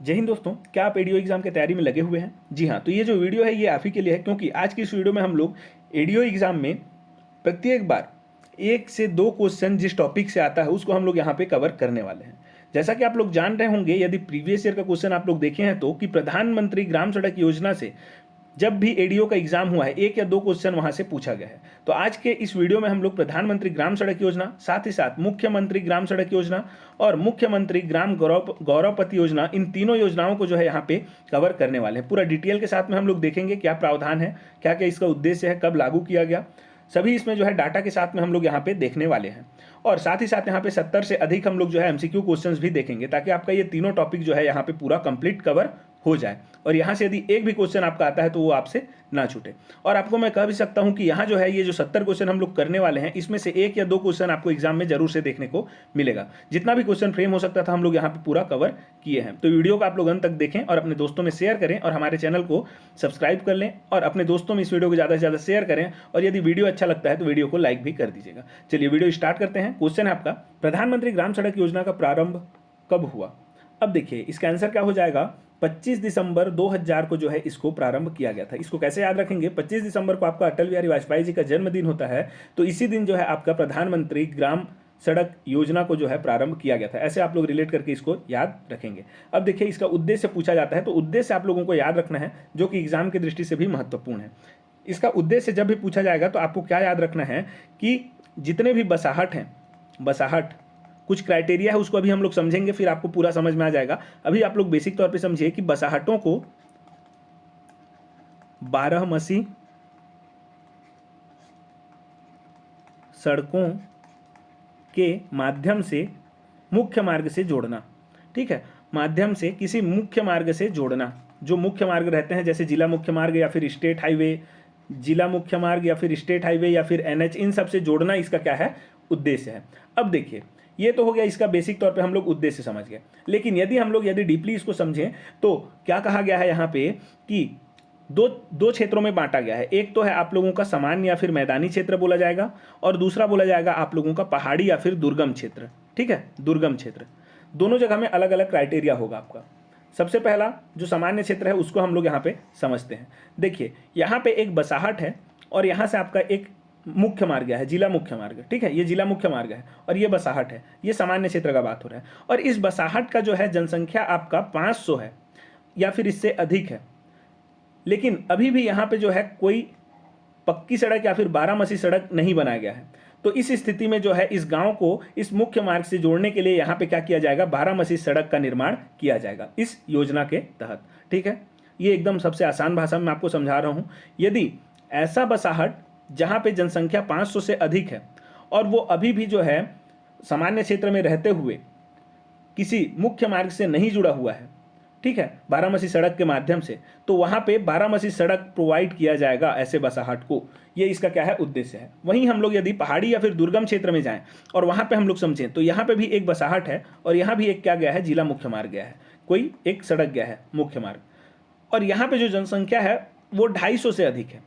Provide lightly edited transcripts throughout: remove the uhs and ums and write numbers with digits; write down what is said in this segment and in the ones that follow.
जय हिंद दोस्तों, क्या आप एडीओ एग्जाम की तैयारी में लगे हुए हैं? जी हाँ, तो ये जो वीडियो है ये आप ही के लिए है, क्योंकि आज की इस वीडियो में हम लोग एडीओ एग्जाम में प्रत्येक बार 1 से 2 क्वेश्चन जिस टॉपिक से आता है उसको हम लोग यहाँ पे कवर करने वाले हैं। जैसा कि आप लोग जान रहे होंगे, यदि प्रीवियस ईयर का क्वेश्चन आप लोग देखे हैं तो कि प्रधानमंत्री ग्राम सड़क योजना से जब भी एडीओ का एग्जाम हुआ है 1 या 2 क्वेश्चन वहां से पूछा गया है। तो आज के इस वीडियो में हम लोग प्रधानमंत्री ग्राम सड़क योजना, साथ ही साथ मुख्यमंत्री ग्राम सड़क योजना और मुख्यमंत्री ग्राम गौरवपति योजना, इन तीनों योजनाओं को जो है यहाँ पे कवर करने वाले हैं। पूरा डिटेल के साथ में हम लोग देखेंगे क्या प्रावधान है, क्या क्या इसका उद्देश्य है, कब लागू किया गया, सभी इसमें जो है डाटा के साथ में हम लोग यहाँ पे देखने वाले हैं। और साथ ही साथ यहाँ पे 70 से अधिक हम लोग जो है एमसीक्यू क्वेश्चंस भी देखेंगे, ताकि आपका ये तीनों टॉपिक जो है यहाँ पे पूरा कंप्लीट कवर हो जाए और यहाँ से यदि एक भी क्वेश्चन आपका आता है तो वो आपसे ना छूटे। और आपको मैं कह भी सकता हूँ कि यहाँ जो है ये जो 70 क्वेश्चन हम लोग करने वाले हैं, इसमें से 1 या 2 क्वेश्चन आपको एग्जाम में जरूर से देखने को मिलेगा। जितना भी क्वेश्चन फ्रेम हो सकता था हम लोग यहाँ पे पूरा कवर किए हैं। तो वीडियो को आप लोग अंत तक देखें और अपने दोस्तों में शेयर करें और हमारे चैनल को सब्सक्राइब कर लें और अपने दोस्तों में इस वीडियो को ज़्यादा से ज़्यादा शेयर करें। और यदि वीडियो अच्छा लगता है तो वीडियो को लाइक भी कर दीजिएगा। चलिए वीडियो स्टार्ट करते हैं। क्वेश्चन है आपका, प्रधानमंत्री ग्राम सड़क योजना का प्रारंभ कब हुआ? अब देखिए इसका आंसर क्या हो जाएगा, 25 दिसंबर 2000 को जो है इसको प्रारंभ किया गया था। इसको कैसे याद रखेंगे, 25 दिसंबर को आपका अटल बिहारी वाजपेयी जी का जन्मदिन होता है, तो इसी दिन जो है आपका प्रधानमंत्री ग्राम सड़क योजना को जो है प्रारंभ किया गया था। ऐसे आप लोग रिलेट करके इसको याद रखेंगे। अब देखिए इसका उद्देश्य पूछा जाता है, तो उद्देश्य आप लोगों को याद रखना है, जो कि एग्जाम की दृष्टि से भी महत्वपूर्ण है। इसका उद्देश्य जब भी पूछा जाएगा तो आपको क्या याद रखना है कि जितने भी बसाहट हैं, बसाहट कुछ क्राइटेरिया है, उसको अभी हम लोग समझेंगे, फिर आपको पूरा समझ में आ जाएगा। अभी आप लोग बेसिक तौर पे समझिए कि बसाहटों को 12 सड़कों के माध्यम से मुख्य मार्ग से जोड़ना। ठीक है, माध्यम से किसी मुख्य मार्ग से जोड़ना। जो मुख्य मार्ग रहते हैं जैसे जिला मुख्य मार्ग या फिर स्टेट हाईवे, जिला मुख्य मार्ग या फिर स्टेट हाईवे या फिर एनएच, इन सब से जोड़ना इसका क्या है, उद्देश्य है। अब देखिए ये तो हो गया इसका बेसिक तौर पे हम लोग उद्देश्य समझ गए। लेकिन यदि डीपली इसको समझें तो क्या कहा गया है यहाँ पे कि दो क्षेत्रों में बांटा गया है। एक तो है आप लोगों का सामान्य या फिर मैदानी क्षेत्र बोला जाएगा, और दूसरा बोला जाएगा आप लोगों का पहाड़ी या फिर दुर्गम क्षेत्र। ठीक है, दुर्गम क्षेत्र। दोनों जगह में अलग अलग क्राइटेरिया होगा आपका। सबसे पहला जो सामान्य क्षेत्र है उसको हम लोग यहाँ पे समझते हैं। देखिए यहाँ पे एक बसाहट है और यहाँ से आपका एक मुख्य मार्ग है, जिला मुख्य मार्ग। ठीक है, ये जिला मुख्य मार्ग है और ये बसाहट है। ये सामान्य क्षेत्र का बात हो रहा है। और इस बसाहट का जो है जनसंख्या आपका 500 है या फिर इससे अधिक है। लेकिन अभी भी यहाँ पे जो है कोई पक्की सड़क या फिर बारामसी सड़क नहीं बनाया गया है। तो इस स्थिति में जो है इस गांव को इस मुख्य मार्ग से जोड़ने के लिए यहाँ पे क्या किया जाएगा, बारामसी सड़क का निर्माण किया जाएगा इस योजना के तहत। ठीक है, ये एकदम सबसे आसान भाषा में आपको समझा रहा हूँ। यदि ऐसा बसाहट जहाँ पे जनसंख्या 500 से अधिक है और वो अभी भी जो है सामान्य क्षेत्र में रहते हुए किसी मुख्य मार्ग से नहीं जुड़ा हुआ है, ठीक है, बारामसी सड़क के माध्यम से, तो वहाँ पे बारामसी सड़क प्रोवाइड किया जाएगा ऐसे बसाहट को। ये इसका क्या है, उद्देश्य है। वहीं हम लोग यदि पहाड़ी या फिर दुर्गम क्षेत्र में जाएं और वहाँ पे हम लोग समझें तो यहाँ पे भी एक बसाहट है और यहाँ भी एक क्या गया है, जिला मुख्य मार्ग गया है, कोई एक सड़क गया है मुख्य मार्ग। और यहाँ पे जो जनसंख्या है वो 250 से अधिक है।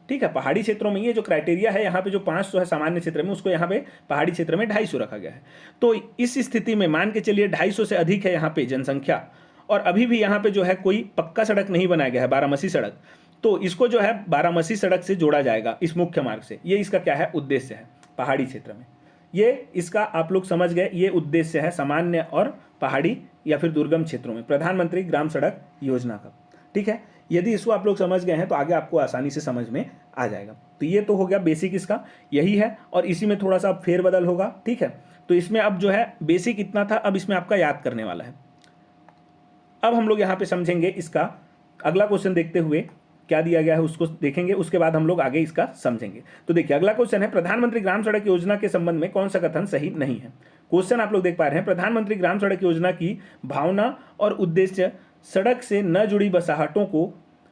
ठीक है, पहाड़ी क्षेत्रों में ये जो क्राइटेरिया है, यहाँ पे जो 500 है सामान्य क्षेत्र में, उसको यहाँ पे पहाड़ी क्षेत्र में 250 रखा गया है। तो इस स्थिति में मान के चलिए 250 से अधिक है यहाँ पे जनसंख्या और अभी भी यहाँ पे जो है कोई पक्का सड़क नहीं बनाया गया है, बारामसी सड़क, तो इसको जो है बारामसी सड़क से जोड़ा जाएगा इस मुख्य मार्ग से। ये इसका क्या है, उद्देश्य है पहाड़ी क्षेत्र में। ये इसका आप लोग समझ गए, ये उद्देश्य है सामान्य और पहाड़ी या फिर दुर्गम क्षेत्रों में प्रधानमंत्री ग्राम सड़क योजना का। ठीक है, यदि इसको आप लोग समझ गए हैं तो आगे आपको आसानी से समझ में आ जाएगा। तो ये तो हो गया बेसिक, इसका यही है और इसी में थोड़ा सा फेरबदल होगा। ठीक है, तो इसमें अब जो है बेसिक इतना था, अब इसमें आपका याद करने वाला है। अब हम लोग यहाँ पे समझेंगे इसका अगला क्वेश्चन देखते हुए क्या दिया गया है उसको देखेंगे, उसके बाद हम लोग आगे इसका समझेंगे। तो देखिए अगला क्वेश्चन है, प्रधानमंत्री ग्राम सड़क योजना के संबंध में कौन सा कथन सही नहीं है। क्वेश्चन आप लोग देख पा रहे हैं, प्रधानमंत्री ग्राम सड़क योजना की भावना और उद्देश्य सड़क से न जुड़ी बसाहटों को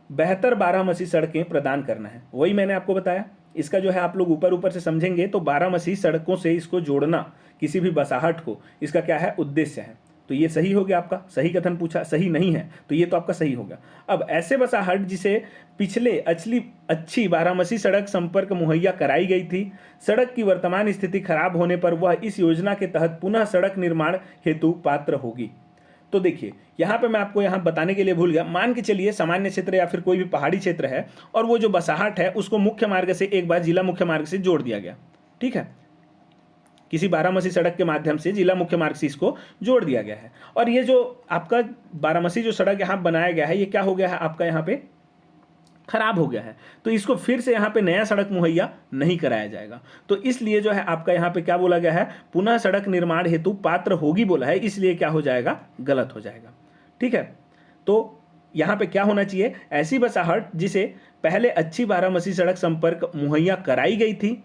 बेहतर बारामसी सड़कें प्रदान करना है। वही मैंने आपको बताया, इसका जो है आप लोग ऊपर ऊपर से समझेंगे तो बारामसी सड़कों से इसको जोड़ना किसी भी बसाहट को, इसका क्या है, उद्देश्य है। तो ये सही हो गया आपका, सही कथन पूछा, सही नहीं है तो ये तो आपका सही होगा। अब ऐसे बसाहट जिसे पिछले अच्छी बारामसी सड़क संपर्क मुहैया कराई गई थी, सड़क की वर्तमान स्थिति खराब होने पर वह इस योजना के तहत पुनः सड़क निर्माण हेतु पात्र होगी। तो देखिए यहाँ पे मैं आपको यहाँ बताने के लिए भूल गया, मान के चलिए सामान्य क्षेत्र या फिर कोई भी पहाड़ी क्षेत्र है और वो जो बसाहट है उसको मुख्य मार्ग से एक बार जिला मुख्य मार्ग से जोड़ दिया गया, ठीक है, किसी बारामसी सड़क के माध्यम से जिला मुख्य मार्ग से इसको जोड़ दिया गया है। और ये जो आपका बारामसी जो सड़क यहाँ बनाया गया है ये क्या हो गया है आपका यहाँ पे खराब हो गया है, तो इसको फिर से यहाँ पे नया सड़क मुहैया नहीं कराया जाएगा। तो इसलिए जो है आपका यहाँ पे क्या बोला गया है, पुनः सड़क निर्माण हेतु पात्र होगी बोला है, इसलिए क्या हो जाएगा, गलत हो जाएगा, ठीक है। तो यहाँ पे क्या होना चाहिए, ऐसी बसाहट जिसे पहले अच्छी बारामसी सड़क संपर्क मुहैया कराई गई थी,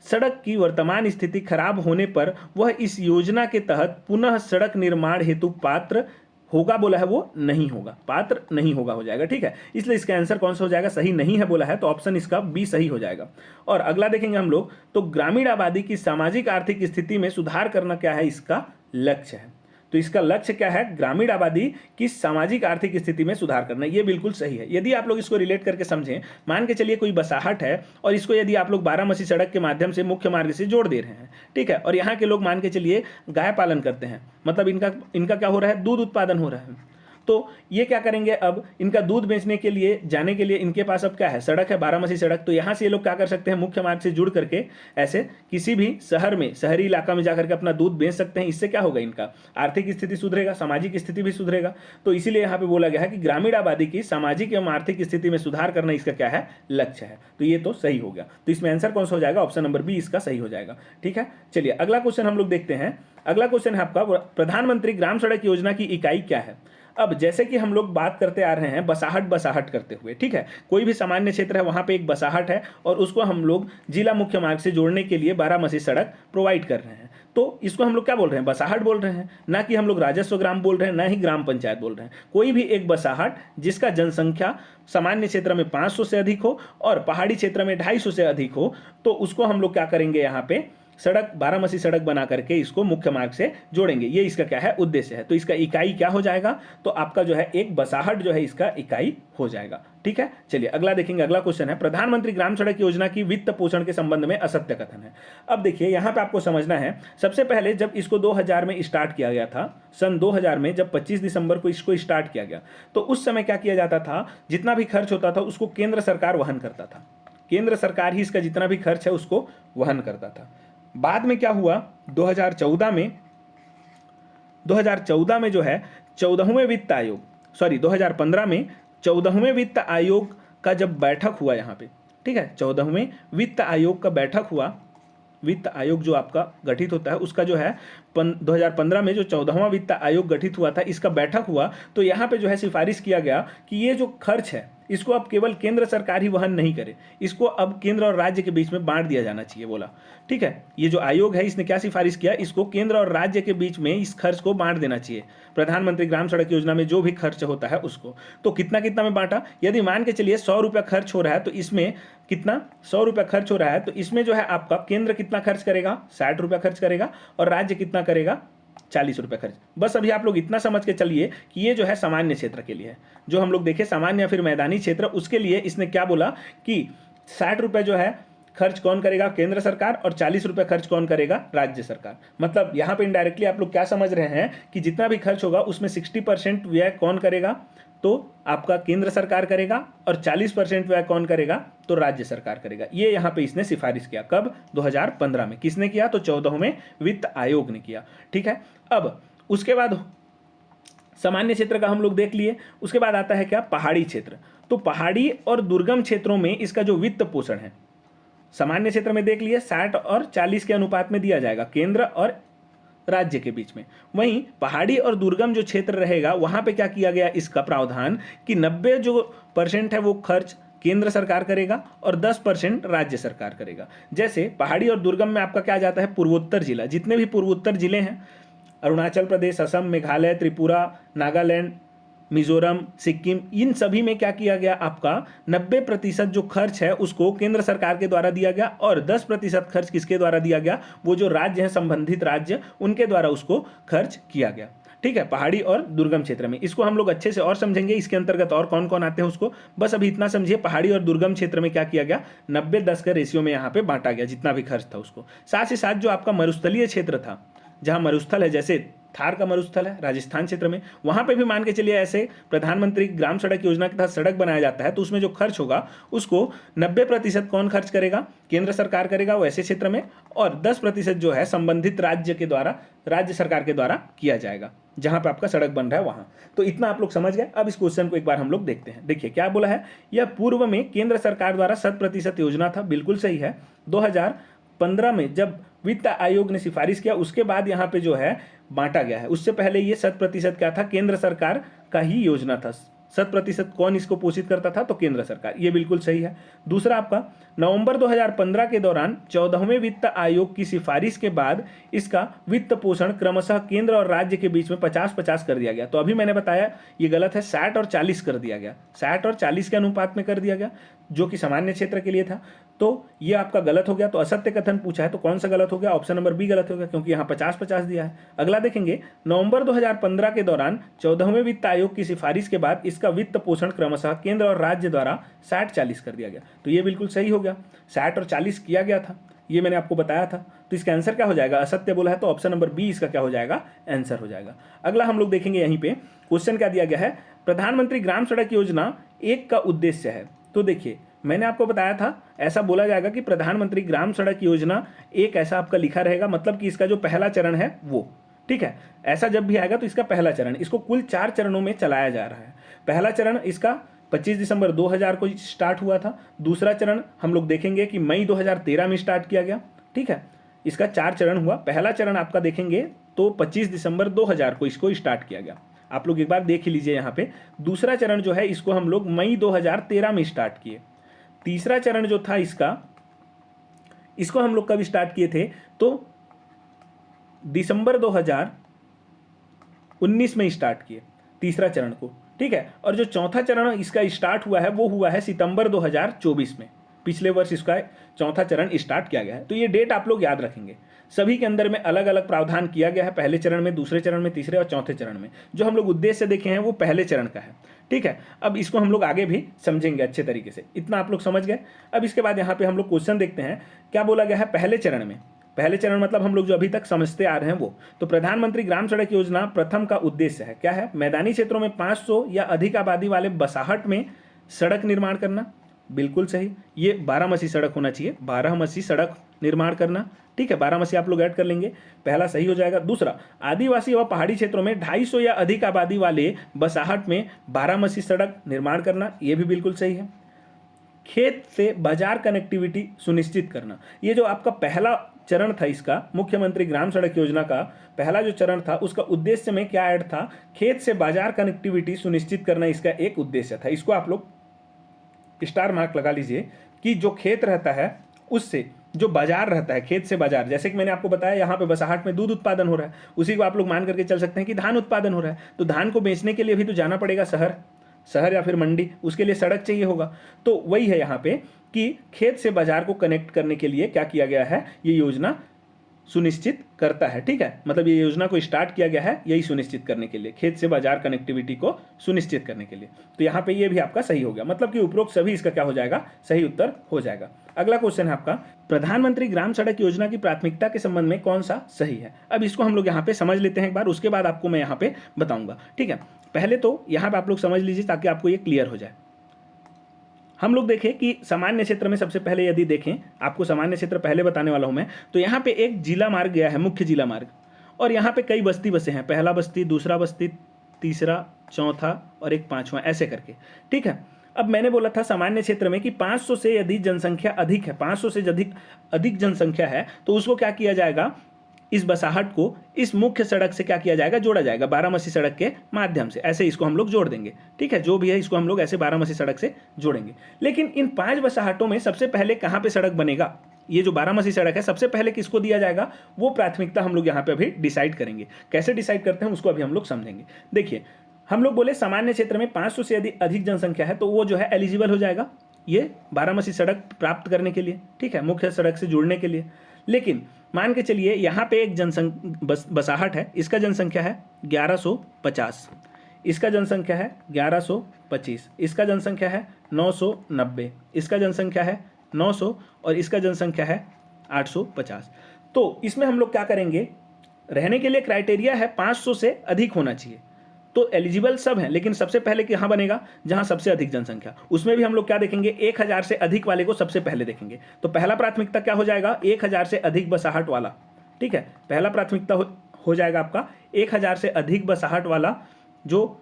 सड़क की वर्तमान स्थिति खराब होने पर वह इस योजना के तहत पुनः सड़क निर्माण हेतु पात्र होगा बोला है, वो नहीं होगा, पात्र नहीं होगा हो जाएगा, ठीक है। इसलिए इसका आंसर कौन सा हो जाएगा, सही नहीं है बोला है, तो ऑप्शन इसका बी सही हो जाएगा। और अगला देखेंगे हम लोग, तो ग्रामीण आबादी की सामाजिक आर्थिक स्थिति में सुधार करना क्या है इसका लक्ष्य है। तो इसका लक्ष्य क्या है, ग्रामीण आबादी की सामाजिक आर्थिक स्थिति में सुधार करना, ये बिल्कुल सही है। यदि आप लोग इसको रिलेट करके समझें, मान के चलिए कोई बसाहट है और इसको यदि आप लोग बारामसी सड़क के माध्यम से मुख्य मार्ग से जोड़ दे रहे हैं, ठीक है, और यहाँ के लोग मान के चलिए गाय पालन करते हैं, मतलब इनका क्या हो रहा है, दूध उत्पादन हो रहा है, तो ये क्या करेंगे, अब इनका दूध बेचने के लिए जाने के लिए इनके पास अब क्या है, सड़क है, बारामसी सड़क, तो यहाँ से ये लोग क्या कर सकते हैं, मुख्य मार्ग से जुड़ करके ऐसे किसी भी शहर में, शहरी इलाका में जाकर के अपना दूध बेच सकते हैं। इससे क्या होगा, इनका आर्थिक स्थिति सुधरेगा, सामाजिक स्थिति भी सुधरेगा। तो इसीलिए यहाँ पे बोला गया है कि ग्रामीण आबादी की सामाजिक एवं आर्थिक स्थिति में सुधार करना इसका क्या है, लक्ष्य है। तो ये तो सही हो गया, तो इसमें आंसर कौन सा हो जाएगा, ऑप्शन नंबर बी इसका सही हो जाएगा, ठीक है। चलिए अगला क्वेश्चन हम लोग देखते हैं। अगला क्वेश्चन है आपका, प्रधानमंत्री ग्राम सड़क योजना की इकाई क्या है। अब जैसे कि हम लोग बात करते आ रहे हैं बसाहट करते हुए, ठीक है, कोई भी सामान्य क्षेत्र है वहां पे एक बसाहट है और उसको हम लोग जिला मुख्य मार्ग से जोड़ने के लिए बारामसी सड़क प्रोवाइड कर रहे हैं, तो इसको हम लोग क्या बोल रहे हैं, बसाहट बोल रहे हैं, ना कि हम लोग राजस्व ग्राम बोल रहे हैं, ना ही ग्राम पंचायत बोल रहे हैं। कोई भी एक बसाहट जिसका जनसंख्या सामान्य क्षेत्र में 500 से अधिक हो और पहाड़ी क्षेत्र में 250 से अधिक हो, तो उसको हम लोग क्या करेंगे, यहाँ पे सड़क, बारामसी सड़क बना करके इसको मुख्य मार्ग से जोड़ेंगे, ये इसका क्या है, उद्देश्य है। तो इसका इकाई क्या हो जाएगा, तो आपका जो है एक बसाहट जो है इसका इकाई हो जाएगा, ठीक है। चलिए अगला देखेंगे। अगला क्वेश्चन है, प्रधानमंत्री ग्राम सड़क योजना की वित्त पोषण के संबंध में असत्य कथन है। अब देखिए यहाँ पे आपको समझना है, सबसे पहले जब इसको 2000 में स्टार्ट किया गया था, सन 2000 में जब 25 दिसंबर को इसको स्टार्ट किया गया, तो उस समय क्या किया जाता था, जितना भी खर्च होता था उसको केंद्र सरकार वहन करता था, केंद्र सरकार ही इसका जितना भी खर्च है उसको वहन करता था। बाद में क्या हुआ, 2014 में जो है 14वें वित्त आयोग, सॉरी 2015 में 14वें वित्त आयोग का जब बैठक हुआ यहाँ पे, ठीक है, 14वें वित्त आयोग का बैठक हुआ, वित्त आयोग जो आपका गठित होता है उसका जो है 2015 में जो 14वां वित्त आयोग गठित हुआ था, इसका बैठक हुआ, तो यहाँ पे जो है सिफारिश किया गया कि ये जो खर्च है इसको अब केवल केंद्र सरकार ही वहन नहीं करे, इसको अब केंद्र और राज्य के बीच में बांट दिया जाना चाहिए बोला, ठीक है। ये जो आयोग है इसने क्या सिफारिश किया, इसको केंद्र और राज्य के बीच में इस खर्च को बांट देना चाहिए, प्रधानमंत्री ग्राम सड़क योजना में जो भी खर्च होता है उसको। तो कितना कितना में बांटा, यदि मान के चलिए 100 रुपया खर्च हो रहा है, तो इसमें कितना, 100 रुपया खर्च हो रहा है, तो इसमें जो है आपका केंद्र कितना खर्च करेगा, 60 रुपया खर्च करेगा, और राज्य कितना करेगा, 40 रुपये खर्च। बस अभी आप लोग इतना समझ के चलिए कि ये जो है सामान्य क्षेत्र के लिए है, जो हम लोग देखे सामान्य या फिर मैदानी क्षेत्र, उसके लिए इसने क्या बोला कि 60 रुपये जो है खर्च कौन करेगा, केंद्र सरकार, और 40 रुपये खर्च कौन करेगा, राज्य सरकार। मतलब यहाँ पे इनडायरेक्टली आप लोग क्या समझ रहे हैं कि जितना भी खर्च होगा उसमें 60% व्यय कौन करेगा, तो आपका केंद्र सरकार करेगा, और 40% व्यय कौन करेगा, तो राज्य सरकार करेगा। ये यहाँ पे इसने सिफारिश किया, कब, 2015 में। किसने किया, तो 14वें वित्त आयोग ने किया, ठीक है। अब उसके बाद सामान्य क्षेत्र का हम लोग देख लिए, उसके बाद आता है क्या, पहाड़ी क्षेत्र। तो पहाड़ी और दुर्गम क्षेत्रों में इसका जो वित्त पोषण है, सामान्य क्षेत्र में देख लिए 60 और 40 के अनुपात में दिया जाएगा, केंद्र और राज्य के बीच में। वहीं पहाड़ी और दुर्गम जो क्षेत्र रहेगा वहां पे क्या किया गया, इसका प्रावधान कि 90% है वो खर्च केंद्र सरकार करेगा और 10% राज्य सरकार करेगा। जैसे पहाड़ी और दुर्गम में आपका क्या जाता है, पूर्वोत्तर जिला, जितने भी पूर्वोत्तर जिले हैं, अरुणाचल प्रदेश, असम, मेघालय, त्रिपुरा, नागालैंड, मिजोरम, सिक्किम, इन सभी में क्या किया गया, आपका 90% जो खर्च है उसको केंद्र सरकार के द्वारा दिया गया, और 10% खर्च किसके द्वारा दिया गया, वो जो राज्य हैं, संबंधित राज्य, उनके द्वारा उसको खर्च किया गया, ठीक है, पहाड़ी और दुर्गम क्षेत्र में। इसको हम लोग अच्छे से और समझेंगे, इसके अंतर्गत और कौन कौन आते हैं उसको, बस अभी इतना समझिए, पहाड़ी और दुर्गम क्षेत्र में क्या किया गया, 90-10 का रेशियो में यहाँ पे बांटा गया जितना भी खर्च था उसको। साथ ही साथ जो आपका मरुस्थलीय क्षेत्र था, जहाँ मरुस्थल है, जैसे थार का मरुस्थल है राजस्थान क्षेत्र में, वहाँ पे भी मान के चलिए ऐसे प्रधानमंत्री ग्राम सड़क योजना के तहत सड़क बनाया जाता है, तो उसमें जो खर्च होगा उसको 90% कौन खर्च करेगा, केंद्र सरकार करेगा वैसे क्षेत्र में, और 10% जो है संबंधित राज्य के द्वारा, राज्य सरकार के द्वारा किया जाएगा जहाँ पे आपका सड़क बन रहा है वहाँ। तो इतना आप लोग समझ गए। अब इस क्वेश्चन को एक बार हम लोग देखते हैं। देखिए क्या बोला है, यह पूर्व में केंद्र सरकार द्वारा 100% योजना था, बिल्कुल सही है। 2015 में जब वित्त आयोग ने सिफारिश किया उसके बाद यहाँ पे जो है बांटा गया है, उससे पहले ये 100% क्या था, केंद्र सरकार का ही योजना था। 100% कौन इसको पोषित करता था, तो केंद्र सरकार, ये बिल्कुल सही है। दूसरा आपका नवंबर 2015 के दौरान 14वें वित्त आयोग की सिफारिश के बाद इसका वित्त पोषण क्रमशः केंद्र और राज्य के बीच में 50-50 कर दिया गया। तो अभी मैंने बताया ये गलत है, 60 और 40 कर दिया गया, 60 और 40 के अनुपात में कर दिया गया, जो कि सामान्य क्षेत्र के लिए था। तो ये आपका गलत हो गया। तो असत्य कथन पूछा है तो कौन सा गलत हो गया, ऑप्शन नंबर बी गलत हो गया, क्योंकि यहाँ 50-50 दिया है। अगला देखेंगे, नवंबर 2015 के दौरान 14वें वित्त आयोग की सिफारिश के बाद इसका वित्त पोषण क्रमशः केंद्र और राज्य द्वारा 60-40 कर दिया गया। तो ये बिल्कुल सही हो गया, 60 और 40 किया गया था, ये मैंने आपको बताया था। तो इसका आंसर क्या हो जाएगा, असत्य बोला है तो ऑप्शन नंबर बी इसका क्या हो जाएगा, आंसर हो जाएगा। अगला हम लोग देखेंगे, यहीं पे क्वेश्चन क्या दिया गया है, प्रधानमंत्री ग्राम सड़क योजना 1 का उद्देश्य है। तो देखिए मैंने आपको बताया था, ऐसा बोला जाएगा कि प्रधानमंत्री ग्राम सड़क योजना 1 ऐसा आपका लिखा रहेगा, मतलब कि इसका जो पहला चरण है वो, ठीक है। ऐसा जब भी आएगा तो इसका पहला चरण, इसको कुल 4 चरणों में चलाया जा रहा है। पहला चरण इसका 25 दिसंबर 2000 को स्टार्ट हुआ था। दूसरा चरण हम लोग देखेंगे कि मई 2013 में स्टार्ट किया गया, ठीक है। इसका 4 चरण हुआ। पहला चरण आपका देखेंगे तो 25 दिसंबर 2000 को इसको स्टार्ट किया गया, आप लोग एक बार देख लीजिए यहाँ पे। दूसरा चरण जो है इसको हम लोग मई 2013 में स्टार्ट किए। तीसरा चरण जो था इसको हम लोग कब स्टार्ट किए थे, तो दिसंबर 2019 में स्टार्ट किए तीसरा चरण को, ठीक है। और जो चौथा चरण इसका स्टार्ट हुआ है वो हुआ है सितंबर 2024 में, पिछले वर्ष इसका चौथा चरण स्टार्ट किया गया है। तो ये डेट आप लोग याद रखेंगे। सभी के अंदर में अलग अलग प्रावधान किया गया है, पहले चरण में, दूसरे चरण में, तीसरे और चौथे चरण में। जो हम लोग उद्देश्य देखे हैं वो पहले चरण का है, ठीक है। अब इसको हम लोग आगे भी समझेंगे अच्छे तरीके से, इतना आप लोग समझ गए। अब इसके बाद यहाँ पे हम लोग क्वेश्चन देखते हैं, क्या बोला गया है पहले चरण में। पहले चरण मतलब हम लोग जो अभी तक समझते आ रहे हैं वो, तो प्रधानमंत्री ग्राम सड़क योजना प्रथम का उद्देश्य है, क्या है, मैदानी क्षेत्रों में 500 या अधिक आबादी वाले बसाहट में सड़क निर्माण करना, बिल्कुल सही। ये 12 सड़क होना चाहिए, 12 सड़क निर्माण करना, ठीक है। 12 आप लोग ऐड कर लेंगे, पहला सही हो जाएगा। दूसरा, आदिवासी व पहाड़ी क्षेत्रों में 250 या अधिक आबादी वाले बसाहट में 12 सड़क निर्माण करना, ये भी बिल्कुल सही है। खेत से बाजार कनेक्टिविटी सुनिश्चित करना, ये जो आपका पहला चरण था इसका, मुख्यमंत्री ग्राम सड़क योजना का पहला जो चरण था उसका उद्देश्य में क्या ऐड था, खेत से बाजार कनेक्टिविटी सुनिश्चित करना इसका एक उद्देश्य था। इसको आप लोग स्टार मार्क लगा लीजिए कि जो खेत रहता है उससे जो बाजार रहता है, खेत से बाजार, जैसे कि मैंने आपको बताया यहाँ पे बसाहट में दूध उत्पादन हो रहा है, उसी को आप लोग मान करके चल सकते हैं कि धान उत्पादन हो रहा है। तो धान को बेचने के लिए भी तो जाना पड़ेगा शहर या फिर मंडी, उसके लिए सड़क चाहिए होगा। तो वही है यहाँ पे कि खेत से बाजार को कनेक्ट करने के लिए क्या किया गया है, ये योजना सुनिश्चित करता है, ठीक है। मतलब ये योजना को स्टार्ट किया गया है यही सुनिश्चित करने के लिए, खेत से बाजार कनेक्टिविटी को सुनिश्चित करने के लिए। तो यहाँ पे ये भी आपका सही हो गया, मतलब कि उपरोक्त सभी इसका क्या हो जाएगा, सही उत्तर हो जाएगा। अगला क्वेश्चन है आपका, प्रधानमंत्री ग्राम सड़क योजना की प्राथमिकता के संबंध में कौन सा सही है। अब इसको हम लोग यहाँ पे समझ लेते हैं एक बार, उसके बाद आपको मैं यहाँ पे बताऊंगा, ठीक है। पहले तो यहाँ पे आप लोग समझ लीजिए ताकि आपको ये क्लियर हो जाए। हम लोग देखें कि सामान्य क्षेत्र में सबसे पहले यदि देखें, आपको सामान्य क्षेत्र पहले बताने वाला हूं मैं, तो यहाँ पे एक जिला मार्ग गया है, मुख्य जिला मार्ग, और यहाँ पे कई बस्ती बसे हैं, पहला बस्ती, दूसरा बस्ती, तीसरा, चौथा और एक 5वां, ऐसे करके, ठीक है। अब मैंने बोला था सामान्य क्षेत्र में कि 500 से यदि जनसंख्या अधिक है, 500 से अधिक जनसंख्या है तो उसको क्या किया जाएगा, इस बसाहट को इस मुख्य सड़क से क्या किया जाएगा, जोड़ा जाएगा 12 सड़क के माध्यम से, ऐसे इसको हम लोग जोड़ देंगे, ठीक है। जो भी है इसको हम लोग ऐसे 12 सड़क से जोड़ेंगे। लेकिन इन 5 बसाहटों में सबसे पहले कहाँ पे सड़क बनेगा, ये जो 12 सड़क है सबसे पहले किसको दिया जाएगा, वो प्राथमिकता हम लोग यहाँ पे अभी डिसाइड करेंगे। कैसे डिसाइड करते हैं उसको अभी हम लोग समझेंगे। देखिए हम लोग बोले सामान्य क्षेत्र में 500 से यदि अधिक जनसंख्या है तो वो जो है एलिजिबल हो जाएगा ये 12 सड़क प्राप्त करने के लिए, ठीक है, मुख्य सड़क से जुड़ने के लिए। लेकिन मान के चलिए यहाँ पे एक बसाहट है, इसका जनसंख्या है 1150, इसका जनसंख्या है 1125, इसका जनसंख्या है 990, इसका जनसंख्या है 900 और इसका जनसंख्या है 850। तो इसमें हम लोग क्या करेंगे, रहने के लिए क्राइटेरिया है 500 से अधिक होना चाहिए, तो एलिजिबल सब हैं, लेकिन सबसे पहले कहाँ बनेगा, जहाँ सबसे अधिक जनसंख्या। उसमें भी हम लोग क्या देखेंगे, 1000 से अधिक वाले को सबसे पहले देखेंगे। तो पहला प्राथमिकता क्या हो जाएगा, 1000 से अधिक बसाहट वाला। ठीक है, पहला प्राथमिकता हो जाएगा आपका 1000 से अधिक बसाहट वाला जो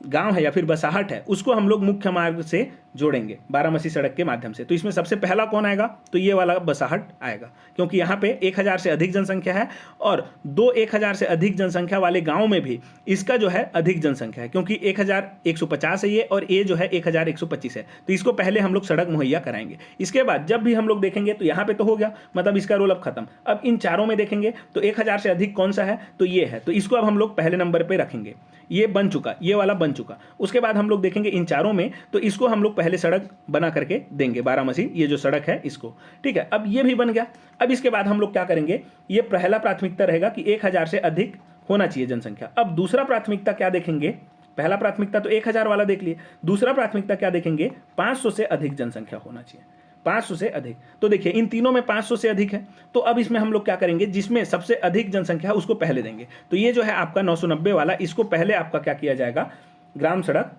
गांव है या फिर बसाहट है, उसको हम लोग मुख्य मार्ग से जोड़ेंगे बारामसी सड़क के माध्यम से। तो इसमें सबसे पहला कौन आएगा, तो ये वाला बसाहट आएगा, क्योंकि यहाँ पे 1000 से अधिक जनसंख्या है और 1000 से अधिक जनसंख्या वाले गांव में भी इसका जो है अधिक जनसंख्या है, क्योंकि 1150 है ये और ये जो है 1125 है। तो इसको पहले हम लोग सड़क मुहैया कराएंगे। इसके बाद जब भी हम लोग देखेंगे तो यहाँ पे तो हो गया, मतलब इसका रोल अब खत्म। अब इन चारों में देखेंगे तो 1000 से अधिक कौन सा है, तो ये है, तो इसको अब हम लोग पहले नंबर पर रखेंगे। ये बन चुका, ये वाला बन चुका। उसके बाद हम लोग देखेंगे इन चारों में, तो इसको हम लोग पहले सड़क बना करके देंगे बारामसी, ये जो सड़क है इसको। ठीक है, अब ये भी बन गया। अब इसके बाद हम लोग क्या करेंगे, ये पहला प्राथमिकता रहेगा कि 1000 से अधिक होना चाहिए जनसंख्या। अब दूसरा प्राथमिकता क्या देखेंगे, पहला प्राथमिकता तो 1000 वाला देख लिए, दूसरा प्राथमिकता क्या देखेंगे, 500 से अधिक जनसंख्या होना चाहिए, 500 से अधिक। तो देखिए इन तीनों में 500 से अधिक है, तो अब इसमें हम लोग क्या करेंगे, जिसमें सबसे अधिक जनसंख्या है उसको पहले देंगे। तो ये जो है आपका 990 वाला, इसको पहले आपका क्या किया जाएगा, ग्राम सड़क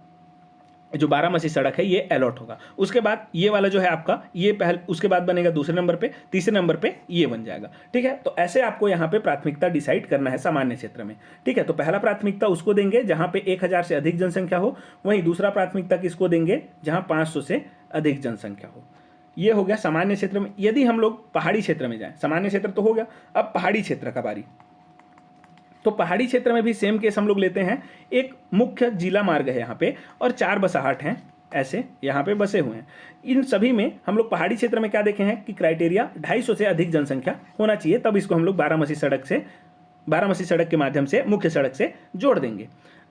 जो बारामसी सड़क है ये अलॉट होगा। उसके बाद ये वाला जो है आपका ये पहले, उसके बाद बनेगा दूसरे नंबर पे, तीसरे नंबर पे ये बन जाएगा। ठीक है, तो ऐसे आपको यहाँ पे प्राथमिकता डिसाइड करना है सामान्य क्षेत्र में। ठीक है, तो पहला प्राथमिकता उसको देंगे जहाँ पे 1000 से अधिक जनसंख्या हो, वहीं दूसरा प्राथमिकता किसको देंगे, जहाँ 500 से अधिक जनसंख्या हो। ये हो गया सामान्य क्षेत्र में। यदि हम लोग पहाड़ी क्षेत्र में जाएं, सामान्य क्षेत्र तो हो गया, अब पहाड़ी क्षेत्र का बारी। तो पहाड़ी क्षेत्र में भी सेम केस हम लोग लेते हैं। एक मुख्य जिला मार्ग है यहाँ पे और 4 बसाहट हैं ऐसे यहाँ पे बसे हुए हैं। इन सभी में हम लोग पहाड़ी क्षेत्र में क्या देखे हैं कि क्राइटेरिया 250 से अधिक जनसंख्या होना चाहिए, तब इसको हम लोग बारामसी सड़क के माध्यम से मुख्य सड़क से जोड़ देंगे।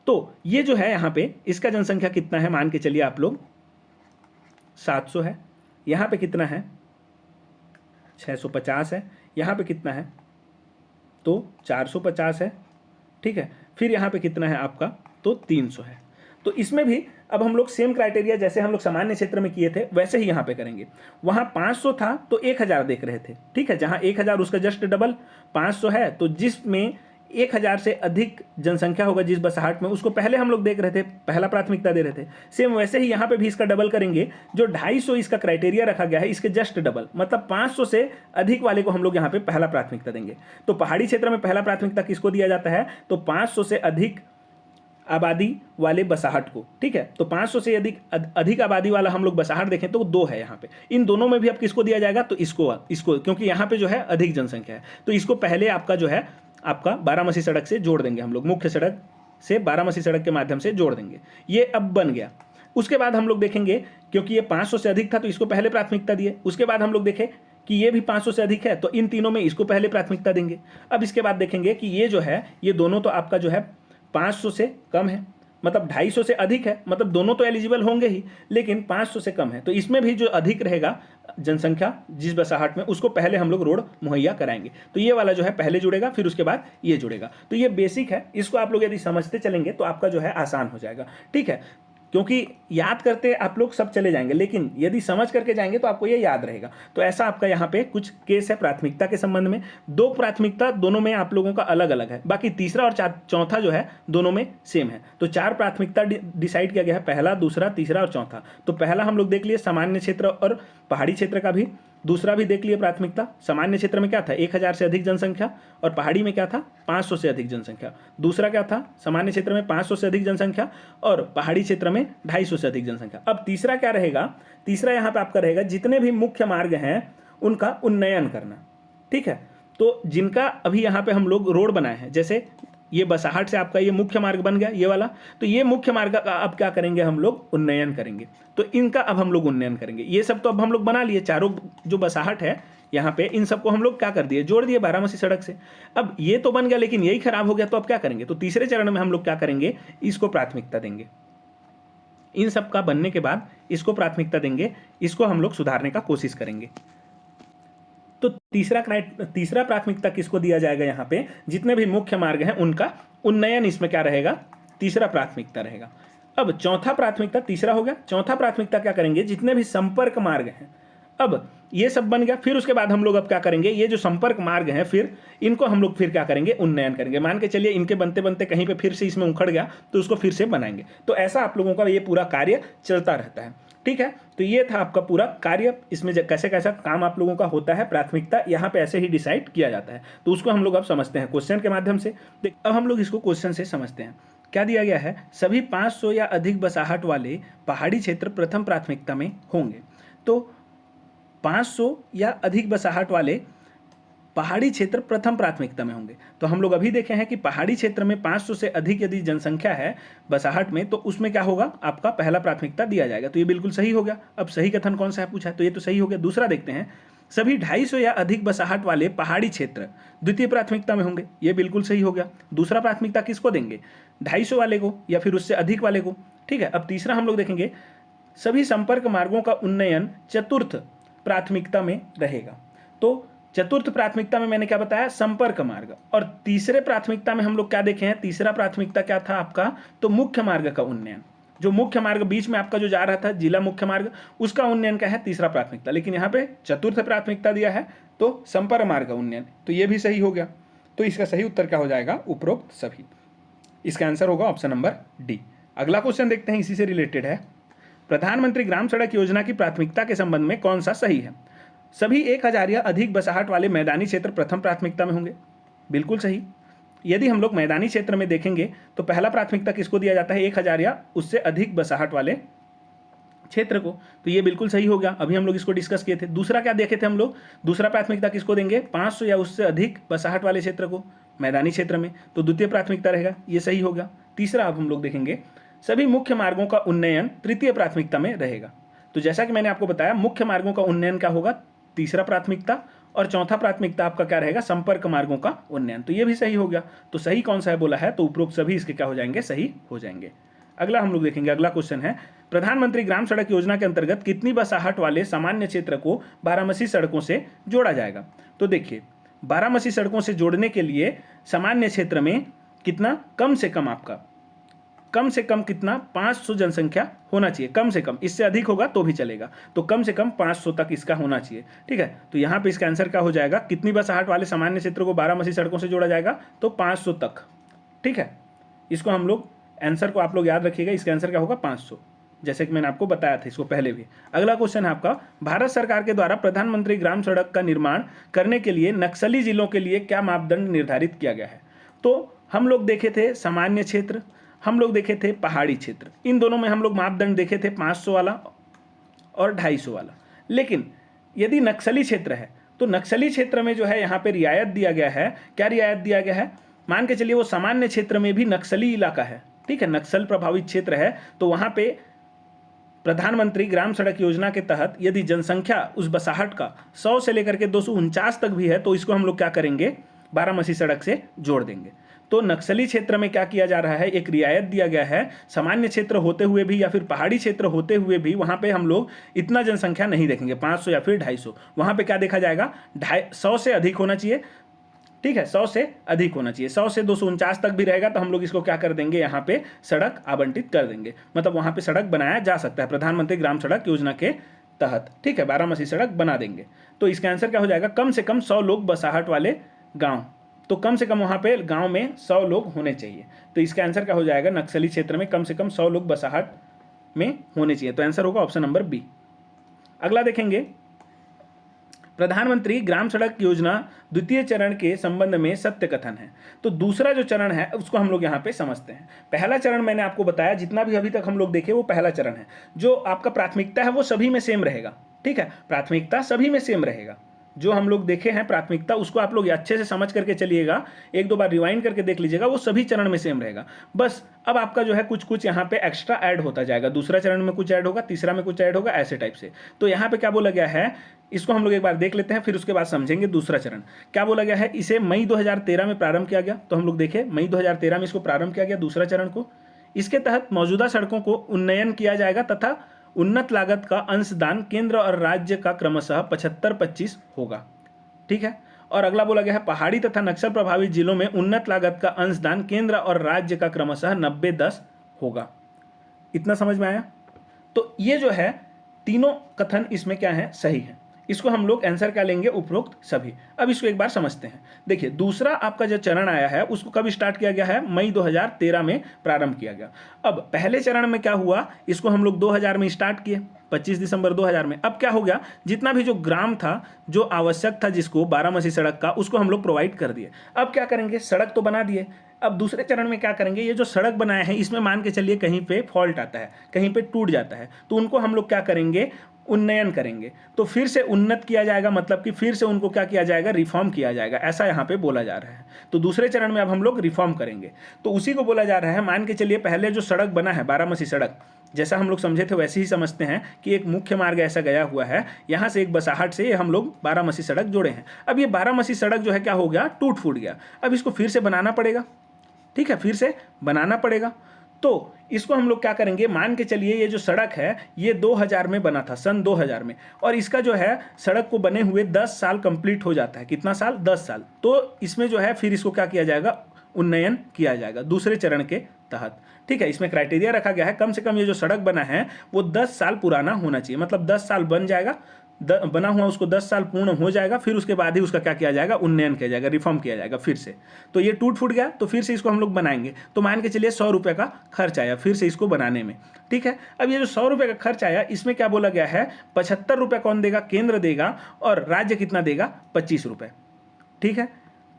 तो ये जो है यहाँ पे इसका जनसंख्या कितना है, मान के चलिए आप लोग 700 है, यहाँ पे कितना है 650 है, यहाँ पे कितना है तो 450 है। ठीक है, फिर यहाँ पे कितना है आपका तो 300 है। तो इसमें भी अब हम लोग सेम क्राइटेरिया जैसे हम लोग सामान्य क्षेत्र में किए थे वैसे ही यहाँ पे करेंगे। वहाँ 500 था तो 1000 देख रहे थे। ठीक है, जहाँ 1000 उसका जस्ट डबल 500 है, तो जिसमें 1000 से अधिक जनसंख्या होगा जिस बसाहट में, उसको पहले हम लोग देख रहे थे, पहला प्राथमिकता दे रहे थे। सेम वैसे ही यहाँ पे भी इसका डबल करेंगे। जो 250 इसका क्राइटेरिया रखा गया है इसके जस्ट डबल, मतलब 500 से अधिक वाले को हम लोग यहाँ पे पहला प्राथमिकता देंगे। तो पहाड़ी क्षेत्र में पहला प्राथमिकता किसको दिया जाता है, तो 500 से अधिक आबादी वाले बसाहट को। ठीक है, तो 500 से अधिक आबादी वाला हम लोग बसाहट देखें तो 2 है यहाँ पे। इन दोनों में भी अब किसको दिया जाएगा, तो इसको क्योंकि यहाँ पे जो है अधिक जनसंख्या है, तो इसको पहले आपका जो है आपका बारामसी सड़क से जोड़ देंगे हम लोग, मुख्य सड़क से बारामसी सड़क के माध्यम से जोड़ देंगे। ये अब बन गया। उसके बाद हम लोग देखेंगे क्योंकि ये 500 से अधिक था तो इसको पहले प्राथमिकता दिए। उसके बाद हम लोग देखें कि ये भी 500 से अधिक है तो इन तीनों में इसको पहले प्राथमिकता देंगे। अब इसके बाद देखेंगे कि ये जो है ये दोनों तो आपका जो है 500 से कम है, मतलब 250 से अधिक है, मतलब दोनों तो एलिजिबल होंगे ही, लेकिन 500 से कम है। तो इसमें भी जो अधिक रहेगा जनसंख्या जिस बसाहट में, उसको पहले हम लोग रोड मुहैया कराएंगे। तो ये वाला जो है पहले जुड़ेगा, फिर उसके बाद ये जुड़ेगा। तो ये बेसिक है, इसको आप लोग यदि समझते चलेंगे तो आपका जो है आसान हो जाएगा। ठीक है, क्योंकि याद करते आप लोग सब चले जाएंगे, लेकिन यदि समझ करके जाएंगे तो आपको ये याद रहेगा। तो ऐसा आपका यहाँ पे कुछ केस है प्राथमिकता के संबंध में। 2 प्राथमिकता दोनों में आप लोगों का अलग अलग है, बाकी तीसरा और चौथा जो है दोनों में सेम है। तो 4 प्राथमिकता डिसाइड किया गया है, पहला, दूसरा, तीसरा और चौथा। तो पहला हम लोग देख लिए सामान्य क्षेत्र और पहाड़ी क्षेत्र का भी, दूसरा भी देख लिए प्राथमिकता। सामान्य क्षेत्र में क्या था 1000 से अधिक जनसंख्या और पहाड़ी में क्या था 500 से अधिक जनसंख्या। दूसरा क्या था सामान्य क्षेत्र में 500 से अधिक जनसंख्या और पहाड़ी क्षेत्र में 250 से अधिक जनसंख्या। अब तीसरा क्या रहेगा, तीसरा यहाँ पे आपका रहेगा जितने भी मुख्य मार्ग हैं उनका उन्नयन करना। ठीक है, तो जिनका अभी यहाँ पे हम लोग रोड बनाए हैं, जैसे ये बसाहट से आपका ये मुख्य मार्ग बन गया ये वाला, तो ये मुख्य मार्ग का अब क्या करेंगे हम लोग उन्नयन करेंगे। तो इनका अब हम लोग उन्नयन करेंगे। ये सब तो अब हम लोग बना लिए, चारों जो बसाहट है यहाँ पे इन सबको हम लोग क्या कर दिए, जोड़ दिए बारामसी सड़क से। अब ये तो बन गया लेकिन यही खराब हो गया, तो अब क्या करेंगे, तो तीसरे चरण में हम लोग क्या करेंगे, इसको प्राथमिकता देंगे। इन सब का बनने के बाद इसको प्राथमिकता देंगे, इसको हम लोग सुधारने का कोशिश करेंगे। तो तीसरा प्राथमिकता किसको दिया जाएगा, यहाँ पे जितने भी मुख्य मार्ग हैं उनका उन्नयन इसमें क्या रहेगा, तीसरा प्राथमिकता रहेगा। अब चौथा प्राथमिकता, तीसरा हो गया, चौथा प्राथमिकता क्या करेंगे, जितने भी संपर्क मार्ग हैं। अब ये सब बन गया, फिर उसके बाद हम लोग अब क्या करेंगे, ये जो संपर्क मार्ग हैं फिर इनको हम लोग फिर क्या करेंगे, उन्नयन करेंगे। मान के चलिए इनके बनते बनते कहीं पे फिर से इसमें उखड़ गया तो उसको फिर से बनाएंगे। तो ऐसा आप लोगों का ये पूरा कार्य चलता रहता है, ठीक है। तो ये था आपका पूरा कार्य, इसमें कैसे कैसा काम आप लोगों का होता है, प्राथमिकता यहाँ पे ऐसे ही डिसाइड किया जाता है। तो उसको हम लोग अब समझते हैं क्वेश्चन के माध्यम से। अब हम लोग इसको क्वेश्चन से समझते हैं। क्या दिया गया है, सभी 500 या अधिक बसाहट वाले पहाड़ी क्षेत्र प्रथम प्राथमिकता में होंगे। तो 500 या अधिक बसाहट वाले पहाड़ी क्षेत्र प्रथम प्राथमिकता में होंगे। तो हम लोग अभी देखे हैं कि पहाड़ी क्षेत्र में 500 से अधिक यदि जनसंख्या है बसाहट में, तो उसमें क्या होगा, आपका पहला प्राथमिकता दिया जाएगा। तो ये बिल्कुल सही हो गया। अब सही कथन कौन सा है पूछा है, तो ये तो सही हो गया। दूसरा देखते हैं, सभी 250 या अधिक बसाहट वाले पहाड़ी क्षेत्र द्वितीय प्राथमिकता में होंगे। ये बिल्कुल सही हो गया। दूसरा प्राथमिकता किसको देंगे, 250 वाले को या फिर उससे अधिक वाले को, ठीक है। अब तीसरा हम लोग देखेंगे, सभी संपर्क मार्गों का उन्नयन चतुर्थ प्राथमिकता में रहेगा। तो चतुर्थ प्राथमिकता में मैंने क्या बताया, संपर्क मार्ग। और तीसरे प्राथमिकता में हम लोग क्या देखे हैं, तीसरा प्राथमिकता क्या था आपका, तो मुख्य मार्ग का उन्नयन। जो मुख्य मार्ग बीच में आपका जो जा रहा था जिला मुख्य मार्ग, उसका उन्नयन क्या है, तीसरा प्राथमिकता। लेकिन यहाँ पे चतुर्थ प्राथमिकता दिया है तो संपर्क मार्ग का उन्नयन, तो ये भी सही हो गया। तो इसका सही उत्तर क्या हो जाएगा, उपरोक्त सभी। इसका आंसर होगा ऑप्शन नंबर डी। अगला क्वेश्चन देखते हैं, इसी से रिलेटेड है। प्रधानमंत्री ग्राम सड़क योजना की प्राथमिकता के संबंध में कौन सा सही है। सभी 1000 या अधिक बसाहट वाले मैदानी क्षेत्र प्रथम प्राथमिकता में होंगे, बिल्कुल सही। यदि हम लोग मैदानी क्षेत्र में देखेंगे तो पहला प्राथमिकता किसको दिया जाता है, 1000 या उससे अधिक बसाहट वाले क्षेत्र को। तो ये बिल्कुल सही हो गया, अभी हम लोग इसको डिस्कस किए थे। दूसरा क्या देखे थे हम लोग, दूसरा प्राथमिकता किसको देंगे, 500 या उससे अधिक बसाहट वाले क्षेत्र को मैदानी क्षेत्र में, तो द्वितीय प्राथमिकता रहेगा, ये सही हो गया। तीसरा अब हम लोग देखेंगे, सभी मुख्य मार्गों का उन्नयन तृतीय प्राथमिकता में रहेगा। तो जैसा कि मैंने आपको बताया, मुख्य मार्गों का उन्नयन क्या होगा, तीसरा प्राथमिकता, और चौथा प्राथमिकता आपका क्या रहेगा, संपर्क मार्गों का उन्नयन। तो ये भी सही हो गया। तो सही कौन सा है बोला है, तो उपरोक्त सभी इसके क्या हो जाएंगे, सही हो जाएंगे। अगला हम लोग देखेंगे, अगला क्वेश्चन है, प्रधानमंत्री ग्राम सड़क योजना के अंतर्गत कितनी बसाहट वाले सामान्य क्षेत्र को बारामसी सड़कों से जोड़ा जाएगा। तो देखिए, बारामसी सड़कों से जोड़ने के लिए सामान्य क्षेत्र में कितना, कम से कम आपका, कम से कम कितना, 500 जनसंख्या होना चाहिए, कम से कम। इससे अधिक होगा तो भी चलेगा, तो कम से कम 500 तक इसका होना चाहिए, ठीक है। तो यहाँ पे इसका आंसर क्या हो जाएगा, कितनी बसाहट वाले सामान्य क्षेत्र को बारामसी सड़कों से जोड़ा जाएगा, तो 500 तक, ठीक है। इसको हम लोग आंसर को आप लोग याद रखिएगा, इसका आंसर क्या होगा, 500, जैसे कि मैंने आपको बताया था इसको पहले भी। अगला क्वेश्चन है आपका, भारत सरकार के द्वारा प्रधानमंत्री ग्राम सड़क का निर्माण करने के लिए नक्सली जिलों के लिए क्या मापदंड निर्धारित किया गया है। तो हम लोग देखे थे सामान्य क्षेत्र, हम लोग देखे थे पहाड़ी क्षेत्र, इन दोनों में हम लोग मापदंड देखे थे 500 वाला और 250 वाला। लेकिन यदि नक्सली क्षेत्र है तो नक्सली क्षेत्र में जो है यहाँ पे रियायत दिया गया है। क्या रियायत दिया गया है, मान के चलिए वो सामान्य क्षेत्र में भी नक्सली इलाका है, ठीक है, नक्सल प्रभावित क्षेत्र है, तो वहाँ पे प्रधानमंत्री ग्राम सड़क योजना के तहत यदि जनसंख्या उस बसाहट का 100 से लेकर के 249 तक भी है, तो इसको हम लोग क्या करेंगे, बारामसी सड़क से जोड़ देंगे। तो नक्सली क्षेत्र में क्या किया जा रहा है, एक रियायत दिया गया है, सामान्य क्षेत्र होते हुए भी या फिर पहाड़ी क्षेत्र होते हुए भी वहाँ पे हम लोग इतना जनसंख्या नहीं देखेंगे, 500 या फिर 250। वहाँ पे क्या देखा जाएगा, 100 से अधिक होना चाहिए, ठीक है, 100 से अधिक होना चाहिए। 100 से 249 तक भी रहेगा तो हम लोग इसको क्या कर देंगे, यहाँ पे सड़क आवंटित कर देंगे, मतलब वहाँ पे सड़क बनाया जा सकता है प्रधानमंत्री ग्राम सड़क योजना के तहत, ठीक है, बारामसी सड़क बना देंगे। तो इसका आंसर क्या हो जाएगा, कम से कम 100 लोग बसाहट वाले गाँव, तो कम से कम वहाँ पे गांव में 100 लोग होने चाहिए। तो इसका आंसर क्या हो जाएगा, नक्सली क्षेत्र में कम से कम 100 लोग बसाहट में होने चाहिए। तो आंसर होगा ऑप्शन नंबर बी। अगला देखेंगे, प्रधानमंत्री ग्राम सड़क योजना द्वितीय चरण के संबंध में सत्य कथन है। तो दूसरा जो चरण है उसको हम लोग यहाँ पे समझते हैं। पहला चरण मैंने आपको बताया, जितना भी अभी तक हम लोग देखे वो पहला चरण है। जो आपका प्राथमिकता है वो सभी में सेम रहेगा, ठीक है, प्राथमिकता सभी में सेम रहेगा। जो हम लोग देखे हैं प्राथमिकता, उसको आप लोग अच्छे से समझ करके चलिएगा, एक दो बार रिवाइंड करके देख लीजिएगा, वो सभी चरण में सेम रहेगा। बस अब आपका जो है कुछ कुछ यहाँ पे एक्स्ट्रा ऐड होता जाएगा, दूसरा चरण में कुछ ऐड होगा, तीसरा में कुछ ऐड होगा, ऐसे टाइप से। तो यहाँ पे क्या बोला गया है, इसको हम लोग एक बार देख लेते हैं, फिर उसके बाद समझेंगे दूसरा चरण क्या बोला गया है। इसे मई 2013 में प्रारंभ किया गया, तो हम लोग देखें मई 2013 में इसको प्रारंभ किया गया दूसरा चरण को। इसके तहत मौजूदा सड़कों को उन्नयन किया जाएगा तथा उन्नत लागत का अंशदान केंद्र और राज्य का क्रमशः 75-25 होगा, ठीक है। और अगला बोला गया है, पहाड़ी तथा नक्सल प्रभावित जिलों में उन्नत लागत का अंशदान केंद्र और राज्य का क्रमशः 90-10 होगा। इतना समझ में आया। तो ये जो है तीनों कथन इसमें क्या है, सही है। इसको हम लोग आंसर क्या लेंगे, उपरोक्त सभी। अब इसको एक बार समझते हैं। देखिए दूसरा आपका जो चरण आया है उसको कब स्टार्ट किया गया है, मई 2013 में प्रारंभ किया गया। अब पहले चरण में क्या हुआ, इसको हम लोग 2000 में स्टार्ट किए, 25 दिसंबर 2000 में। अब क्या हो गया, जितना भी जो ग्राम था, जो आवश्यक था जिसको बारामसी सड़क का, उसको हम लोग प्रोवाइड कर दिए। अब क्या करेंगे, सड़क तो बना दिए, अब दूसरे चरण में क्या करेंगे, ये जो सड़क बनाए हैं इसमें मान के चलिए कहीं पे फॉल्ट आता है, कहीं पे टूट जाता है, तो उनको हम लोग क्या करेंगे, उन्नयन करेंगे। तो फिर से उन्नत किया जाएगा, मतलब कि फिर से उनको क्या किया जाएगा, रिफॉर्म किया जाएगा, ऐसा यहाँ पे बोला जा रहा है। तो दूसरे चरण में अब हम लोग रिफॉर्म करेंगे, तो उसी को बोला जा रहा है। मान के चलिए पहले जो सड़क बना है बारामसी सड़क, जैसा हम लोग समझे थे वैसे ही समझते हैं कि एक मुख्य मार्ग ऐसा गया हुआ है, यहाँ से एक बसाहट से हम लोग बारामसी सड़क जोड़े हैं। अब ये बारामसी सड़क जो है क्या हो गया, टूट फूट गया। अब इसको फिर से बनाना पड़ेगा, ठीक है, फिर से बनाना पड़ेगा। तो इसको हम लोग क्या करेंगे, मान के चलिए ये जो सड़क है ये 2000 में बना था, सन 2000 में, और इसका जो है सड़क को बने हुए 10 साल कंप्लीट हो जाता है। कितना साल, 10 साल। तो इसमें जो है फिर इसको क्या किया जाएगा, उन्नयन किया जाएगा दूसरे चरण के तहत, ठीक है। इसमें क्राइटेरिया रखा गया है, कम से कम ये जो सड़क बना है वो 10 साल पुराना होना चाहिए, मतलब 10 साल बन जाएगा, बना हुआ उसको 10 साल पूर्ण हो जाएगा, फिर उसके बाद ही उसका क्या किया जाएगा, उन्नयन किया जाएगा, रिफॉर्म किया जाएगा फिर से। तो ये टूट फूट गया, तो फिर से इसको हम लोग बनाएंगे। तो मान के चलिए 100 रुपये का खर्च आया फिर से इसको बनाने में, ठीक है। अब ये जो 100 रुपये का खर्च आया, इसमें क्या बोला गया है, 75 रुपये कौन देगा, केंद्र देगा, और राज्य कितना देगा, 25 रुपये, ठीक है।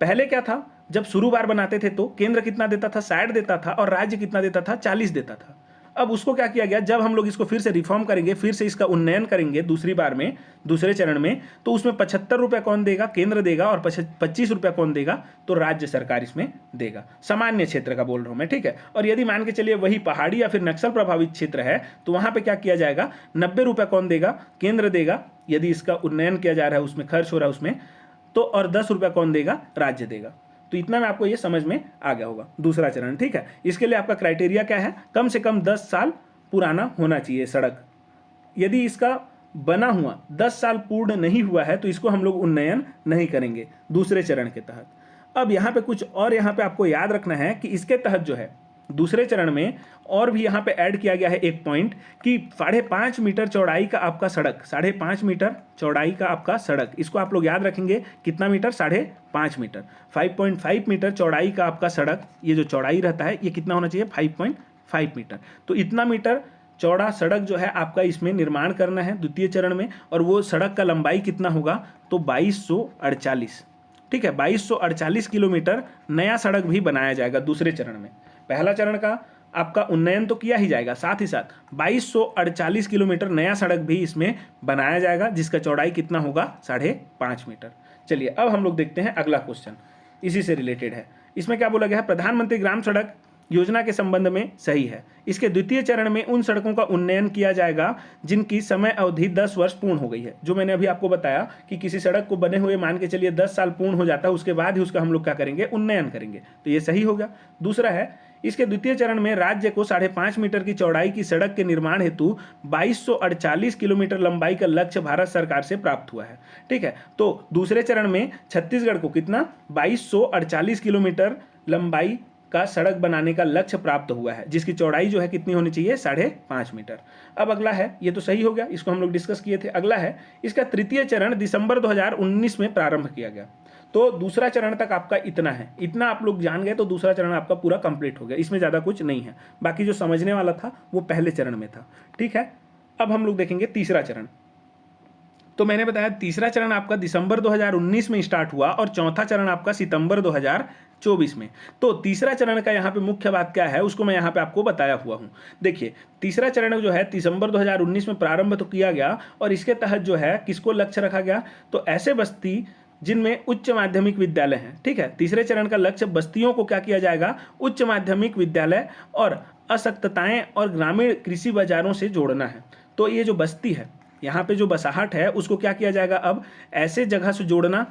पहले क्या था, जब शुरू बार बनाते थे तो केंद्र कितना देता था, 60 देता था, और राज्य कितना देता था, 40 देता था। अब उसको क्या किया गया, जब हम लोग इसको फिर से रिफॉर्म करेंगे, फिर से इसका उन्नयन करेंगे दूसरी बार में, दूसरे चरण में, तो उसमें 75 रुपये कौन देगा, केंद्र देगा, और 25 रुपये कौन देगा, तो राज्य सरकार इसमें देगा। सामान्य क्षेत्र का बोल रहा हूं मैं, ठीक है। और यदि मान के चलिए वही पहाड़ी या फिर नक्सल प्रभावित क्षेत्र है, तो वहां पर क्या किया जाएगा, 90 रुपये कौन देगा, केंद्र देगा, यदि इसका उन्नयन किया जा रहा है, उसमें खर्च हो रहा है उसमें, तो और 10 रुपये कौन देगा, राज्य देगा। तो इतना में आपको ये समझ में आ गया होगा दूसरा चरण, ठीक है। इसके लिए आपका क्राइटेरिया क्या है, कम से कम 10 साल पुराना होना चाहिए सड़क। यदि इसका बना हुआ 10 साल पूर्ण नहीं हुआ है तो इसको हम लोग उन्नयन नहीं करेंगे दूसरे चरण के तहत। अब यहाँ पे कुछ और यहाँ पे आपको याद रखना है कि इसके तहत जो है दूसरे चरण में और भी यहाँ पे ऐड किया गया है एक पॉइंट कि 5.5 मीटर चौड़ाई का आपका सड़क, 5.5 मीटर चौड़ाई का आपका सड़क, इसको आप लोग याद रखेंगे कितना मीटर, 5.5 मीटर, 5.5 मीटर चौड़ाई का आपका सड़क, ये जो चौड़ाई रहता है ये कितना होना चाहिए, 5.5 मीटर। तो इतना मीटर चौड़ा सड़क जो है आपका इसमें निर्माण करना है द्वितीय चरण में, और वो सड़क का लंबाई कितना होगा, तो 2248, ठीक है, 2248 किलोमीटर नया सड़क भी बनाया जाएगा दूसरे चरण में। पहला चरण का आपका उन्नयन तो किया ही जाएगा, साथ ही साथ 2248 किलोमीटर नया सड़क भी इसमें बनाया जाएगा, जिसका चौड़ाई कितना होगा, 5.5 मीटर। चलिए अब हम लोग देखते हैं अगला क्वेश्चन, इसी से रिलेटेड है। इसमें क्या बोला गया है, प्रधानमंत्री ग्राम सड़क योजना के संबंध में सही है। इसके द्वितीय चरण में उन सड़कों का उन्नयन किया जाएगा जिनकी समय अवधि 10 वर्ष पूर्ण हो गई है। जो मैंने अभी आपको बताया कि किसी सड़क को बने हुए मान के चलिए 10 साल पूर्ण हो जाता है, उसके बाद ही उसका हम लोग क्या करेंगे, उन्नयन करेंगे, तो ये सही होगा। दूसरा है, इसके द्वितीय चरण में राज्य को 5.5 मीटर की चौड़ाई की सड़क के निर्माण हेतु 2248 किलोमीटर लंबाई का लक्ष्य भारत सरकार से प्राप्त हुआ है, ठीक है। तो दूसरे चरण में छत्तीसगढ़ को कितना, 2248 किलोमीटर लंबाई का सड़क बनाने का लक्ष्य प्राप्त हुआ है, जिसकी चौड़ाई जो है कितनी होनी चाहिए, 5.5 मीटर। अब अगला है, ये तो सही हो गया, इसको हम लोग डिस्कस किए थे। अगला है, इसका तृतीय चरण दिसंबर 2019 में प्रारंभ किया गया। तो दूसरा चरण तक आपका इतना है, इतना आप लोग जान गए तो दूसरा चरण आपका पूरा कंप्लीट हो गया, इसमें ज़्यादा कुछ नहीं है। बाकी जो समझने वाला था वो पहले चरण में था, ठीक है। अब हम लोग देखेंगे तीसरा चरण। तो मैंने बताया तीसरा चरण आपका दिसंबर 2019 में स्टार्ट हुआ और चौथा चरण आपका सितंबर 2024 में। तो तीसरा चरण का यहाँ पे मुख्य बात क्या है उसको मैं यहाँ पे आपको बताया हुआ हूँ। देखिए तीसरा चरण जो है दिसंबर 2019 में प्रारंभ तो किया गया, और इसके तहत जो है किसको लक्ष्य रखा गया, तो ऐसे बस्ती जिनमें उच्च माध्यमिक विद्यालय हैं, ठीक है। तीसरे चरण का लक्ष्य बस्तियों को क्या किया जाएगा, उच्च माध्यमिक विद्यालय और असक्तताएं और ग्रामीण कृषि बाजारों से जोड़ना है। तो ये जो बस्ती है, यहाँ पे जो बसाहट है, उसको क्या किया जाएगा, अब ऐसे जगह से जोड़ना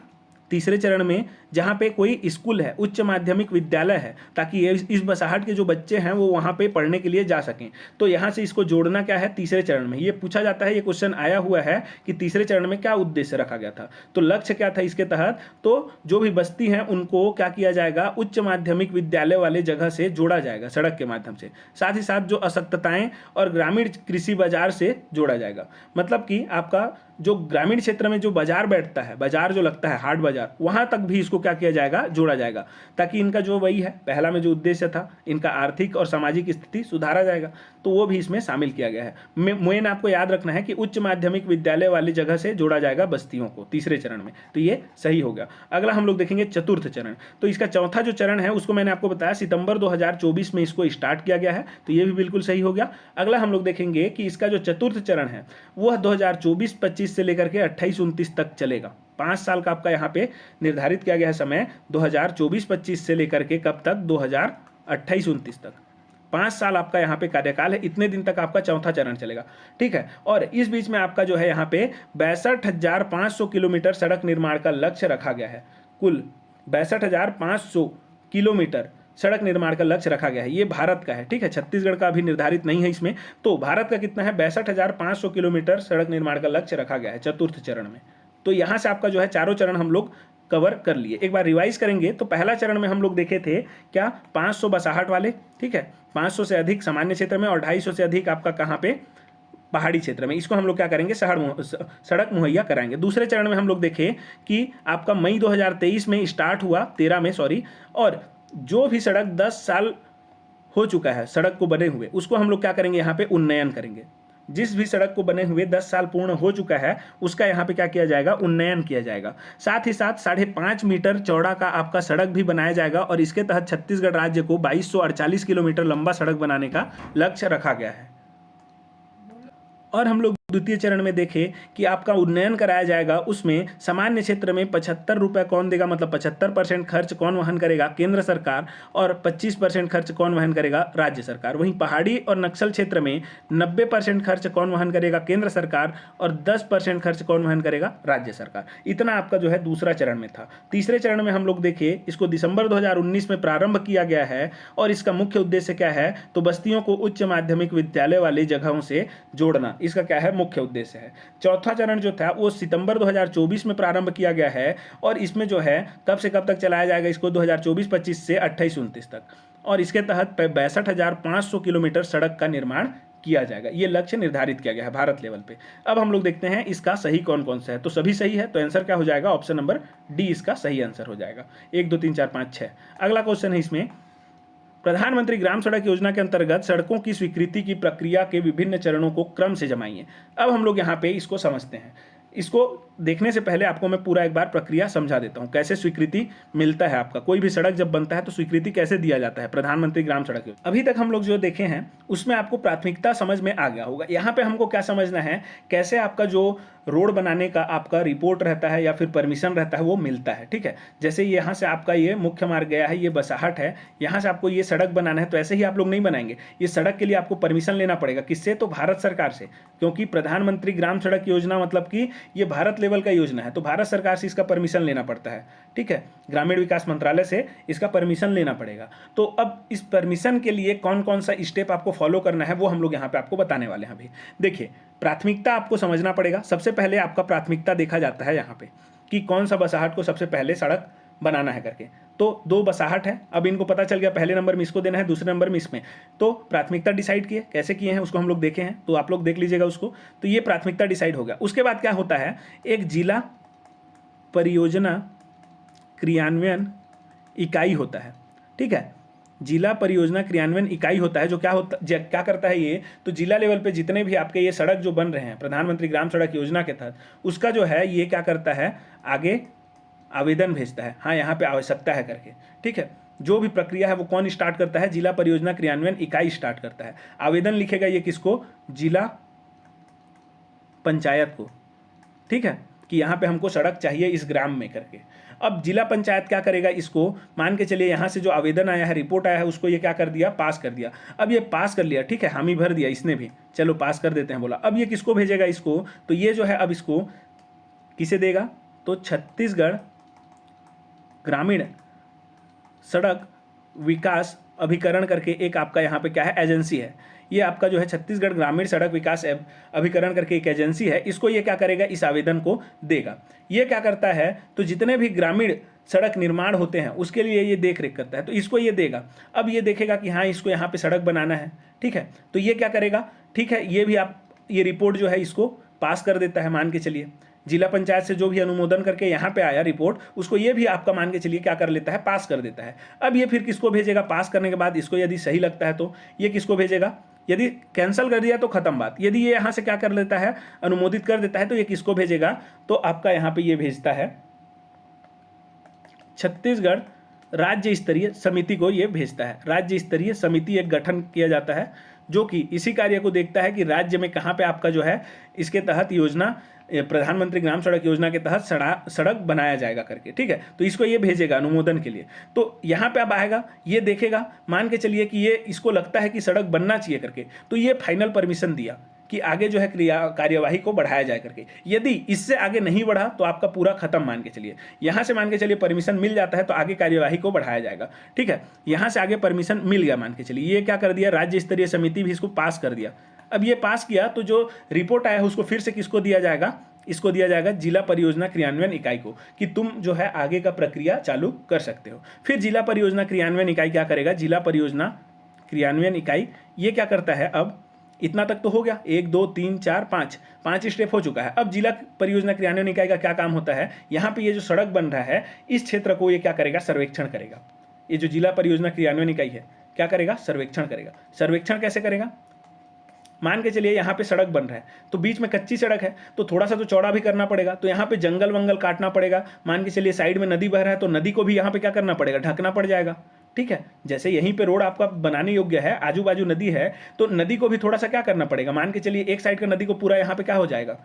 तीसरे चरण में जहाँ पे कोई स्कूल है, उच्च माध्यमिक विद्यालय है, ताकि ये इस बसाहट के जो बच्चे हैं वो वहाँ पे पढ़ने के लिए जा सकें। तो यहाँ से इसको जोड़ना क्या है, तीसरे चरण में। ये पूछा जाता है, ये क्वेश्चन आया हुआ है कि तीसरे चरण में क्या उद्देश्य रखा गया था। तो लक्ष्य क्या था इसके तहत, तो जो भी बस्ती हैं उनको क्या किया जाएगा, उच्च माध्यमिक विद्यालय वाले जगह से जोड़ा जाएगा सड़क के माध्यम से। साथ ही साथ जो असक्तताएँ और ग्रामीण कृषि बाजार से जोड़ा जाएगा। मतलब कि आपका जो ग्रामीण क्षेत्र में जो बाजार बैठता है, बाजार जो लगता है हाट बाजार, वहाँ तक भी इसको क्या किया जाएगा, जोड़ा जाएगा, ताकि इनका जो वही है पहला में जो उद्देश्य था, इनका आर्थिक और सामाजिक स्थिति सुधारा जाएगा, तो वो भी इसमें शामिल किया गया है। मेन आपको याद रखना है कि उच्च माध्यमिक विद्यालय वाली जगह से जोड़ा जाएगा बस्तियों को तीसरे चरण में, तो ये सही हो गया। अगला हम लोग देखेंगे चतुर्थ चरण। तो इसका चौथा जो चरण है उसको मैंने आपको बताया सितंबर 2024 में इसको स्टार्ट किया गया है, तो ये भी बिल्कुल सही हो गया। अगला हम लोग देखेंगे कि इसका जो चतुर्थ चरण है वह 2024-25 से लेकर के 28-29 तक चलेगा। 5 साल का आपका यहाँ पे निर्धारित किया गया है समय, 2024-25 से लेकर के कब तक, 2028-29 तक। 5 साल आपका यहाँ पे कार्यकाल है, इतने दिन तक आपका चौथा चरण चलेगा, ठीक है। और इस बीच में आपका जो है यहाँ पे 62,500 किलोमीटर सड़क निर्माण का लक्ष्य रखा गया है। कुल 62,500 किलोमीटर सड़क निर्माण का लक्ष्य रखा गया है, ये भारत का है, ठीक है। छत्तीसगढ़ का अभी निर्धारित नहीं है इसमें। तो भारत का कितना है, 62,500 किलोमीटर सड़क निर्माण का लक्ष्य रखा गया है चतुर्थ चरण में। तो यहाँ से आपका जो है चारों चरण हम लोग कवर कर लिए। एक बार रिवाइज करेंगे तो पहला चरण में हम लोग देखे थे क्या, 500 बसाहट वाले, ठीक है, 500 से अधिक सामान्य क्षेत्र में और 250 से अधिक आपका कहाँ पे, पहाड़ी क्षेत्र में। इसको हम लोग क्या करेंगे, सड़क मुहैया कराएंगे। दूसरे चरण में हम लोग देखें कि आपका मई 2023 में स्टार्ट हुआ, 13 में सॉरी, और जो भी सड़क 10 साल हो चुका है सड़क को बने हुए, उसको हम लोग क्या करेंगे, यहाँ पे उन्नयन करेंगे। जिस भी सड़क को बने हुए 10 साल पूर्ण हो चुका है उसका यहाँ पे क्या किया जाएगा, उन्नयन किया जाएगा। साथ ही साथ 5.5 मीटर चौड़ा का आपका सड़क भी बनाया जाएगा और इसके तहत छत्तीसगढ़ राज्य को 2248 किलोमीटर लंबा सड़क बनाने का लक्ष्य रखा गया है। और हम लोग द्वितीय चरण में देखें कि आपका उन्नयन कराया जाएगा, उसमें सामान्य क्षेत्र में 75 रुपये कौन देगा, मतलब 75% खर्च कौन वहन करेगा, केंद्र सरकार, और 25% खर्च कौन वहन करेगा, राज्य सरकार। वहीं पहाड़ी और नक्सल क्षेत्र में 90% खर्च कौन वहन करेगा, केंद्र सरकार, और 10% खर्च कौन वहन करेगा, राज्य सरकार। इतना आपका जो है दूसरा चरण में था। तीसरे चरण में हम लोग देखें, इसको दिसंबर 2019 में प्रारंभ किया गया है और इसका मुख्य उद्देश्य क्या है, तो बस्तियों को उच्च माध्यमिक विद्यालय वाली जगहों से जोड़ना, इसका क्या है, मुख्य उद्देश्य है। चौथा चरण जो था वो सितंबर 2024 में प्रारंभ किया गया है और इसमें जो है कब से कब तक चलाया जाएगा इसको, 2024-25 से 28-29 तक, और इसके तहत 62,500 किलोमीटर सड़क का निर्माण किया जाएगा। ये लक्ष्य निर्धारित किया गया है भारत लेवल पे। अब हम लोग देखते हैं इसका सही कौन कौन सा है। तो सभी सही है, तो आंसर क्या हो जाएगा, ऑप्शन नंबर डी इसका सही आंसर हो जाएगा। 1 2 3 4 5 6। अगला क्वेश्चन है इसमें, प्रधानमंत्री ग्राम सड़क योजना के अंतर्गत सड़कों की स्वीकृति की प्रक्रिया के विभिन्न चरणों को क्रम से जमाइए। अब हम लोग यहाँ पे इसको समझते हैं। इसको देखने से पहले आपको मैं पूरा एक बार प्रक्रिया समझा देता हूँ, कैसे स्वीकृति मिलता है। आपका कोई भी सड़क जब बनता है तो स्वीकृति कैसे दिया जाता है, प्रधानमंत्री ग्राम सड़क योजना। अभी तक हम लोग जो देखे हैं उसमें आपको प्राथमिकता समझ में आ गया होगा। यहाँ पे हमको क्या समझना है, कैसे आपका जो रोड बनाने का आपका रिपोर्ट रहता है या फिर परमिशन रहता है वो मिलता है, ठीक है। जैसे यहाँ से आपका ये मुख्य मार्ग गया है, ये बसाहट है, यहाँ से आपको ये सड़क बनाना है, तो ऐसे ही आप लोग नहीं बनाएंगे। ये सड़क के लिए आपको परमिशन लेना पड़ेगा, किससे, तो भारत सरकार से, क्योंकि प्रधानमंत्री ग्राम सड़क योजना मतलब कि ये भारत लेवल का योजना है, तो भारत सरकार से इसका परमिशन लेना पड़ता है, ठीक है। ग्रामीण विकास मंत्रालय से इसका परमिशन लेना पड़ेगा। तो अब इस परमिशन के लिए कौन कौन सा स्टेप आपको फॉलो करना है वो हम लोग यहाँ पे आपको बताने वाले हैं। अभी देखिए, प्राथमिकता आपको समझना पड़ेगा। सबसे पहले आपका प्राथमिकता देखा जाता है यहाँ पे कि कौन सा बसाहट को सबसे पहले सड़क बनाना है करके। तो 2 बसाहट है, अब इनको पता चल गया पहले नंबर में इसको देना है, दूसरे नंबर में इसमें। तो प्राथमिकता डिसाइड किए, कैसे किए हैं उसको हम लोग देखे हैं, तो आप लोग देख लीजिएगा उसको। तो ये प्राथमिकता डिसाइड हो गया। उसके बाद क्या होता है, एक जिला परियोजना क्रियान्वयन इकाई होता है, ठीक है। जिला परियोजना क्रियान्वयन इकाई होता है, जो क्या करता है ये, तो जिला लेवल पे जितने भी आपके ये सड़क जो बन रहे हैं प्रधानमंत्री ग्राम सड़क योजना के तहत, उसका जो है ये क्या करता है, आगे आवेदन भेजता है, हाँ यहाँ पे आवश्यकता है करके, ठीक है। जो भी प्रक्रिया है वो कौन स्टार्ट करता है, जिला परियोजना क्रियान्वयन इकाई स्टार्ट करता है। आवेदन लिखेगा ये किसको, जिला पंचायत को, ठीक है, कि यहाँ पे हमको सड़क चाहिए इस ग्राम में करके। अब जिला पंचायत क्या करेगा, इसको मान के चलिए यहाँ से जो आवेदन आया है, रिपोर्ट आया है, उसको ये क्या कर दिया, पास कर दिया। अब ये पास कर लिया, ठीक है, हामी भर दिया इसने भी, चलो पास कर देते हैं बोला। अब ये किसको भेजेगा इसको, तो ये जो है अब इसको किसे देगा, तो छत्तीसगढ़ ग्रामीण सड़क विकास अभिकरण करके एक आपका यहाँ पे क्या है, एजेंसी है। ये आपका जो है छत्तीसगढ़ ग्रामीण सड़क विकास अभिकरण करके एक एजेंसी है, इसको ये क्या करेगा, इस आवेदन को देगा। ये क्या करता है, तो जितने भी ग्रामीण सड़क निर्माण होते हैं उसके लिए ये देख रेख करता है, तो इसको ये देगा। अब ये देखेगा कि हाँ इसको यहाँ पे सड़क बनाना है, ठीक है, तो ये क्या करेगा, ठीक है, ये भी आप ये रिपोर्ट जो है इसको पास कर देता है, मान के चलिए जिला पंचायत से जो भी अनुमोदन करके यहाँ पे आया रिपोर्ट, उसको ये भी आपका मान के चलिए क्या कर लेता है, पास कर देता है। अब ये फिर किसको भेजेगा, पास करने के बाद इसको यदि सही लगता है तो ये किसको भेजेगा, यदि कैंसिल कर दिया तो खत्म बात। यदि ये यहाँ से क्या कर लेता है, अनुमोदित कर देता है, तो ये किसको भेजेगा, तो आपका यहाँ पे ये भेजता है छत्तीसगढ़ राज्य स्तरीय समिति को, ये भेजता है। राज्य स्तरीय समिति एक गठन किया जाता है जो कि इसी कार्य को देखता है कि राज्य में कहाँ पे आपका जो है इसके तहत योजना, प्रधानमंत्री ग्राम सड़क योजना के तहत सड़क बनाया जाएगा करके, ठीक है। तो इसको ये भेजेगा अनुमोदन के लिए। तो यहाँ पे अब आएगा, ये देखेगा, मान के चलिए कि ये इसको लगता है कि सड़क बनना चाहिए करके, तो ये फाइनल परमिशन दिया कि आगे जो है कार्यवाही को बढ़ाया जाए करके। यदि इससे आगे नहीं बढ़ा तो आपका पूरा खत्म, मान के चलिए यहाँ से मान के चलिए परमिशन मिल जाता है तो आगे कार्यवाही को बढ़ाया जाएगा, ठीक है। यहाँ से आगे परमिशन मिल गया, मान के चलिए ये क्या कर दिया, राज्य स्तरीय समिति भी इसको पास कर दिया। अब ये पास किया तो जो रिपोर्ट आया है उसको फिर से किसको दिया जाएगा, इसको दिया जाएगा जिला परियोजना क्रियान्वयन इकाई को, कि तुम जो है आगे का प्रक्रिया चालू कर सकते हो। फिर जिला परियोजना क्रियान्वयन इकाई क्या करेगा, जिला परियोजना क्रियान्वयन इकाई ये क्या करता है, अब इतना तक तो हो गया, 1 2 3 4 5 स्टेप हो चुका है। अब जिला परियोजना क्रियान्वयन इकाई का क्या काम होता है, यहाँ पे ये जो सड़क बन रहा है इस क्षेत्र को ये क्या करेगा, सर्वेक्षण करेगा। ये जो जिला परियोजना क्रियान्वयन इकाई है क्या करेगा, सर्वेक्षण करेगा। सर्वेक्षण कैसे करेगा, मान के चलिए यहाँ पे सड़क बन रहा है तो बीच में कच्ची सड़क है तो थोड़ा सा तो चौड़ा भी करना पड़ेगा, तो यहाँ पे जंगल वंगल काटना पड़ेगा। मान के चलिए साइड में नदी बह रहा है तो नदी को भी यहाँ पे क्या करना पड़ेगा, ढकना पड़ जाएगा, ठीक है। जैसे यहीं पे रोड आपका बनाने योग्य है, आजू बाजू नदी है, तो नदी को भी थोड़ा सा क्या करना पड़ेगा, मान के चलिए एक साइड का नदी को पूरा यहाँ पे क्या हो जाएगा,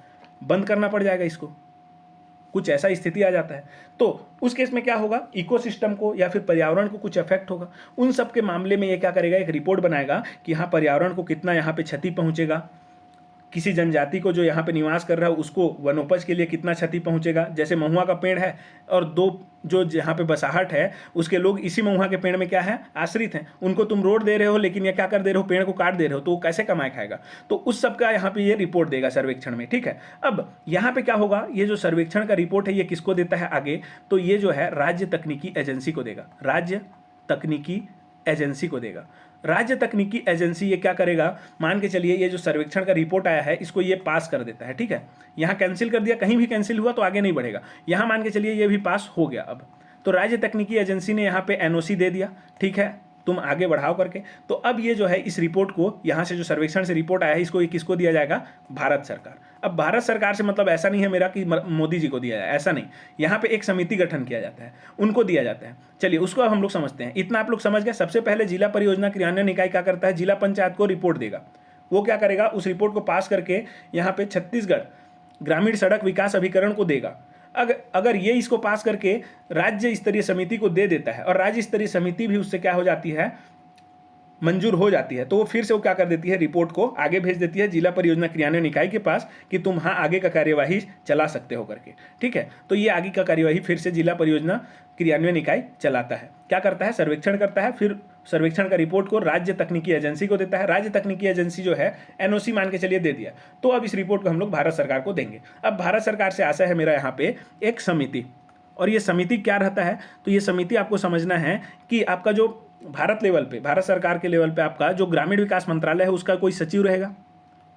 बंद करना पड़ जाएगा इसको, कुछ ऐसा स्थिति आ जाता है। तो उस केस में क्या होगा, इकोसिस्टम को या फिर पर्यावरण को कुछ इफेक्ट होगा। उन सब के मामले में ये क्या करेगा, एक रिपोर्ट बनाएगा कि हाँ पर्यावरण को कितना यहाँ पे क्षति पहुँचेगा, किसी जनजाति को जो यहाँ पे निवास कर रहा है उसको वनोपज के लिए कितना क्षति पहुँचेगा। जैसे महुआ का पेड़ है और 2 जो यहाँ पे बसाहट है उसके लोग इसी महुआ के पेड़ में क्या है, आश्रित हैं, उनको तुम रोड दे रहे हो लेकिन ये क्या कर दे रहे हो, पेड़ को काट दे रहे हो, तो वो कैसे कमाए खाएगा। तो उस सब का यहाँ पे ये रिपोर्ट देगा सर्वेक्षण में, ठीक है। अब यहाँ पे क्या होगा, ये जो सर्वेक्षण का रिपोर्ट है ये किसको देता है आगे, तो ये जो है राज्य तकनीकी एजेंसी को देगा, राज्य तकनीकी एजेंसी को देगा। राज्य तकनीकी एजेंसी ये क्या करेगा, मान के चलिए ये जो सर्वेक्षण का रिपोर्ट आया है इसको ये पास कर देता है, ठीक है। यहाँ कैंसिल कर दिया, कहीं भी कैंसिल हुआ तो आगे नहीं बढ़ेगा, यहाँ मान के चलिए ये भी पास हो गया। अब तो राज्य तकनीकी एजेंसी ने यहाँ पे एनओसी दे दिया, ठीक है, तुम आगे बढ़ाओ करके। तो अब ये जो है इस रिपोर्ट को, यहाँ से जो सर्वेक्षण से रिपोर्ट आया है इसको किसको दिया जाएगा, भारत सरकार। अब भारत सरकार से मतलब ऐसा नहीं है मेरा कि मोदी जी को दिया जाए, ऐसा नहीं, यहाँ पे एक समिति गठन किया जाता है, उनको दिया जाता है। चलिए उसको अब हम लोग समझते हैं, इतना आप लोग समझ गए। सबसे पहले जिला परियोजना क्रियान्वयन इकाई क्या करता है, जिला पंचायत को रिपोर्ट देगा, वो क्या करेगा, उस रिपोर्ट को पास करके यहाँ पे छत्तीसगढ़ ग्रामीण सड़क विकास अभिकरण को देगा। अगर ये इसको पास करके राज्य स्तरीय समिति को दे देता है और राज्य स्तरीय समिति भी उससे क्या हो जाती है, मंजूर हो जाती है, तो वो फिर से वो क्या कर देती है, रिपोर्ट को आगे भेज देती है जिला परियोजना क्रियान्वयन इकाई के पास कि तुम हाँ आगे का कार्यवाही चला सकते हो करके, ठीक है। तो ये आगे का कार्यवाही फिर से जिला परियोजना क्रियान्वयन इकाई चलाता है, क्या करता है, सर्वेक्षण करता है, फिर सर्वेक्षण का रिपोर्ट को राज्य तकनीकी एजेंसी को देता है। राज्य तकनीकी एजेंसी जो है एनओसी मान के चलिए दे दिया, तो अब इस रिपोर्ट को हम लोग भारत सरकार को देंगे। अब भारत सरकार से आशा है मेरा यहाँ पे एक समिति, और ये समिति क्या रहता है, तो ये समिति आपको समझना है कि आपका जो भारत लेवल पे, भारत सरकार के लेवल पे आपका जो ग्रामीण विकास मंत्रालय है उसका कोई सचिव रहेगा,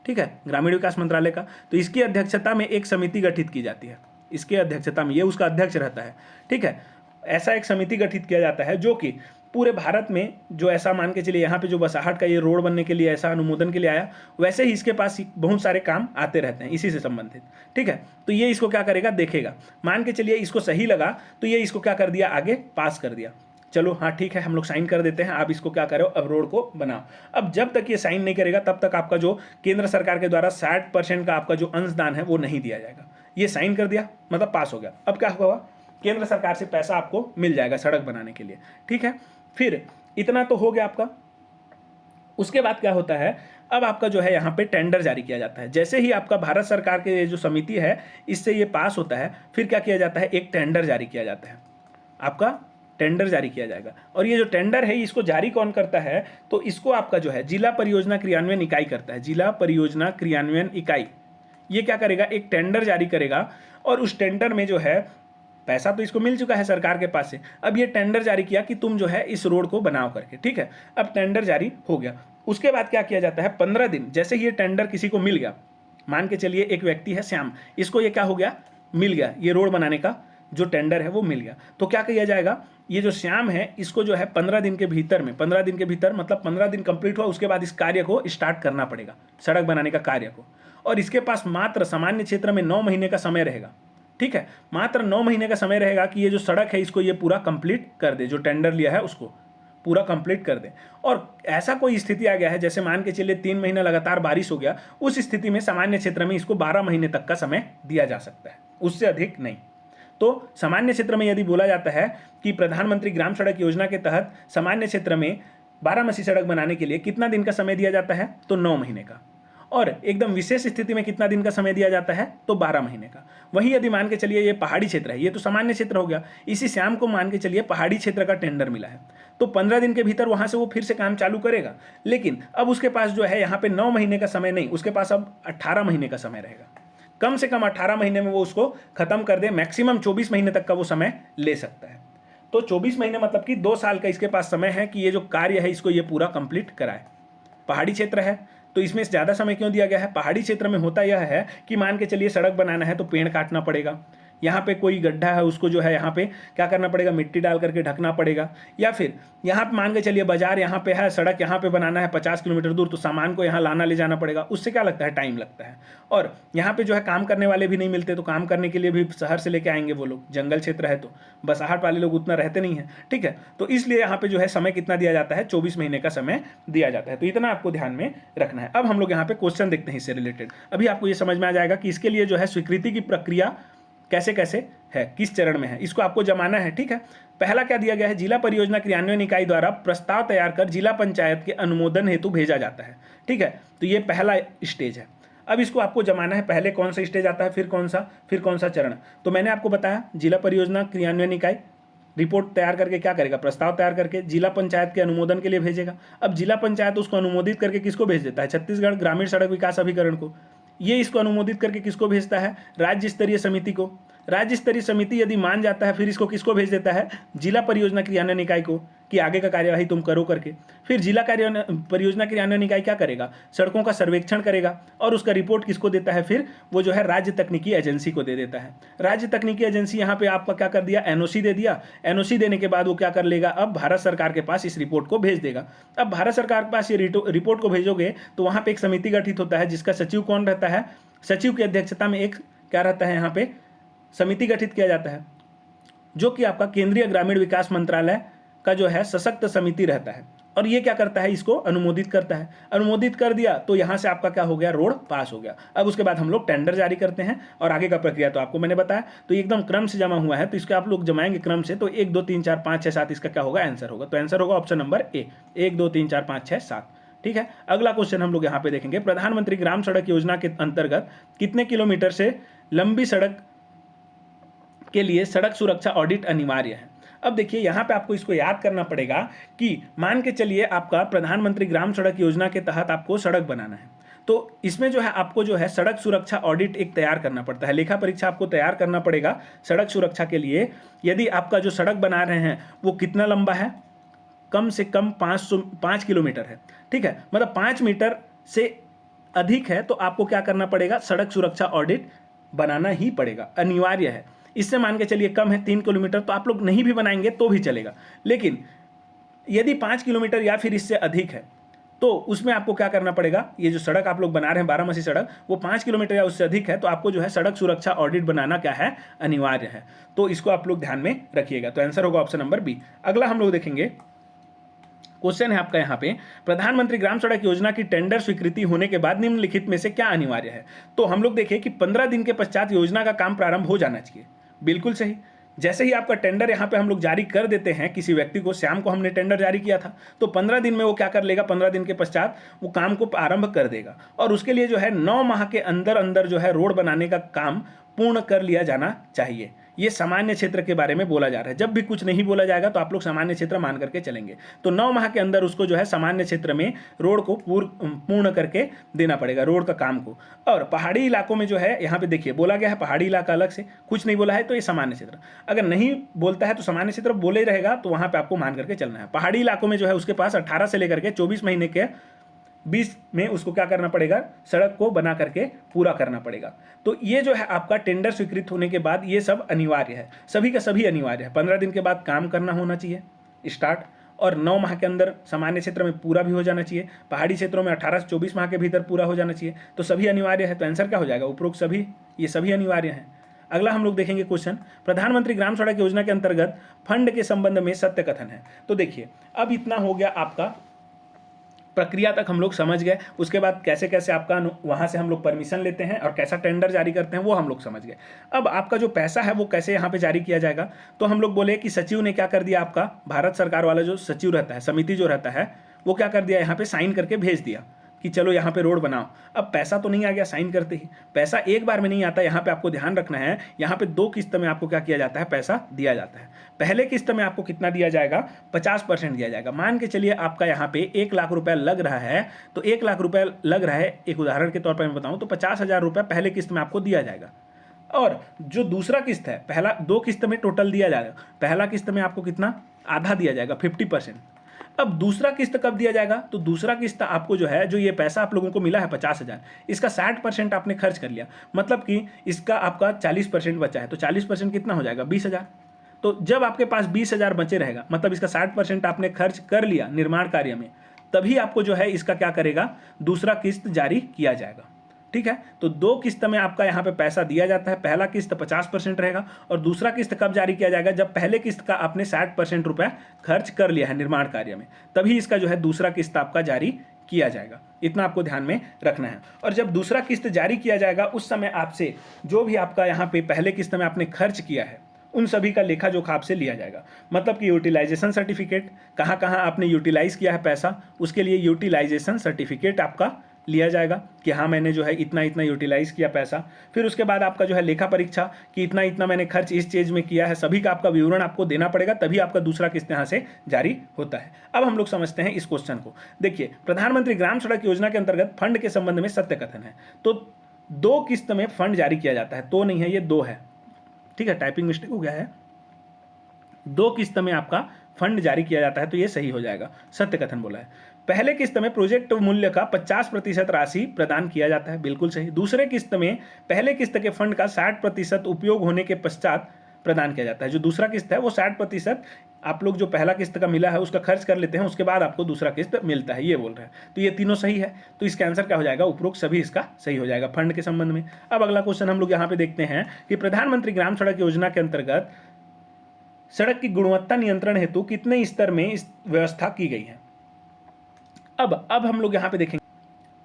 ठीक है, ग्रामीण विकास मंत्रालय का। तो इसकी अध्यक्षता में एक समिति गठित की जाती है, इसके अध्यक्षता में ये उसका अध्यक्ष रहता है, ठीक है। ऐसा एक समिति गठित किया जाता है जो कि पूरे भारत में जो ऐसा मान के चलिए यहाँ पे जो बसाहट का ये रोड बनने के लिए ऐसा अनुमोदन के लिए आया, वैसे ही इसके पास बहुत सारे काम आते रहते हैं इसी से संबंधित, ठीक है। तो ये इसको क्या करेगा, देखेगा, मान के चलिए इसको सही लगा तो ये इसको क्या कर दिया, आगे पास कर दिया। चलो हाँ ठीक है, हम लोग साइन कर देते हैं, आप इसको क्या करो, अब रोड को बनाओ। अब जब तक ये साइन नहीं करेगा तब तक आपका जो केंद्र सरकार के द्वारा 60% का आपका जो अंशदान है वो नहीं दिया जाएगा। ये साइन कर दिया मतलब पास हो गया। अब क्या होगा, केंद्र सरकार से पैसा आपको मिल जाएगा सड़क बनाने के लिए, ठीक है। फिर इतना तो हो गया आपका। उसके बाद क्या होता है, अब आपका जो है यहाँ पे टेंडर जारी किया जाता है। जैसे ही आपका भारत सरकार के जो समिति है इससे ये पास होता है, फिर क्या किया जाता है, एक टेंडर जारी किया जाता है, आपका टेंडर जारी किया जाएगा। और ये जो टेंडर है इसको जारी कौन करता है, तो इसको आपका जो है जिला परियोजना क्रियान्वयन इकाई करता है। जिला परियोजना क्रियान्वयन इकाई ये क्या करेगा, एक टेंडर जारी करेगा, और उस टेंडर में जो है पैसा तो इसको मिल चुका है सरकार के पास से, अब ये टेंडर जारी किया कि तुम जो है इस रोड को बनाओ करके, ठीक है। अब टेंडर जारी हो गया। उसके बाद क्या किया जाता है, 15 दिन, जैसे ही ये टेंडर किसी को मिल गया, मान के चलिए एक व्यक्ति है श्याम, इसको ये क्या हो गया, मिल गया, ये रोड बनाने का जो टेंडर है वो मिल गया। तो क्या किया जाएगा, ये जो श्याम है इसको जो है 15 दिन के भीतर में, 15 दिन के भीतर मतलब 15 दिन कंप्लीट हुआ उसके बाद इस कार्य को स्टार्ट करना पड़ेगा, सड़क बनाने का कार्य को। और इसके पास मात्र सामान्य क्षेत्र में 9 महीने का समय रहेगा। ठीक है, मात्र 9 महीने का समय रहेगा कि ये जो सड़क है इसको ये पूरा कंप्लीट कर दे, जो टेंडर लिया है उसको पूरा कंप्लीट कर दे। और ऐसा कोई स्थिति आ गया है, जैसे मान के चलिए 3 महीना लगातार बारिश हो गया, उस स्थिति में सामान्य क्षेत्र में इसको 12 महीने तक का समय दिया जा सकता है, उससे अधिक नहीं। तो सामान्य क्षेत्र में यदि बोला जाता है कि प्रधानमंत्री ग्राम सड़क योजना के तहत सामान्य क्षेत्र में 12 सड़क बनाने के लिए कितना दिन का समय दिया जाता है, तो 9 महीने का। और एकदम विशेष स्थिति में कितना दिन का समय दिया जाता है, तो 12 महीने का। वहीं यदि मान के चलिए ये पहाड़ी क्षेत्र है, ये तो सामान्य क्षेत्र हो गया, इसी श्याम को मान के चलिए पहाड़ी क्षेत्र का टेंडर मिला है, तो 15 दिन के भीतर वहां से वो फिर से काम चालू करेगा। लेकिन अब उसके पास जो है यहाँ पे 9 महीने का समय नहीं, उसके पास अब 18 महीने का समय रहेगा। कम से कम 18 महीने में वो उसको खत्म कर दे, मैक्सिमम 24 महीने तक का वो समय ले सकता है। तो 24 महीने मतलब कि 2 साल का इसके पास समय है कि ये जो कार्य है इसको ये पूरा कंप्लीट कराए। पहाड़ी क्षेत्र है तो इसमें ज़्यादा समय क्यों दिया गया है, पहाड़ी क्षेत्र में होता यह है कि मान के चलिए सड़क बनाना है तो पेड़ काटना पड़ेगा, यहाँ पे कोई गड्ढा है उसको जो है यहाँ पे क्या करना पड़ेगा, मिट्टी डाल करके ढकना पड़ेगा, या फिर यहाँ पे मान के चलिए बाजार यहाँ पे है, सड़क यहाँ पे बनाना है 50 किलोमीटर दूर, तो सामान को यहाँ लाना ले जाना पड़ेगा, उससे क्या लगता है, टाइम लगता है। और यहाँ पे जो है काम करने वाले भी नहीं मिलते, तो काम करने के लिए भी शहर से लेके आएंगे वो लोग, जंगल क्षेत्र है तो बसाहट वाले लोग उतना रहते नहीं है। ठीक है, तो इसलिए यहाँ पे जो है समय कितना दिया जाता है, 24 महीने का समय दिया जाता है। तो इतना आपको ध्यान में रखना है। अब हम लोग यहाँ पे क्वेश्चन देखते हैं इससे रिलेटेड। अभी आपको ये समझ में आ जाएगा कि इसके लिए जो है स्वीकृति की प्रक्रिया कैसे कैसे है, किस चरण में है, इसको आपको जमाना है। ठीक है, पहला क्या दिया गया है, जिला परियोजना क्रियान्वयन इकाई द्वारा प्रस्ताव तैयार कर जिला पंचायत के अनुमोदन हेतु भेजा जाता है। ठीक है, तो ये पहला स्टेज है। अब इसको आपको जमाना है, पहले कौन सा स्टेज आता है, फिर कौन सा चरण। तो मैंने आपको बताया जिला परियोजना क्रियान्वयन इकाई रिपोर्ट तैयार करके क्या करेगा, प्रस्ताव तैयार करके जिला पंचायत के अनुमोदन के लिए भेजेगा। अब जिला पंचायत उसको अनुमोदित करके किसको भेज देता है, छत्तीसगढ़ ग्रामीण सड़क विकास अभिकरण को। ये इसको अनुमोदित करके किसको भेजता है, राज्य स्तरीय समिति को। राज्य स्तरीय समिति यदि मान जाता है फिर इसको किसको भेज देता है, जिला परियोजना क्रियान्वयन इकाई को, कि आगे का कार्यवाही तुम करो करके। फिर जिला परियोजना क्रियान्वयन इकाई क्या करेगा, सड़कों का सर्वेक्षण करेगा और उसका रिपोर्ट किसको देता है, फिर वो जो है राज्य तकनीकी एजेंसी को दे देता है। राज्य तकनीकी एजेंसी यहाँ पे आपका क्या कर दिया, एनओसी दे दिया। एनओसी देने के बाद वो क्या कर लेगा, अब भारत सरकार के पास इस रिपोर्ट को भेज देगा। अब भारत सरकार के पास ये रिपोर्ट को भेजोगे तो वहाँ पे एक समिति गठित होता है, जिसका सचिव कौन रहता है, सचिव की अध्यक्षता में एक क्या रहता है, यहाँ पे समिति गठित किया जाता है, जो कि आपका केंद्रीय ग्रामीण विकास मंत्रालय का जो है सशक्त समिति रहता है। और ये क्या करता है, इसको अनुमोदित करता है। अनुमोदित कर दिया तो यहाँ से आपका क्या हो गया, रोड पास हो गया। अब उसके बाद हम लोग टेंडर जारी करते हैं और आगे का प्रक्रिया तो आपको मैंने बताया। तो एकदम क्रम से जमा हुआ है, तो इसके आप लोग जमाएंगे क्रम से, तो 1 2 3 4 5 6 7 इसका क्या होगा, आंसर होगा। तो आंसर होगा ऑप्शन नंबर ए, 1 2 3 4 5 6 7। ठीक है, अगला क्वेश्चन हम लोग यहाँ पे देखेंगे, प्रधानमंत्री ग्राम सड़क योजना के अंतर्गत कितने किलोमीटर से लंबी सड़क के लिए सड़क सुरक्षा ऑडिट अनिवार्य है। अब देखिए यहाँ पे आपको इसको याद करना पड़ेगा कि मान के चलिए आपका प्रधानमंत्री ग्राम सड़क योजना के तहत आपको सड़क बनाना है, तो इसमें जो है आपको जो है सड़क सुरक्षा ऑडिट एक तैयार करना पड़ता है, लेखा परीक्षा आपको तैयार करना पड़ेगा सड़क सुरक्षा के लिए। यदि आपका जो सड़क बना रहे हैं वो कितना लंबा है, कम से कम 5 किलोमीटर है। ठीक है, मतलब 5 मीटर से अधिक है तो आपको क्या करना पड़ेगा, सड़क सुरक्षा ऑडिट बनाना ही पड़ेगा, अनिवार्य है। इससे मान के चलिए कम है 3 किलोमीटर तो आप लोग नहीं भी बनाएंगे तो भी चलेगा, लेकिन यदि 5 किलोमीटर या फिर इससे अधिक है तो उसमें आपको क्या करना पड़ेगा, ये जो सड़क आप लोग बना रहे हैं 12 सड़क, वो 5 किलोमीटर या उससे अधिक है तो आपको जो है सड़क सुरक्षा ऑडिट बनाना क्या है, अनिवार्य है। तो इसको आप लोग ध्यान में रखिएगा। तो आंसर होगा ऑप्शन नंबर बी। अगला हम लोग देखेंगे, क्वेश्चन है आपका यहाँ पे, प्रधानमंत्री ग्राम सड़क योजना की टेंडर स्वीकृति होने के बाद निम्नलिखित में से क्या अनिवार्य है। तो हम लोग देखें कि 15 दिन के पश्चात योजना का काम प्रारंभ हो जाना चाहिए। बिल्कुल सही, जैसे ही आपका टेंडर यहाँ पे हम लोग जारी कर देते हैं किसी व्यक्ति को, श्याम को हमने टेंडर जारी किया था, तो 15 दिन में वो क्या कर लेगा, 15 दिन के पश्चात वो काम को आरंभ कर देगा। और उसके लिए जो है 9 माह के अंदर अंदर जो है रोड बनाने का काम पूर्ण कर लिया जाना चाहिए। ये सामान्य क्षेत्र के बारे में बोला जा रहा है। जब भी कुछ नहीं बोला जाएगा तो आप लोग सामान्य क्षेत्र मान करके चलेंगे। तो 9 माह के अंदर उसको जो है सामान्य क्षेत्र में रोड को पूर्ण करके देना पड़ेगा, रोड का काम को। और पहाड़ी इलाकों में जो है यहाँ पे देखिए बोला गया है पहाड़ी इलाका अलग से, कुछ नहीं बोला है तो ये सामान्य क्षेत्र। अगर नहीं बोलता है तो सामान्य क्षेत्र बोले रहेगा तो वहाँ पर आपको मान करके चलना है। पहाड़ी इलाकों में जो है उसके पास 18 से लेकर के 24 महीने के 20 में उसको क्या करना पड़ेगा, सड़क को बना करके पूरा करना पड़ेगा। तो ये जो है आपका टेंडर स्वीकृत होने के बाद ये सब अनिवार्य है, सभी का सभी अनिवार्य है। 15 दिन के बाद काम करना होना चाहिए स्टार्ट, और 9 माह के अंदर सामान्य क्षेत्र में पूरा भी हो जाना चाहिए, पहाड़ी क्षेत्रों में 18 से 24 माह के भीतर पूरा हो जाना चाहिए। तो सभी अनिवार्य है, तो आंसर क्या हो जाएगा, उपरोक्त सभी, ये सभी अनिवार्य हैं। अगला हम लोग देखेंगे क्वेश्चन, प्रधानमंत्री ग्राम सड़क योजना के अंतर्गत फंड के संबंध में सत्य कथन है। तो देखिए अब इतना हो गया, आपका प्रक्रिया तक हम लोग समझ गए। उसके बाद कैसे कैसे आपका वहाँ से हम लोग परमिशन लेते हैं और कैसा टेंडर जारी करते हैं वो हम लोग समझ गए। अब आपका जो पैसा है वो कैसे यहाँ पे जारी किया जाएगा, तो हम लोग बोले कि सचिव ने क्या कर दिया, आपका भारत सरकार वाला जो सचिव रहता है, समिति जो रहता है, वो क्या कर दिया, यहाँ पे साइन करके भेज दिया कि चलो यहाँ पे रोड बनाओ। अब पैसा तो नहीं आ गया साइन करते ही, पैसा एक बार में नहीं आता, यहाँ पे आपको ध्यान रखना है, यहाँ पे 2 किस्त में आपको क्या किया जाता है, पैसा दिया जाता है। पहले किस्त में आपको कितना दिया जाएगा, 50% दिया जाएगा। मान के चलिए आपका यहाँ पे 1 लाख रुपया लग रहा है, तो 1 लाख रुपया लग रहा है, एक उदाहरण के तौर पर मैं बताऊँ तो 50,000 रुपया पहले किस्त में आपको दिया जाएगा। और जो दूसरा किस्त है, पहला 2 किस्त में टोटल दिया जाएगा, पहला किस्त में आपको कितना, आधा दिया जाएगा 50%। अब दूसरा किस्त कब दिया जाएगा, तो दूसरा किस्त आपको जो है, जो ये पैसा आप लोगों को मिला है 50,000, इसका 60% आपने खर्च कर लिया, मतलब कि इसका आपका 40% बचा है, तो 40% कितना हो जाएगा, 20,000। तो जब आपके पास 20,000 बचे रहेगा, मतलब इसका 60% आपने खर्च कर लिया निर्माण कार्य में, तभी आपको जो है इसका क्या करेगा, दूसरा किस्त जारी किया जाएगा। ठीक है, तो 2 किस्त में आपका यहाँ पे पैसा दिया जाता है। पहला किस्त 50% रहेगा और दूसरा किस्त कब जारी किया जाएगा, जब पहले किस्त का आपने 60% रुपया खर्च कर लिया है निर्माण कार्य में, तभी इसका जो है दूसरा किस्त आपका जारी किया जाएगा। इतना आपको ध्यान में रखना है। और जब दूसरा किस्त जारी किया जाएगा उस समय आपसे जो भी आपका यहाँ पे पहले किस्त में आपने खर्च किया है उन सभी का लेखा जोखा आपसे लिया जाएगा। मतलब कि यूटिलाइजेशन सर्टिफिकेट, कहाँ कहाँ आपने यूटिलाइज किया है पैसा, उसके लिए यूटिलाइजेशन सर्टिफिकेट आपका लिया जाएगा कि हाँ मैंने जो है इतना इतना यूटिलाइज किया पैसा। फिर उसके बाद आपका जो है लेखा परीक्षा कि इतना इतना मैंने खर्च इस चीज़ में किया है, सभी का आपका विवरण आपको देना पड़ेगा, तभी आपका दूसरा किस्त यहाँ से जारी होता है। अब हम लोग समझते हैं इस क्वेश्चन को। देखिए, प्रधानमंत्री ग्राम सड़क योजना के अंतर्गत फंड के संबंध में सत्य कथन है। तो 2 किस्त में फंड जारी किया जाता है, तो नहीं है, ये 2 है। ठीक है, टाइपिंग मिस्टेक हो गया है। 2 किस्त में आपका फंड जारी किया जाता है, तो ये सही हो जाएगा, सत्य कथन बोला है। पहले किस्त में प्रोजेक्ट मूल्य का 50% राशि प्रदान किया जाता है, बिल्कुल सही। दूसरे किस्त में पहले किस्त के फंड का 60% उपयोग होने के पश्चात प्रदान किया जाता है। जो दूसरा किस्त है वो 60% आप लोग जो पहला किस्त का मिला है उसका खर्च कर लेते हैं, उसके बाद आपको दूसरा किस्त मिलता है, ये बोल रहे हैं। तो ये तीनों सही है, तो इसका आंसर क्या हो जाएगा, उपरोक्त सभी इसका सही हो जाएगा फंड के संबंध में। अब अगला क्वेश्चन हम लोग यहाँ पे देखते हैं कि प्रधानमंत्री ग्राम सड़क योजना के अंतर्गत सड़क की गुणवत्ता नियंत्रण हेतु कितने स्तर में इस व्यवस्था की गई है। अब हम लोग यहाँ पे देखेंगे,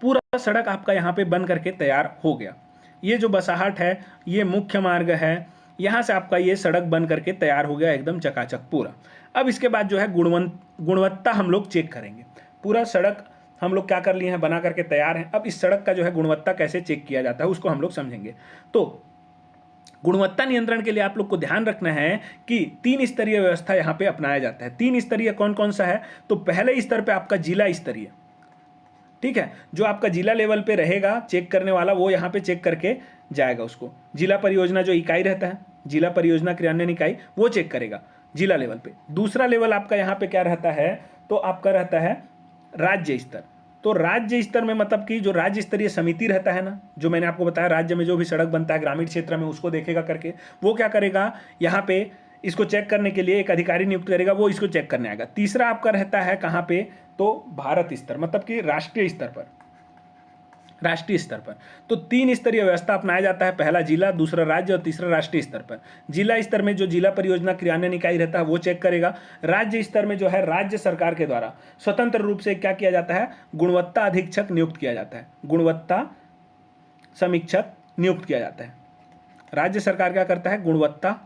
पूरा सड़क आपका यहाँ पे बन करके तैयार हो गया। ये जो बसाहट है, ये मुख्य मार्ग है, यहाँ से आपका ये सड़क बन करके तैयार हो गया एकदम चकाचक पूरा। अब इसके बाद जो है गुणवत्ता हम लोग चेक करेंगे। पूरा सड़क हम लोग क्या कर लिए हैं, बना करके तैयार हैं। अब इस सड़क का जो है गुणवत्ता कैसे चेक किया जाता है उसको हम लोग समझेंगे। तो गुणवत्ता नियंत्रण के लिए आप लोग को ध्यान रखना है कि 3 स्तरीय व्यवस्था यहाँ पे अपनाया जाता है। 3 स्तरीय कौन कौन सा है, तो पहले स्तर पे आपका जिला स्तरीय, ठीक है, जो आपका जिला लेवल पे रहेगा चेक करने वाला, वो यहाँ पे चेक करके जाएगा। उसको जिला परियोजना जो इकाई रहता है, जिला परियोजना क्रियान्वयन इकाई, वो चेक करेगा जिला लेवल पे। दूसरा लेवल आपका यहाँ पे क्या रहता है, तो आपका रहता है राज्य स्तर। तो राज्य स्तर में मतलब कि जो राज्य स्तरीय समिति रहता है ना, जो मैंने आपको बताया राज्य में जो भी सड़क बनता है ग्रामीण क्षेत्र में उसको देखेगा करके, वो क्या करेगा, यहाँ पे इसको चेक करने के लिए एक अधिकारी नियुक्त करेगा, वो इसको चेक करने आएगा। तीसरा आपका रहता है कहाँ पे, तो भारत स्तर, मतलब कि राष्ट्रीय स्तर पर, राष्ट्रीय स्तर पर। तो 3 स्तरीय व्यवस्था अपनाया जाता है, पहला जिला, दूसरा राज्य और तीसरा राष्ट्रीय स्तर पर। जिला स्तर में जो जिला परियोजना क्रियान्वयन इकाई रहता है वो चेक करेगा। राज्य स्तर में जो है राज्य सरकार के द्वारा स्वतंत्र रूप से क्या किया जाता है, गुणवत्ता अधीक्षक नियुक्त किया जाता है, गुणवत्ता समीक्षक नियुक्त किया जाता है। राज्य सरकार क्या करता है, गुणवत्ता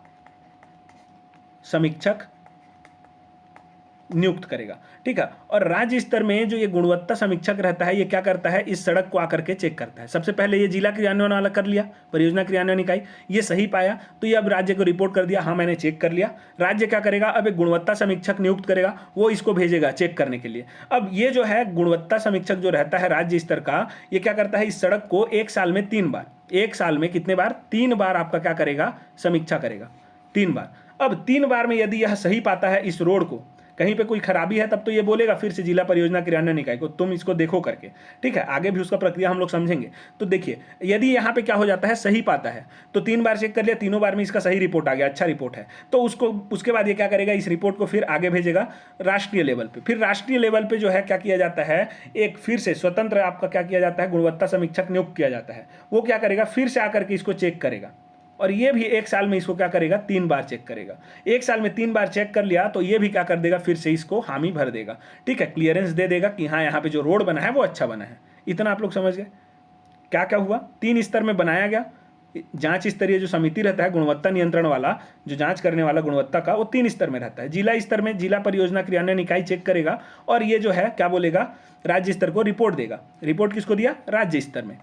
समीक्षक नियुक्त करेगा, ठीक है। और राज्य स्तर में जो ये गुणवत्ता समीक्षक रहता है, ये क्या करता है, इस सड़क को आकर के चेक करता है। सबसे पहले ये जिला क्रियान्वयन वाला कर लिया, परियोजना क्रियान्वयन इकाई, ये सही पाया तो ये अब राज्य को रिपोर्ट कर दिया, हाँ मैंने चेक कर लिया। राज्य क्या करेगा, अब एक गुणवत्ता समीक्षक नियुक्त करेगा, वो इसको भेजेगा चेक करने के लिए। अब ये जो है गुणवत्ता समीक्षक जो रहता है राज्य स्तर का, ये क्या करता है, इस सड़क को 1 साल में 3 बार, 1 साल में कितने बार, 3 बार आपका क्या करेगा, समीक्षा करेगा, 3 बार। अब 3 बार में यदि यह सही पाता है इस रोड को कहीं पे कोई खराबी है तब तो ये बोलेगा फिर से जिला परियोजना क्रियान्वयन इकाई को तुम इसको देखो करके, ठीक है। आगे भी उसका प्रक्रिया हम लोग समझेंगे। तो देखिए यदि यहाँ पे क्या हो जाता है, सही पाता है तो 3 बार चेक कर लिया, तीनों बार में इसका सही रिपोर्ट आ गया, अच्छा रिपोर्ट है, तो उसको उसके बाद ये क्या करेगा, इस रिपोर्ट को फिर आगे भेजेगा राष्ट्रीय लेवल पे। फिर राष्ट्रीय लेवल पे जो है क्या किया जाता है, एक फिर से स्वतंत्र आपका क्या किया जाता है, गुणवत्ता समीक्षक नियुक्त किया जाता है। वो क्या करेगा, फिर से आकर के इसको चेक करेगा, और ये भी 1 साल में इसको क्या करेगा, 3 बार चेक करेगा। 1 साल में 3 बार चेक कर लिया तो ये भी क्या कर देगा, फिर से इसको हामी भर देगा, ठीक है, क्लियरेंस दे देगा कि हाँ यहाँ पे जो रोड बना है वो अच्छा बना है। इतना आप लोग समझ गए क्या क्या हुआ। 3 स्तर में बनाया गया। जांच स्तरीय जो समिति रहता है, गुणवत्ता नियंत्रण वाला जो जांच करने वाला गुणवत्ता का, वो 3 स्तर में रहता है। जिला स्तर में जिला परियोजना क्रियान्वयन इकाई चेक करेगा, और ये जो है क्या बोलेगा, राज्य स्तर को रिपोर्ट देगा। रिपोर्ट किसको दिया, राज्य स्तर में।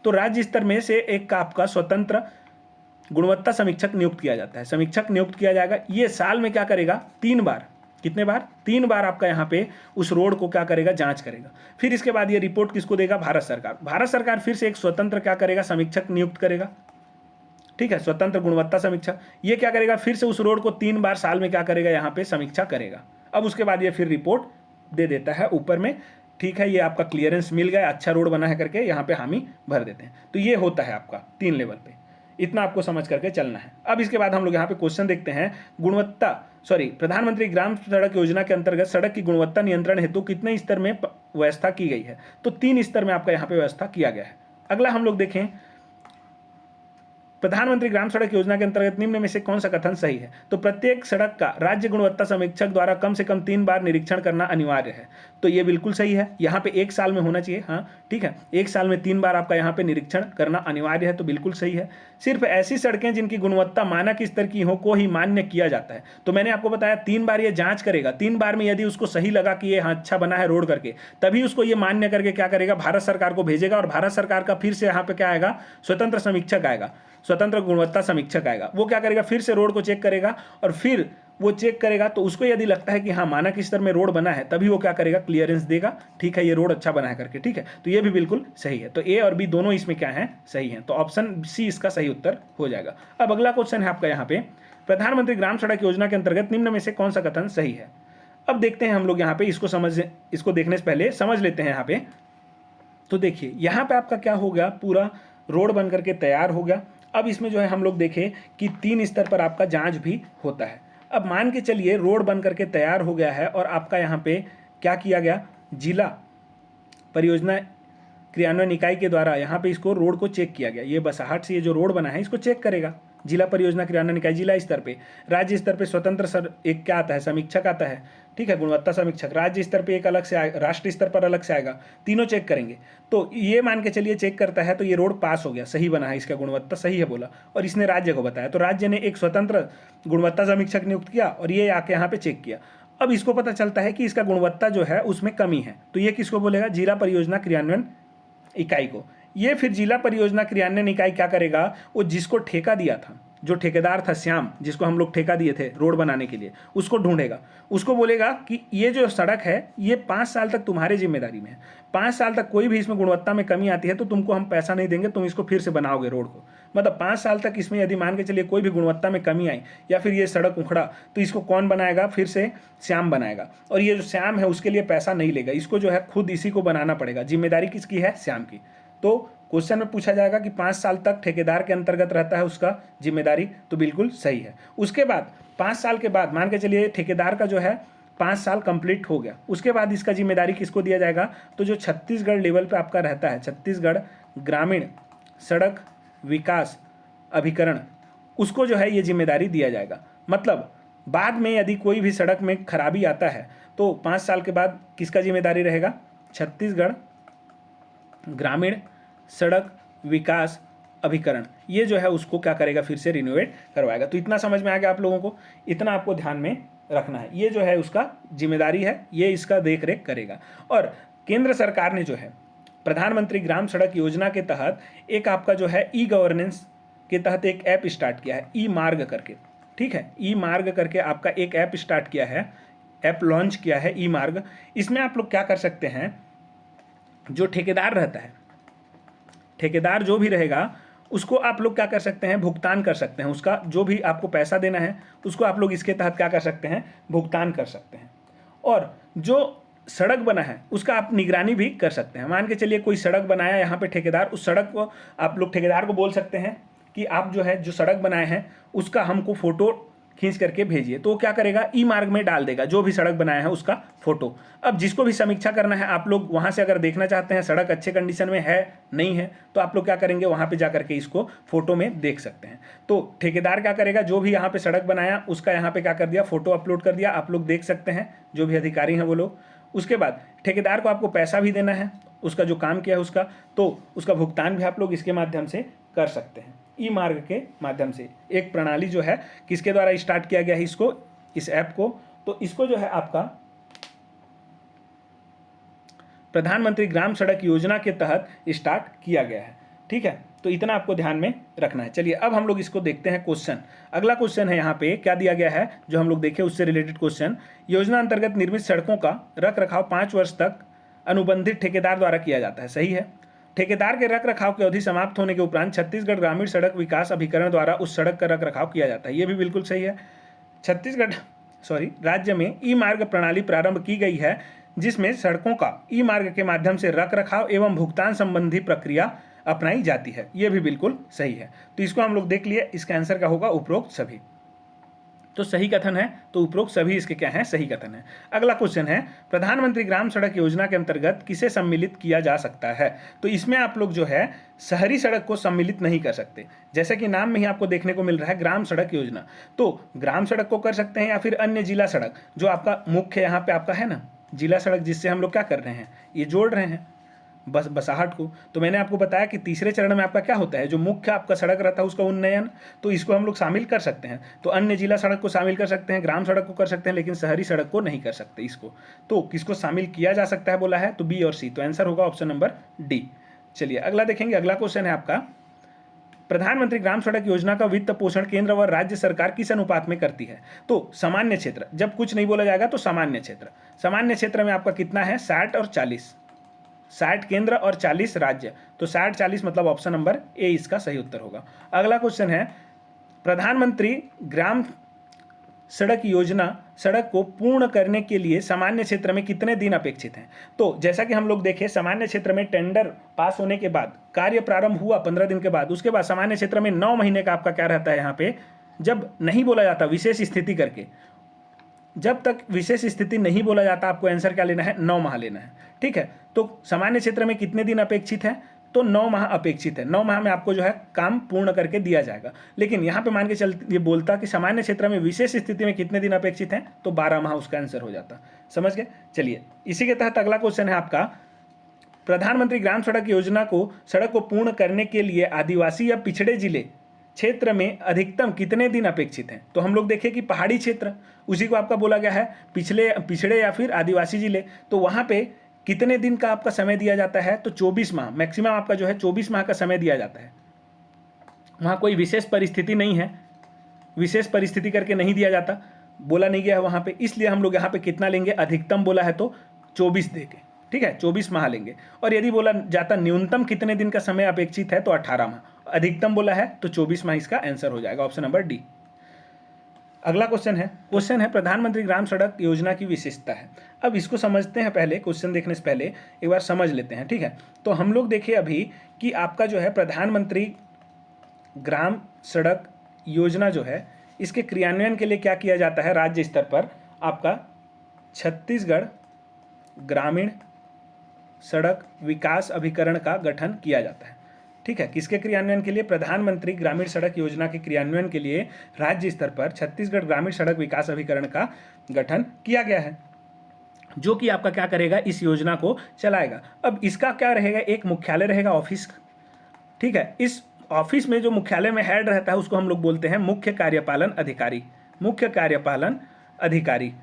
तो राज्य स्तर में से एक का आपका स्वतंत्र गुणवत्ता समीक्षक नियुक्त किया जाता है, समीक्षक नियुक्त किया जाएगा। ये साल में क्या करेगा, 3 बार, कितने बार, 3 बार आपका यहाँ पे उस रोड को क्या करेगा, जांच करेगा। फिर इसके बाद ये रिपोर्ट किसको देगा, भारत सरकार। भारत सरकार फिर से एक स्वतंत्र क्या करेगा, समीक्षक नियुक्त करेगा, ठीक है, स्वतंत्र गुणवत्ता समीक्षा। ये क्या करेगा, फिर से उस रोड को 3 बार साल में क्या करेगा, यहाँ पे समीक्षा करेगा। अब उसके बाद ये फिर रिपोर्ट दे देता है ऊपर में, ठीक है, ये आपका क्लियरेंस मिल गया, अच्छा रोड बना है करके यहाँ पे हामी भर देते हैं। तो ये होता है आपका 3 लेवल पे, इतना आपको समझ करके चलना है। अब इसके बाद हम लोग यहाँ पे क्वेश्चन देखते हैं, प्रधानमंत्री ग्राम सड़क योजना के अंतर्गत सड़क की गुणवत्ता नियंत्रण हेतु कितने स्तर में व्यवस्था की गई है। तो 3 स्तर में आपका यहाँ पे व्यवस्था किया गया है। अगला हम लोग देखें, प्रधानमंत्री ग्राम सड़क योजना के अंतर्गत निम्न में से कौन सा कथन सही है। तो प्रत्येक सड़क का राज्य गुणवत्ता समीक्षक द्वारा कम से कम 3 बार निरीक्षण करना अनिवार्य है। तो ये बिल्कुल सही है, यहाँ पे 1 साल में होना चाहिए, हाँ ठीक है, 1 साल में 3 बार आपका यहाँ पे निरीक्षण करना अनिवार्य है, तो बिल्कुल सही है। सिर्फ ऐसी सड़कें जिनकी गुणवत्ता मानक स्तर की हो को ही मान्य किया जाता है। तो मैंने आपको बताया 3 बार ये जांच करेगा, 3 बार में यदि उसको सही लगा कि ये हाँ अच्छा बना है रोड करके, तभी उसको ये मान्य करके क्या करेगा, भारत सरकार को भेजेगा, और भारत सरकार का फिर से यहाँ पे क्या आएगा, स्वतंत्र समीक्षक आएगा, स्वतंत्र गुणवत्ता समीक्षक आएगा। वो क्या करेगा, फिर से रोड को चेक करेगा, और फिर वो चेक करेगा तो उसको यदि लगता है कि हाँ मानक स्तर में रोड बना है, तभी वो क्या करेगा, क्लियरेंस देगा, ठीक है, ये रोड अच्छा बना है करके, ठीक है। तो ये भी बिल्कुल सही है। तो ए और बी दोनों इसमें क्या है, सही है। तो ऑप्शन सी इसका सही उत्तर हो जाएगा। अब अगला क्वेश्चन है आपका यहाँ पे, प्रधानमंत्री ग्राम सड़क योजना के अंतर्गत निम्न में से कौन सा कथन सही है। अब देखते हैं हम लोग यहाँ पे, इसको देखने से पहले समझ लेते हैं यहाँ पे। तो देखिए यहाँ पे आपका क्या हो गया, पूरा रोड बन करके तैयार हो गया। अब इसमें जो है हम लोग देखें कि 3 स्तर पर आपका जांच भी होता है। अब मान के चलिए रोड बन करके तैयार हो गया है, और आपका यहाँ पे क्या किया गया, जिला परियोजना क्रियान्वयन इकाई के द्वारा यहाँ पे इसको रोड को चेक किया गया। ये बसाहट से ये जो रोड बना है इसको चेक करेगा जिला परियोजना क्रियान्वयन इकाई, जिला स्तर पे। राज्य स्तर पे स्वतंत्र एक क्या आता है, समीक्षक आता है, ठीक है, गुणवत्ता समीक्षक। राज्य स्तर पे एक अलग से आएगा, राष्ट्रीय स्तर पर अलग से आएगा, तीनों चेक करेंगे। तो ये मान के चलिए चेक करता है, तो ये रोड पास हो गया, सही बना है, इसका गुणवत्ता सही है बोला, और इसने राज्य को बताया, तो राज्य ने एक स्वतंत्र गुणवत्ता समीक्षक नियुक्त किया, और ये आके यहाँ पे चेक किया। अब इसको पता चलता है कि इसका गुणवत्ता जो है उसमें कमी है, तो ये किसको बोलेगा, जिला परियोजना क्रियान्वयन इकाई को। ये फिर जिला परियोजना क्रियान्वयन इकाई क्या करेगा, वो जिसको ठेका दिया था, जो ठेकेदार था श्याम, जिसको हम लोग ठेका दिए थे रोड बनाने के लिए, उसको ढूंढेगा, उसको बोलेगा कि ये जो सड़क है ये 5 साल तक तुम्हारे जिम्मेदारी में है, 5 साल तक कोई भी इसमें गुणवत्ता में कमी आती है तो तुमको हम पैसा नहीं देंगे, तुम इसको फिर से बनाओगे रोड को। मतलब 5 साल तक इसमें यदि मान के चलिए कोई भी गुणवत्ता में कमी आई या फिर ये सड़क उखड़ा, तो इसको कौन बनाएगा, फिर से श्याम बनाएगा, और ये जो श्याम है उसके लिए पैसा नहीं लेगा, इसको जो है खुद इसी को बनाना पड़ेगा। जिम्मेदारी किसकी है, श्याम की। तो क्वेश्चन में पूछा जाएगा कि 5 साल तक ठेकेदार के अंतर्गत रहता है उसका जिम्मेदारी, तो बिल्कुल सही है। उसके बाद 5 साल के बाद मान के चलिए ठेकेदार का जो है 5 साल कंप्लीट हो गया, उसके बाद इसका जिम्मेदारी किसको दिया जाएगा, तो जो छत्तीसगढ़ लेवल पे आपका रहता है, छत्तीसगढ़ ग्रामीण सड़क विकास अभिकरण, उसको जो है ये जिम्मेदारी दिया जाएगा। मतलब बाद में यदि कोई भी सड़क में खराबी आता है तो 5 साल के बाद किसका जिम्मेदारी रहेगा, छत्तीसगढ़ ग्रामीण सड़क विकास अभिकरण, ये जो है उसको क्या करेगा, फिर से रिनोवेट करवाएगा। तो इतना समझ में आ गया आप लोगों को, इतना आपको ध्यान में रखना है। ये जो है उसका जिम्मेदारी है, ये इसका देख रेख करेगा। और केंद्र सरकार ने जो है प्रधानमंत्री ग्राम सड़क योजना के तहत एक आपका जो है ई गवर्नेंस के तहत एक ऐप स्टार्ट किया है, ई मार्ग करके, ठीक है, ई मार्ग करके आपका एक ऐप स्टार्ट किया है, ऐप लॉन्च किया है ई मार्ग। इसमें आप लोग क्या कर सकते हैं, जो ठेकेदार रहता है, ठेकेदार जो भी रहेगा उसको आप लोग क्या कर सकते हैं, भुगतान कर सकते हैं, उसका जो भी आपको पैसा देना है उसको आप लोग इसके तहत क्या कर सकते हैं, भुगतान कर सकते हैं। और जो सड़क बना है उसका आप निगरानी भी कर सकते हैं। मान के चलिए कोई सड़क बनाया यहाँ पे ठेकेदार, उस सड़क को आप लोग ठेकेदार को बोल सकते हैं कि आप जो है जो सड़क बनाए हैं उसका हमको फोटो खींच करके भेजिए, तो वो क्या करेगा, ई मार्ग में डाल देगा जो भी सड़क बनाया है उसका फोटो। अब जिसको भी समीक्षा करना है, आप लोग वहाँ से अगर देखना चाहते हैं सड़क अच्छे कंडीशन में है नहीं है, तो आप लोग क्या करेंगे, वहाँ पे जा करके इसको फोटो में देख सकते हैं। तो ठेकेदार क्या करेगा, जो भी यहाँ पे सड़क बनाया उसका यहाँ पे क्या कर दिया, फोटो अपलोड कर दिया, आप लोग देख सकते हैं जो भी अधिकारी हैं वो लोग। उसके बाद ठेकेदार को आपको पैसा भी देना है उसका जो काम किया है उसका, तो उसका भुगतान भी आप लोग इसके माध्यम से कर सकते हैं, ई मार्ग के माध्यम से। एक प्रणाली जो है किसके द्वारा स्टार्ट किया गया है इसको, इस ऐप को, तो इसको जो है आपका प्रधानमंत्री ग्राम सड़क योजना के तहत स्टार्ट किया गया है। ठीक है, तो इतना आपको ध्यान में रखना है। चलिए अब हम लोग इसको देखते हैं क्वेश्चन। अगला क्वेश्चन है यहाँ पे क्या दिया गया है, जो हम लोग देखे उससे रिलेटेड क्वेश्चन। योजना अंतर्गत निर्मित सड़कों का रख रखाव 5 वर्ष तक अनुबंधित ठेकेदार द्वारा किया जाता है। सही है। ठेकेदार के रख रखाव की अवधि समाप्त होने के उपरांत छत्तीसगढ़ ग्रामीण सड़क विकास अभिकरण द्वारा उस सड़क का रख रखाव किया जाता है। ये भी बिल्कुल सही है। राज्य में ई मार्ग प्रणाली प्रारंभ की गई है जिसमें सड़कों का ई मार्ग के माध्यम से रख रखाव एवं भुगतान संबंधी प्रक्रिया अपनाई जाती है। ये भी बिल्कुल सही है। तो इसको हम लोग देख लिए, इसका आंसर क्या होगा, उपरोक्त सभी। तो सही कथन है, तो उपरोक्त सभी इसके क्या है, सही कथन है। अगला क्वेश्चन है प्रधानमंत्री ग्राम सड़क योजना के अंतर्गत किसे सम्मिलित किया जा सकता है। तो इसमें आप लोग जो है शहरी सड़क को सम्मिलित नहीं कर सकते, जैसे कि नाम में ही आपको देखने को मिल रहा है ग्राम सड़क योजना। तो ग्राम सड़क को कर सकते हैं या फिर अन्य जिला सड़क, जो आपका मुख्य यहाँ पे आपका है ना जिला सड़क, जिससे हम लोग क्या कर रहे हैं, ये जोड़ रहे हैं बसाहट को। तो मैंने आपको बताया कि तीसरे चरण में आपका क्या होता है, जो मुख्य आपका सड़क रहता है उसका उन्नयन, तो इसको हम लोग शामिल कर सकते हैं। तो अन्य जिला सड़क को शामिल कर सकते हैं, ग्राम सड़क को कर सकते हैं, लेकिन शहरी सड़क को नहीं कर सकते इसको। तो किसको शामिल किया जा सकता है बोला है, तो बी और सी। तो आंसर होगा ऑप्शन नंबर डी। चलिए अगला देखेंगे। अगला क्वेश्चन है आपका प्रधानमंत्री ग्राम सड़क योजना का वित्त पोषण केंद्र व राज्य सरकार किस अनुपात में करती है। तो सामान्य क्षेत्र, जब कुछ नहीं बोला जाएगा तो सामान्य क्षेत्र में आपका कितना है, 60 और 40, 60 केंद्र और 40 राज्य। तो 60-40 मतलब ऑप्शन नंबर ए इसका सही उत्तर होगा। अगला क्वेश्चन है प्रधानमंत्री ग्राम सड़क योजना सड़क को पूर्ण करने के लिए सामान्य क्षेत्र में कितने दिन अपेक्षित हैं। तो जैसा कि हम लोग देखें, सामान्य क्षेत्र में टेंडर पास होने के बाद कार्य प्रारंभ हुआ 15 दिन के बाद, उसके बाद सामान्य क्षेत्र में 9 महीने का आपका क्या रहता है यहाँ पे, जब नहीं बोला जाता विशेष स्थिति करके, जब तक विशेष स्थिति नहीं बोला जाता आपको आंसर क्या लेना है, 9 माह लेना है। ठीक है, तो सामान्य क्षेत्र में कितने दिन अपेक्षित है, तो 9 माह अपेक्षित है। 9 माह में आपको जो है काम पूर्ण करके दिया जाएगा। लेकिन यहाँ पे मान के चल ये बोलता कि सामान्य क्षेत्र में विशेष स्थिति में कितने दिन अपेक्षित हैं, तो 12 माह उसका आंसर हो जाता। समझ गए। चलिए इसी के तहत अगला क्वेश्चन है आपका प्रधानमंत्री ग्राम सड़क योजना को सड़क को पूर्ण करने के लिए आदिवासी या पिछड़े जिले क्षेत्र में अधिकतम कितने दिन अपेक्षित हैं। तो हम लोग देखें कि पहाड़ी क्षेत्र, उसी को आपका बोला गया है पिछड़े या फिर आदिवासी जिले, तो वहाँ पे कितने दिन का आपका समय दिया जाता है, तो 24 माह मैक्सिमम आपका जो है 24 माह का समय दिया जाता है। वहाँ कोई विशेष परिस्थिति नहीं है, विशेष परिस्थिति करके नहीं दिया जाता, बोला नहीं गया है वहाँ पे, इसलिए हम लोग यहाँ पे कितना लेंगे, अधिकतम बोला है तो 24 देंगे। ठीक है, 24 माह लेंगे। और यदि बोला जाता न्यूनतम कितने दिन का समय अपेक्षित है, तो 18 माह। अधिकतम बोला है तो 24 माह इसका आंसर हो जाएगा, ऑप्शन नंबर डी। अगला क्वेश्चन है प्रधानमंत्री ग्राम सड़क योजना की विशेषता है। अब इसको समझते हैं, पहले क्वेश्चन देखने से पहले एक बार समझ लेते हैं। ठीक है, तो हम लोग देखें अभी कि आपका जो है प्रधानमंत्री ग्राम सड़क योजना जो है, इसके क्रियान्वयन के लिए क्या किया जाता है, राज्य स्तर पर आपका छत्तीसगढ़ ग्रामीण सड़क विकास अभिकरण का गठन किया जाता है। ठीक है, किसके क्रियान्वयन के लिए, प्रधानमंत्री ग्रामीण सड़क योजना के क्रियान्वयन के लिए राज्य स्तर पर छत्तीसगढ़ ग्रामीण सड़क विकास अभिकरण का गठन किया गया है, जो कि आपका क्या करेगा, इस योजना को चलाएगा। अब इसका क्या रहेगा, एक मुख्यालय रहेगा, ऑफिस। ठीक है, इस ऑफिस में जो मुख्यालय में हेड रहता है उसको हम लोग बोलते हैं मुख्य कार्यपालन अधिकारी, मुख्य कार्यपालन अधिकारी।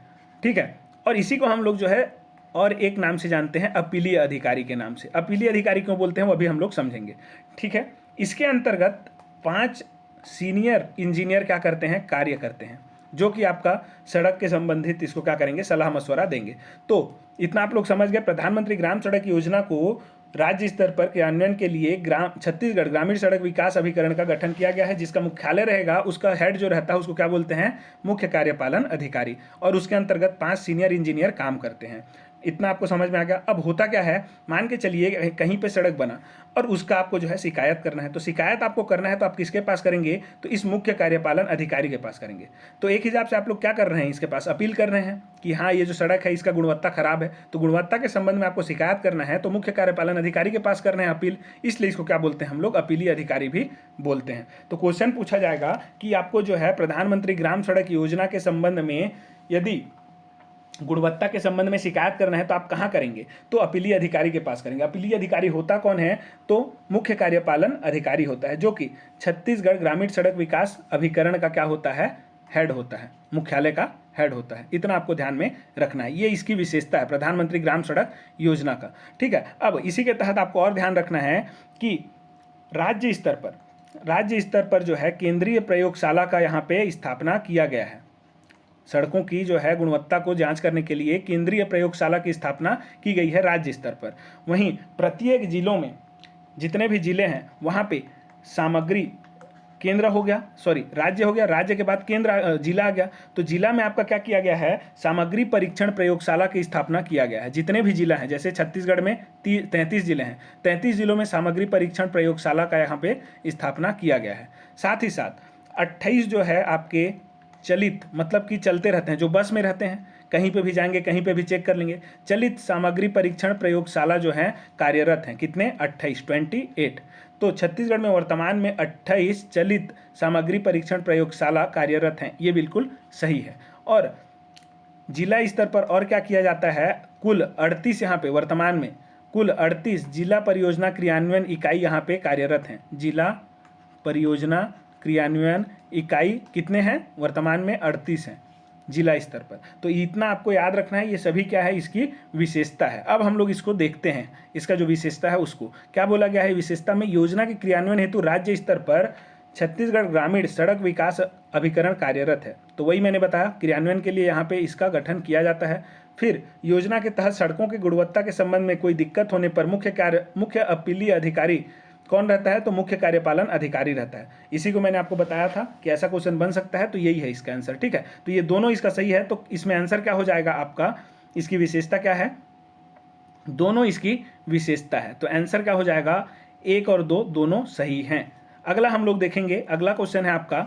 ठीक है, और इसी को हम लोग जो है और एक नाम से जानते हैं, अपीलीय अधिकारी के नाम से। अपीलीय अधिकारी क्यों बोलते हैं वो अभी हम लोग समझेंगे। ठीक है, इसके अंतर्गत 5 सीनियर इंजीनियर क्या करते हैं, कार्य करते हैं, जो कि आपका सड़क के संबंधित इसको क्या करेंगे, सलाह मशवरा देंगे। तो इतना आप लोग समझ गए। प्रधानमंत्री ग्राम सड़क योजना को राज्य स्तर पर क्रियान्वयन के लिए छत्तीसगढ़ ग्रामीण सड़क विकास अभिकरण का गठन किया गया है, जिसका मुख्यालय रहेगा, उसका हेड जो रहता है उसको क्या बोलते हैं, मुख्य कार्यपालन अधिकारी, और उसके अंतर्गत 5 सीनियर इंजीनियर काम करते हैं। इतना आपको समझ में आ गया। अब होता क्या है, मान के चलिए कहीं पे सड़क बना और उसका आपको जो है शिकायत करना है, तो शिकायत आपको करना है तो आप किसके पास करेंगे, तो इस मुख्य कार्यपालन अधिकारी के पास करेंगे। तो एक हिसाब से आप लोग क्या कर रहे हैं, इसके पास अपील कर रहे हैं कि हाँ ये जो सड़क है इसका गुणवत्ता खराब है, तो गुणवत्ता के संबंध में आपको शिकायत करना है तो मुख्य कार्यपालन अधिकारी के पास करना है अपील, इसलिए इसको क्या बोलते हैं हम लोग, अपीली अधिकारी भी बोलते हैं। तो क्वेश्चन पूछा जाएगा कि आपको जो है प्रधानमंत्री ग्राम सड़क योजना के संबंध में यदि गुणवत्ता के संबंध में शिकायत करना है तो आप कहाँ करेंगे, तो अपीलीय अधिकारी के पास करेंगे। अपीलीय अधिकारी होता कौन है, तो मुख्य कार्यपालन अधिकारी होता है, जो कि छत्तीसगढ़ ग्रामीण सड़क विकास अभिकरण का क्या होता है, हेड होता है, मुख्यालय का हेड होता है। इतना आपको ध्यान में रखना है, ये इसकी विशेषता है प्रधानमंत्री ग्राम सड़क योजना का। ठीक है, अब इसी के तहत आपको और ध्यान रखना है कि राज्य स्तर पर जो है केंद्रीय प्रयोगशाला का यहाँ पे स्थापना किया गया है। सड़कों की जो है गुणवत्ता को जांच करने के लिए केंद्रीय प्रयोगशाला की स्थापना की गई है राज्य स्तर पर। वहीं प्रत्येक जिलों में जितने भी जिले हैं वहाँ पे सामग्री केंद्र हो गया, राज्य हो गया, राज्य के बाद केंद्र जिला आ गया, तो जिला में आपका क्या किया गया है, सामग्री परीक्षण प्रयोगशाला की स्थापना किया गया है। जितने भी जिला हैं, जैसे छत्तीसगढ़ में 33 जिले हैं, 33 जिलों में सामग्री परीक्षण प्रयोगशाला का यहाँ पे स्थापना किया गया है। साथ ही साथ 28 जो है आपके चलित, मतलब कि चलते रहते हैं, जो बस में रहते हैं, कहीं पे भी जाएंगे कहीं पे भी चेक कर लेंगे, चलित सामग्री परीक्षण प्रयोगशाला जो है कार्यरत हैं। कितने, 28। तो छत्तीसगढ़ में वर्तमान में 28 चलित सामग्री परीक्षण प्रयोगशाला कार्यरत हैं, ये बिल्कुल सही है। और जिला स्तर पर और क्या किया जाता है, कुल 38 यहाँ पे वर्तमान में कुल 38 जिला परियोजना क्रियान्वयन इकाई यहाँ पे कार्यरत हैं। जिला परियोजना क्रियान्वयन इकाई कितने हैं, वर्तमान में 38 हैं जिला स्तर पर। तो इतना आपको याद रखना है, ये सभी क्या है, इसकी विशेषता है। अब हम लोग इसको देखते हैं, इसका जो विशेषता है उसको क्या बोला गया है। विशेषता में योजना के क्रियान्वयन हेतु राज्य स्तर पर छत्तीसगढ़ ग्रामीण सड़क विकास अभिकरण कार्यरत है। तो वही मैंने बताया, क्रियान्वयन के लिए यहाँ पे इसका गठन किया जाता है। फिर योजना के तहत सड़कों की गुणवत्ता के संबंध में कोई दिक्कत होने पर मुख्य अपीलीय अधिकारी कौन रहता है, तो मुख्य कार्यपालन अधिकारी रहता है। इसी को मैंने आपको बताया था कि ऐसा क्वेश्चन बन सकता है, तो यही है इसका आंसर। ठीक है, तो ये दोनों इसका सही है, तो इसमें आंसर क्या हो जाएगा आपका, इसकी विशेषता क्या है, दोनों इसकी विशेषता है, तो आंसर क्या हो जाएगा, 1 और 2 दोनों सही हैं। अगला हम लोग देखेंगे, अगला क्वेश्चन है आपका,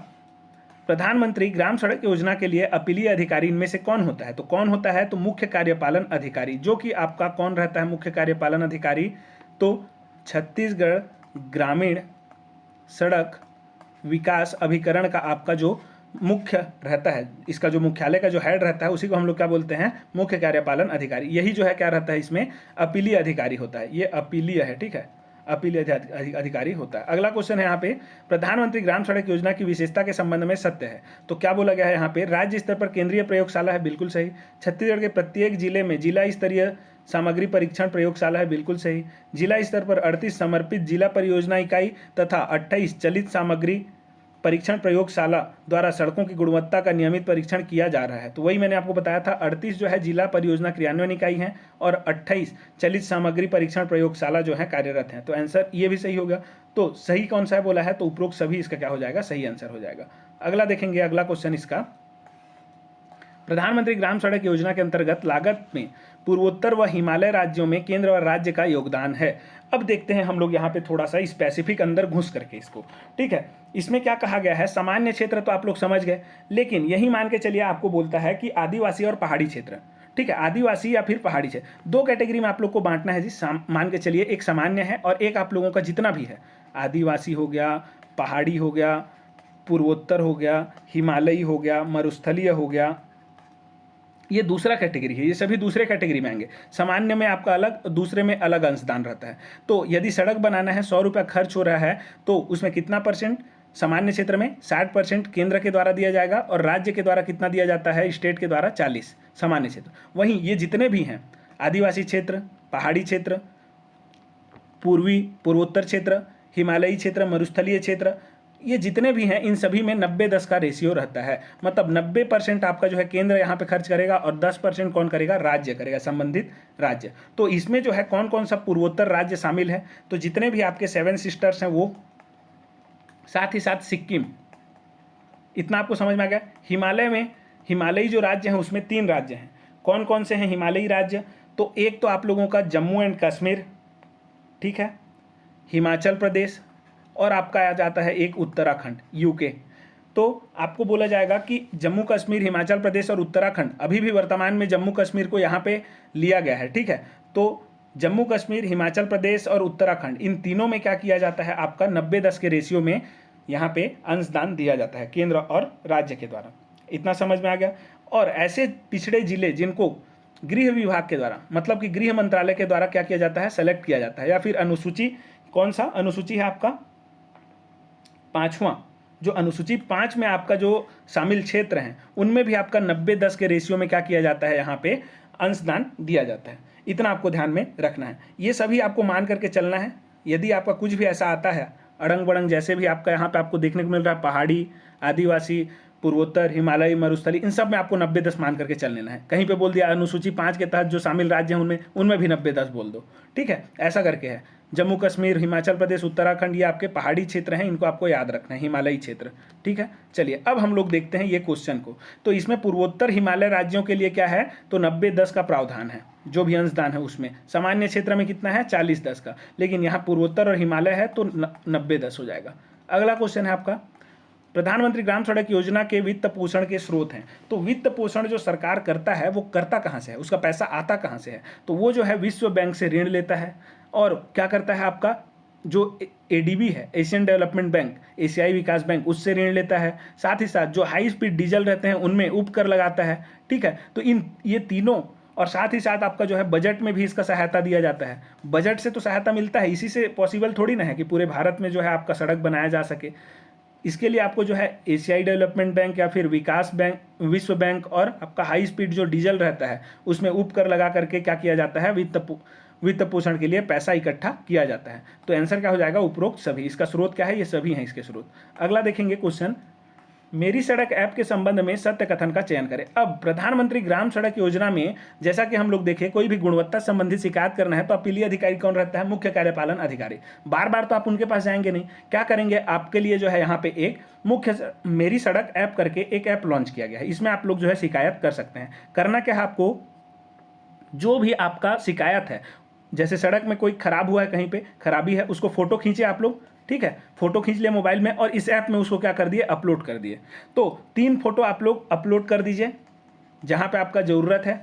प्रधानमंत्री ग्राम सड़क योजना के लिए अपीलीय अधिकारी इनमें से कौन होता है। तो कौन होता है, तो मुख्य कार्यपालन अधिकारी, जो कि आपका कौन रहता है, मुख्य कार्यपालन अधिकारी, तो छत्तीसगढ़ ग्रामीण सड़क विकास अभिकरण का आपका जो मुख्य रहता है, इसका जो मुख्यालय का जो हेड रहता है, उसी को हम लोग क्या बोलते हैं, मुख्य कार्यपालन अधिकारी। यही जो है क्या रहता है, इसमें अपीलीय अधिकारी होता है, ये अपीलीय है। ठीक है, अपीलीय अधिकारी होता है। अगला क्वेश्चन है यहाँ पे, प्रधानमंत्री ग्राम सड़क योजना की विशेषता के संबंध में सत्य है। तो क्या बोला गया है यहाँ पे, राज्य स्तर पर केंद्रीय प्रयोगशाला है, बिल्कुल सही। छत्तीसगढ़ के प्रत्येक जिले में जिला स्तरीय सामग्री परीक्षण प्रयोगशाला है, बिल्कुल सही। जिला स्तर पर 38 समर्पित जिला परियोजना इकाई तथा 28 चलित सामग्री परीक्षण प्रयोगशाला द्वारा सड़कों की गुणवत्ता का नियमित परीक्षण किया जा रहा है। तो वही मैंने आपको बताया था, 38 जो है जिला परियोजना क्रियान्वयन इकाई हैं और 28 चलित सामग्री परीक्षण प्रयोगशाला जो है कार्यरत हैं। तो आंसर ये भी सही हो गया। तो सही कौन सा है बोला है, तो उपरोक्त सभी इसका क्या हो जाएगा, सही आंसर हो जाएगा। अगला देखेंगे, अगला क्वेश्चन इसका, प्रधानमंत्री ग्राम सड़क योजना के अंतर्गत लागत में पूर्वोत्तर व हिमालय राज्यों में केंद्र और राज्य का योगदान है। अब देखते हैं हम लोग यहाँ पे थोड़ा सा स्पेसिफिक अंदर घुस करके इसको। ठीक है, इसमें क्या कहा गया है, सामान्य क्षेत्र तो आप लोग समझ गए, लेकिन यही मान के चलिए आपको बोलता है कि आदिवासी और पहाड़ी क्षेत्र। ठीक है, आदिवासी या फिर पहाड़ी क्षेत्र, 2 कैटेगरी में आप लोग को बांटना है जी। मान के चलिए एक सामान्य है और एक आप लोगों का जितना भी है, आदिवासी हो गया, पहाड़ी हो गया, पूर्वोत्तर हो गया, हिमालयी हो गया, मरुस्थलीय हो गया, ये दूसरा कैटेगरी है। ये सभी दूसरे कैटेगरी में आएंगे। सामान्य में आपका अलग, दूसरे में अलग अंशदान रहता है। तो यदि सड़क बनाना है, 100 रुपया खर्च हो रहा है, तो उसमें कितना परसेंट सामान्य क्षेत्र में, 60% केंद्र के द्वारा दिया जाएगा और राज्य के द्वारा कितना दिया जाता है, स्टेट के द्वारा 40 सामान्य क्षेत्र। वहीं ये जितने भी हैं, आदिवासी क्षेत्र, पहाड़ी क्षेत्र, पूर्वोत्तर क्षेत्र, हिमालयी क्षेत्र, मरुस्थलीय क्षेत्र, ये जितने भी हैं इन सभी में 90-10 का रेशियो रहता है। मतलब 90% आपका जो है केंद्र यहाँ पे खर्च करेगा और 10% कौन करेगा, राज्य करेगा, संबंधित राज्य। तो इसमें जो है कौन कौन सा पूर्वोत्तर राज्य शामिल है, तो जितने भी आपके 7 सिस्टर्स हैं वो, साथ ही साथ सिक्किम, इतना आपको समझ में आ गया। हिमालय में, हिमालयी जो राज्य हैं उसमें 3 राज्य हैं। कौन कौन से हैं हिमालयी राज्य, तो एक तो आप लोगों का जम्मू एंड कश्मीर, ठीक है, हिमाचल प्रदेश, और आपका आ जाता है एक उत्तराखंड, यूके। तो आपको बोला जाएगा कि जम्मू कश्मीर, हिमाचल प्रदेश और उत्तराखंड, अभी भी वर्तमान में जम्मू कश्मीर को यहाँ पे लिया गया है, ठीक है। तो जम्मू कश्मीर, हिमाचल प्रदेश और उत्तराखंड, इन तीनों में क्या किया जाता है, आपका 90-10 के रेशियो में यहाँ पे अंशदान दिया जाता है केंद्र और राज्य के द्वारा। इतना समझ में आ गया। और ऐसे पिछड़े जिले जिनको गृह विभाग के द्वारा, मतलब कि गृह मंत्रालय के द्वारा क्या किया जाता है, सेलेक्ट किया जाता है, या फिर अनुसूची, कौन सा अनुसूची है आपका 5वां, जो अनुसूची 5 में आपका जो शामिल क्षेत्र हैं उनमें भी आपका 90-10 के रेशियो में क्या किया जाता है, यहाँ पे अंशदान दिया जाता है। इतना आपको ध्यान में रखना है। ये सभी आपको मान करके चलना है। यदि आपका कुछ भी ऐसा आता है अड़ंग बड़ंग, जैसे भी आपका यहाँ पे आपको देखने को मिल रहा है, पहाड़ी, आदिवासी, पूर्वोत्तर, हिमालयी, मरुस्थली, इन सब में आपको 90-10 मान करके चल लेना है। कहीं पे बोल दिया अनुसूची 5 के तहत जो शामिल राज्य हैं उनमें भी 90-10 बोल दो, ठीक है, ऐसा करके है। जम्मू कश्मीर, हिमाचल प्रदेश, उत्तराखंड, ये आपके पहाड़ी क्षेत्र हैं, इनको आपको याद रखना है, हिमालयी क्षेत्र, ठीक है। चलिए अब हम लोग देखते हैं ये क्वेश्चन को। तो इसमें पूर्वोत्तर हिमालय राज्यों के लिए क्या है, तो 90-10 का प्रावधान है, जो भी अंशदान है उसमें। सामान्य क्षेत्र में कितना है, 40-10 का, लेकिन यहाँ पूर्वोत्तर और हिमालय है तो 90-10 हो जाएगा। अगला क्वेश्चन है आपका, प्रधानमंत्री ग्राम सड़क योजना के वित्त पोषण के स्रोत हैं। तो वित्त पोषण जो सरकार करता है वो करता कहाँ से है, उसका पैसा आता कहाँ से है, तो वो जो है विश्व बैंक से ऋण लेता है। और क्या करता है, आपका जो एडीबी है, एशियन डेवलपमेंट बैंक, एशियाई विकास बैंक, उससे ऋण लेता है। साथ ही साथ जो हाई स्पीड डीजल रहते हैं उनमें उपकर लगाता है, ठीक है। तो ये तीनों, और साथ ही साथ आपका जो है बजट में भी इसका सहायता दिया जाता है। बजट से तो सहायता मिलता है, इसी से पॉसिबल थोड़ी ना है कि पूरे भारत में जो है आपका सड़क बनाया जा सके। इसके लिए आपको जो है एशियाई डेवलपमेंट बैंक या फिर विकास बैंक, विश्व बैंक, और आपका हाई स्पीड जो डीजल रहता है उसमें उपकर लगा करके क्या किया जाता है, वित्त पोषण के लिए पैसा इकट्ठा किया जाता है। तो आंसर क्या हो जाएगा, उपरोक्त सभी। इसका स्रोत क्या है, ये सभी हैं इसके स्रोत। अगला देखेंगे क्वेश्चन, मेरी सड़क ऐप के संबंध में सत्य कथन का चयन करें। अब प्रधानमंत्री ग्राम सड़क योजना में जैसा कि हम लोग देखें, कोई भी गुणवत्ता संबंधी शिकायत करना है तो अपीलीय अधिकारी कौन रहता है, मुख्य कार्यपालन अधिकारी। बार बार तो आप उनके पास जाएंगे नहीं, क्या करेंगे, आपके लिए जो है यहाँ पे एक मुख्य मेरी सड़क ऐप करके एक ऐप लॉन्च किया गया है। इसमें आप लोग जो है शिकायत कर सकते हैं। करना क्या है, आपको जो भी आपका शिकायत है, जैसे सड़क में कोई खराब हुआ है, कहीं पे खराबी है, उसको फोटो खींचे आप लोग, ठीक है, फोटो खींच लिए मोबाइल में और इस ऐप में उसको क्या कर दिए, अपलोड कर दिए। तो 3 फोटो आप लोग अपलोड कर दीजिए जहाँ पे आपका ज़रूरत है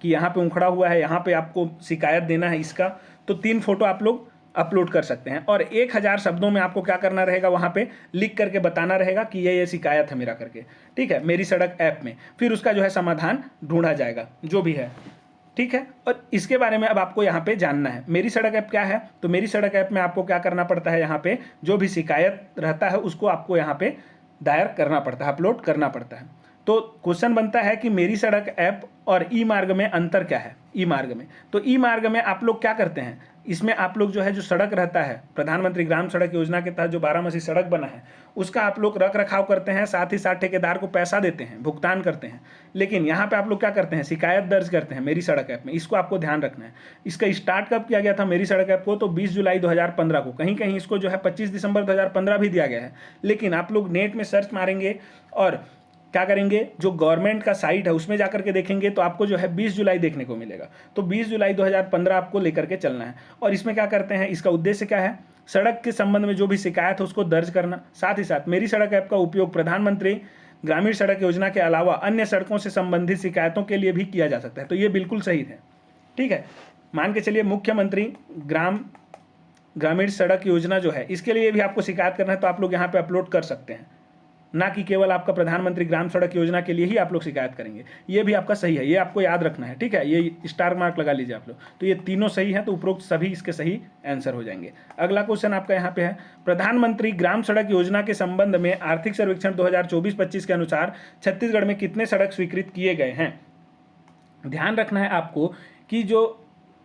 कि यहाँ पे उखड़ा हुआ है, यहाँ पे आपको शिकायत देना है इसका, तो 3 फोटो आप लोग अपलोड कर सकते हैं। और 1000 शब्दों में आपको क्या करना रहेगा, वहाँ पे लिख करके बताना रहेगा कि ये शिकायत है मेरा करके, ठीक है, मेरी सड़क ऐप में। फिर उसका जो है समाधान ढूंढा जाएगा जो भी है, ठीक है। और इसके बारे में अब आपको यहाँ पे जानना है, मेरी सड़क ऐप क्या है। तो मेरी सड़क ऐप में आपको क्या करना पड़ता है, यहाँ पे जो भी शिकायत रहता है उसको आपको यहाँ पे दायर करना पड़ता है, अपलोड करना पड़ता है। तो क्वेश्चन बनता है कि मेरी सड़क ऐप और ई मार्ग में अंतर क्या है। ई मार्ग में, तो ई मार्ग में आप लोग क्या करते हैं, इसमें आप लोग जो है जो सड़क रहता है प्रधानमंत्री ग्राम सड़क योजना के तहत जो 12मासी सड़क बना है उसका आप लोग रख रखाव करते हैं, साथ ही साथ ठेकेदार को पैसा देते हैं, भुगतान करते हैं। लेकिन यहाँ पे आप लोग क्या करते हैं, शिकायत दर्ज करते हैं मेरी सड़क ऐप में। इसको आपको ध्यान रखना है। इसका स्टार्ट कब किया गया था मेरी सड़क ऐप को, तो 20 जुलाई 2015 को। कहीं कहीं इसको जो है 25 दिसंबर 2015 भी दिया गया है, लेकिन आप लोग नेट में सर्च मारेंगे और क्या करेंगे, जो गवर्नमेंट का साइट है उसमें जाकर के देखेंगे तो आपको जो है 20 जुलाई देखने को मिलेगा। तो 20 जुलाई 2015 आपको लेकर के चलना है। और इसमें क्या करते हैं, इसका उद्देश्य क्या है, सड़क के संबंध में जो भी शिकायत है उसको दर्ज करना। साथ ही साथ मेरी सड़क ऐप का उपयोग प्रधानमंत्री ग्रामीण सड़क योजना के अलावा अन्य सड़कों से संबंधित शिकायतों के लिए भी किया जा सकता है। तो ये बिल्कुल सही है, ठीक है। मान के चलिए मुख्यमंत्री ग्रामीण सड़क योजना जो है इसके लिए भी आपको शिकायत करना है तो आप लोग यहाँ पे अपलोड कर सकते हैं, ना कि केवल आपका प्रधानमंत्री ग्राम सड़क योजना के लिए ही आप लोग शिकायत करेंगे। ये भी आपका सही है, ये आपको याद रखना है, ठीक है। ये स्टार मार्क लगा लीजिए आप लोग। तो ये तीनों सही हैं, तो उपरोक्त सभी इसके सही आंसर हो जाएंगे। अगला क्वेश्चन आपका यहाँ पे है, प्रधानमंत्री ग्राम सड़क योजना के संबंध में आर्थिक सर्वेक्षण 2024-25 के अनुसार छत्तीसगढ़ में कितने सड़क स्वीकृत किए गए हैं। ध्यान रखना है आपको कि जो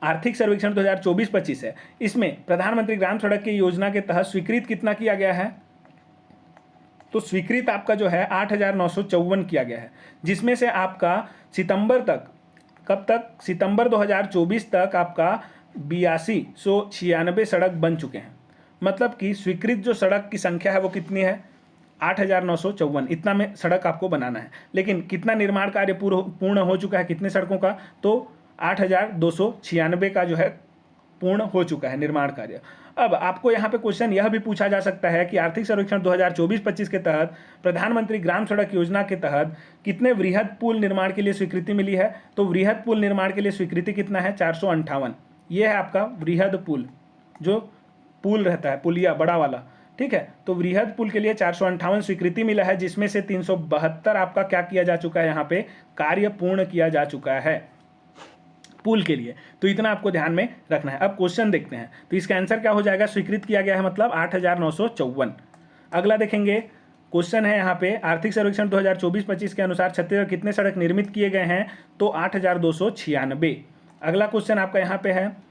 आर्थिक सर्वेक्षण 2024-25 है इसमें प्रधानमंत्री ग्राम सड़क की योजना के तहत स्वीकृत कितना किया गया है, तो स्वीकृत आपका जो है 8,954 किया गया है, जिसमें से आपका सितंबर तक, कब तक, सितंबर 2024 तक आपका 8296 सड़क बन चुके हैं। मतलब कि स्वीकृत जो सड़क की संख्या है वो कितनी है, 8,954, इतना में सड़क आपको बनाना है। लेकिन कितना निर्माण कार्य पूर्ण हो चुका है, कितने सड़कों का, तो 8,296 का जो है पूर्ण हो चुका है निर्माण कार्य। अब आपको यहाँ पे क्वेश्चन यह भी पूछा जा सकता है कि आर्थिक सर्वेक्षण 2024-25 के तहत प्रधानमंत्री ग्राम सड़क योजना के तहत कितने वृहद पुल निर्माण के लिए स्वीकृति मिली है। तो वृहद पुल निर्माण के लिए स्वीकृति कितना है, 458। ये है आपका वृहद पुल, जो पुल रहता है, पुलिया बड़ा वाला, ठीक है। तो वृहद पुल के लिए 458 स्वीकृति मिला है, जिसमें से 372 आपका क्या किया जा चुका है, यहाँ पे कार्य पूर्ण किया जा चुका है पुल के लिए। तो इतना आपको ध्यान में रखना है। अब क्वेश्चन देखते हैं, तो इसका आंसर क्या हो जाएगा, स्वीकृत किया गया है मतलब 8,954। अगला देखेंगे, क्वेश्चन है यहाँ पे आर्थिक सर्वेक्षण 2024-25 के अनुसार छत्तीसगढ़ कितने सड़क निर्मित किए गए हैं, तो 8,296। अगला क्वेश्चन आपका यहाँ पे है,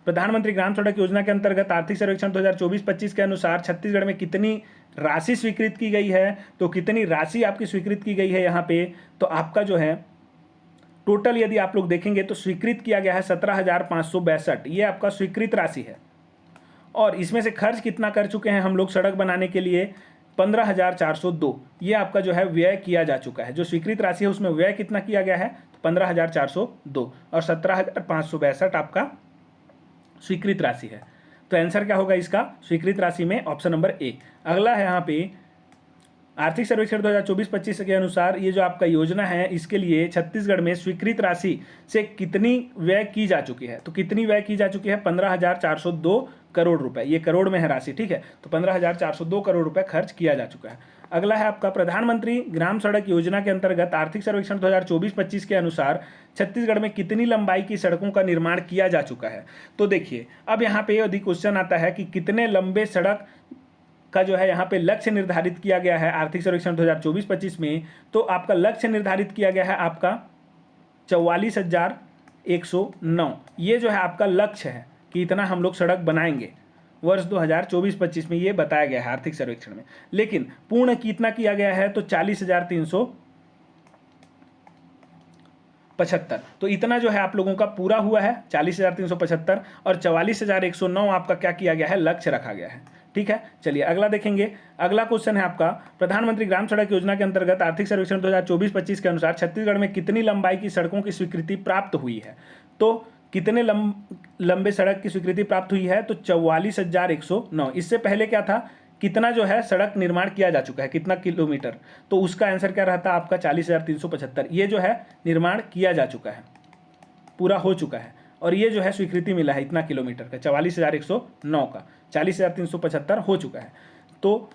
प्रधानमंत्री ग्राम सड़क योजना के अंतर्गत आर्थिक सर्वेक्षण 2024-25 के अनुसार छत्तीसगढ़ में कितनी राशि स्वीकृत की गई है। तो कितनी राशि आपकी स्वीकृत की गई है यहाँ पे, तो आपका जो है टोटल यदि आप लोग देखेंगे तो स्वीकृत किया गया है 17,562, ये आपका स्वीकृत राशि है। और इसमें से खर्च कितना कर चुके हैं हम लोग सड़क बनाने के लिए, 15,402, ये आपका जो है व्यय किया जा चुका है। जो स्वीकृत राशि है उसमें व्यय कितना किया गया है, 15,402, और 17,562 आपका स्वीकृत राशि है। तो आंसर क्या होगा इसका, स्वीकृत राशि में ऑप्शन नंबर ए। अगला है यहाँ पे आर्थिक सर्वेक्षण 2024-25 के अनुसार ये जो आपका योजना है, इसके लिए छत्तीसगढ़ में स्वीकृत राशि से कितनी व्यय की जा चुकी है। तो कितनी व्यय की जा चुकी है, 15,402 करोड़ रुपए, ये करोड़ में है राशि, ठीक है। तो 15,402 करोड़ रुपए खर्च किया जा चुका है। अगला है आपका प्रधानमंत्री ग्राम सड़क योजना के अंतर्गत आर्थिक सर्वेक्षण 2024-25 के अनुसार छत्तीसगढ़ में कितनी लंबाई की सड़कों का निर्माण किया जा चुका है। तो देखिए, अब यहाँ पे यदि क्वेश्चन आता है कि कितने लंबे सड़क का जो है यहाँ पे लक्ष्य निर्धारित किया गया है आर्थिक सर्वेक्षण 2024-25 में, तो आपका लक्ष्य निर्धारित किया गया है आपका 44,109। ये जो है आपका लक्ष्य है कि इतना हम लोग सड़क बनाएंगे वर्ष 2024-25 में, ये बताया गया है आर्थिक सर्वेक्षण में। लेकिन पूर्ण कितना किया गया है, तो 40,375। तो इतना जो है आप लोगों का पूरा हुआ है 40,375, और 44,109 आपका क्या किया गया है, लक्ष्य रखा गया है, ठीक है। चलिए अगला देखेंगे। अगला क्वेश्चन है आपका, प्रधानमंत्री ग्राम सड़क योजना के अंतर्गत आर्थिक सर्वेक्षण 2024-25 के अनुसार छत्तीसगढ़ में कितनी लंबाई की सड़कों की स्वीकृति प्राप्त हुई है। तो कितने लंबे सड़क की स्वीकृति प्राप्त हुई है, तो 44,109। इससे पहले क्या था, कितना जो है सड़क निर्माण किया जा चुका है, कितना किलोमीटर, तो उसका आंसर क्या रहता है आपका 40,375। ये जो है निर्माण किया जा चुका है, पूरा हो चुका है, और ये जो है स्वीकृति मिला है इतना किलोमीटर का, 44,109 का 40,375 हो चुका है। तो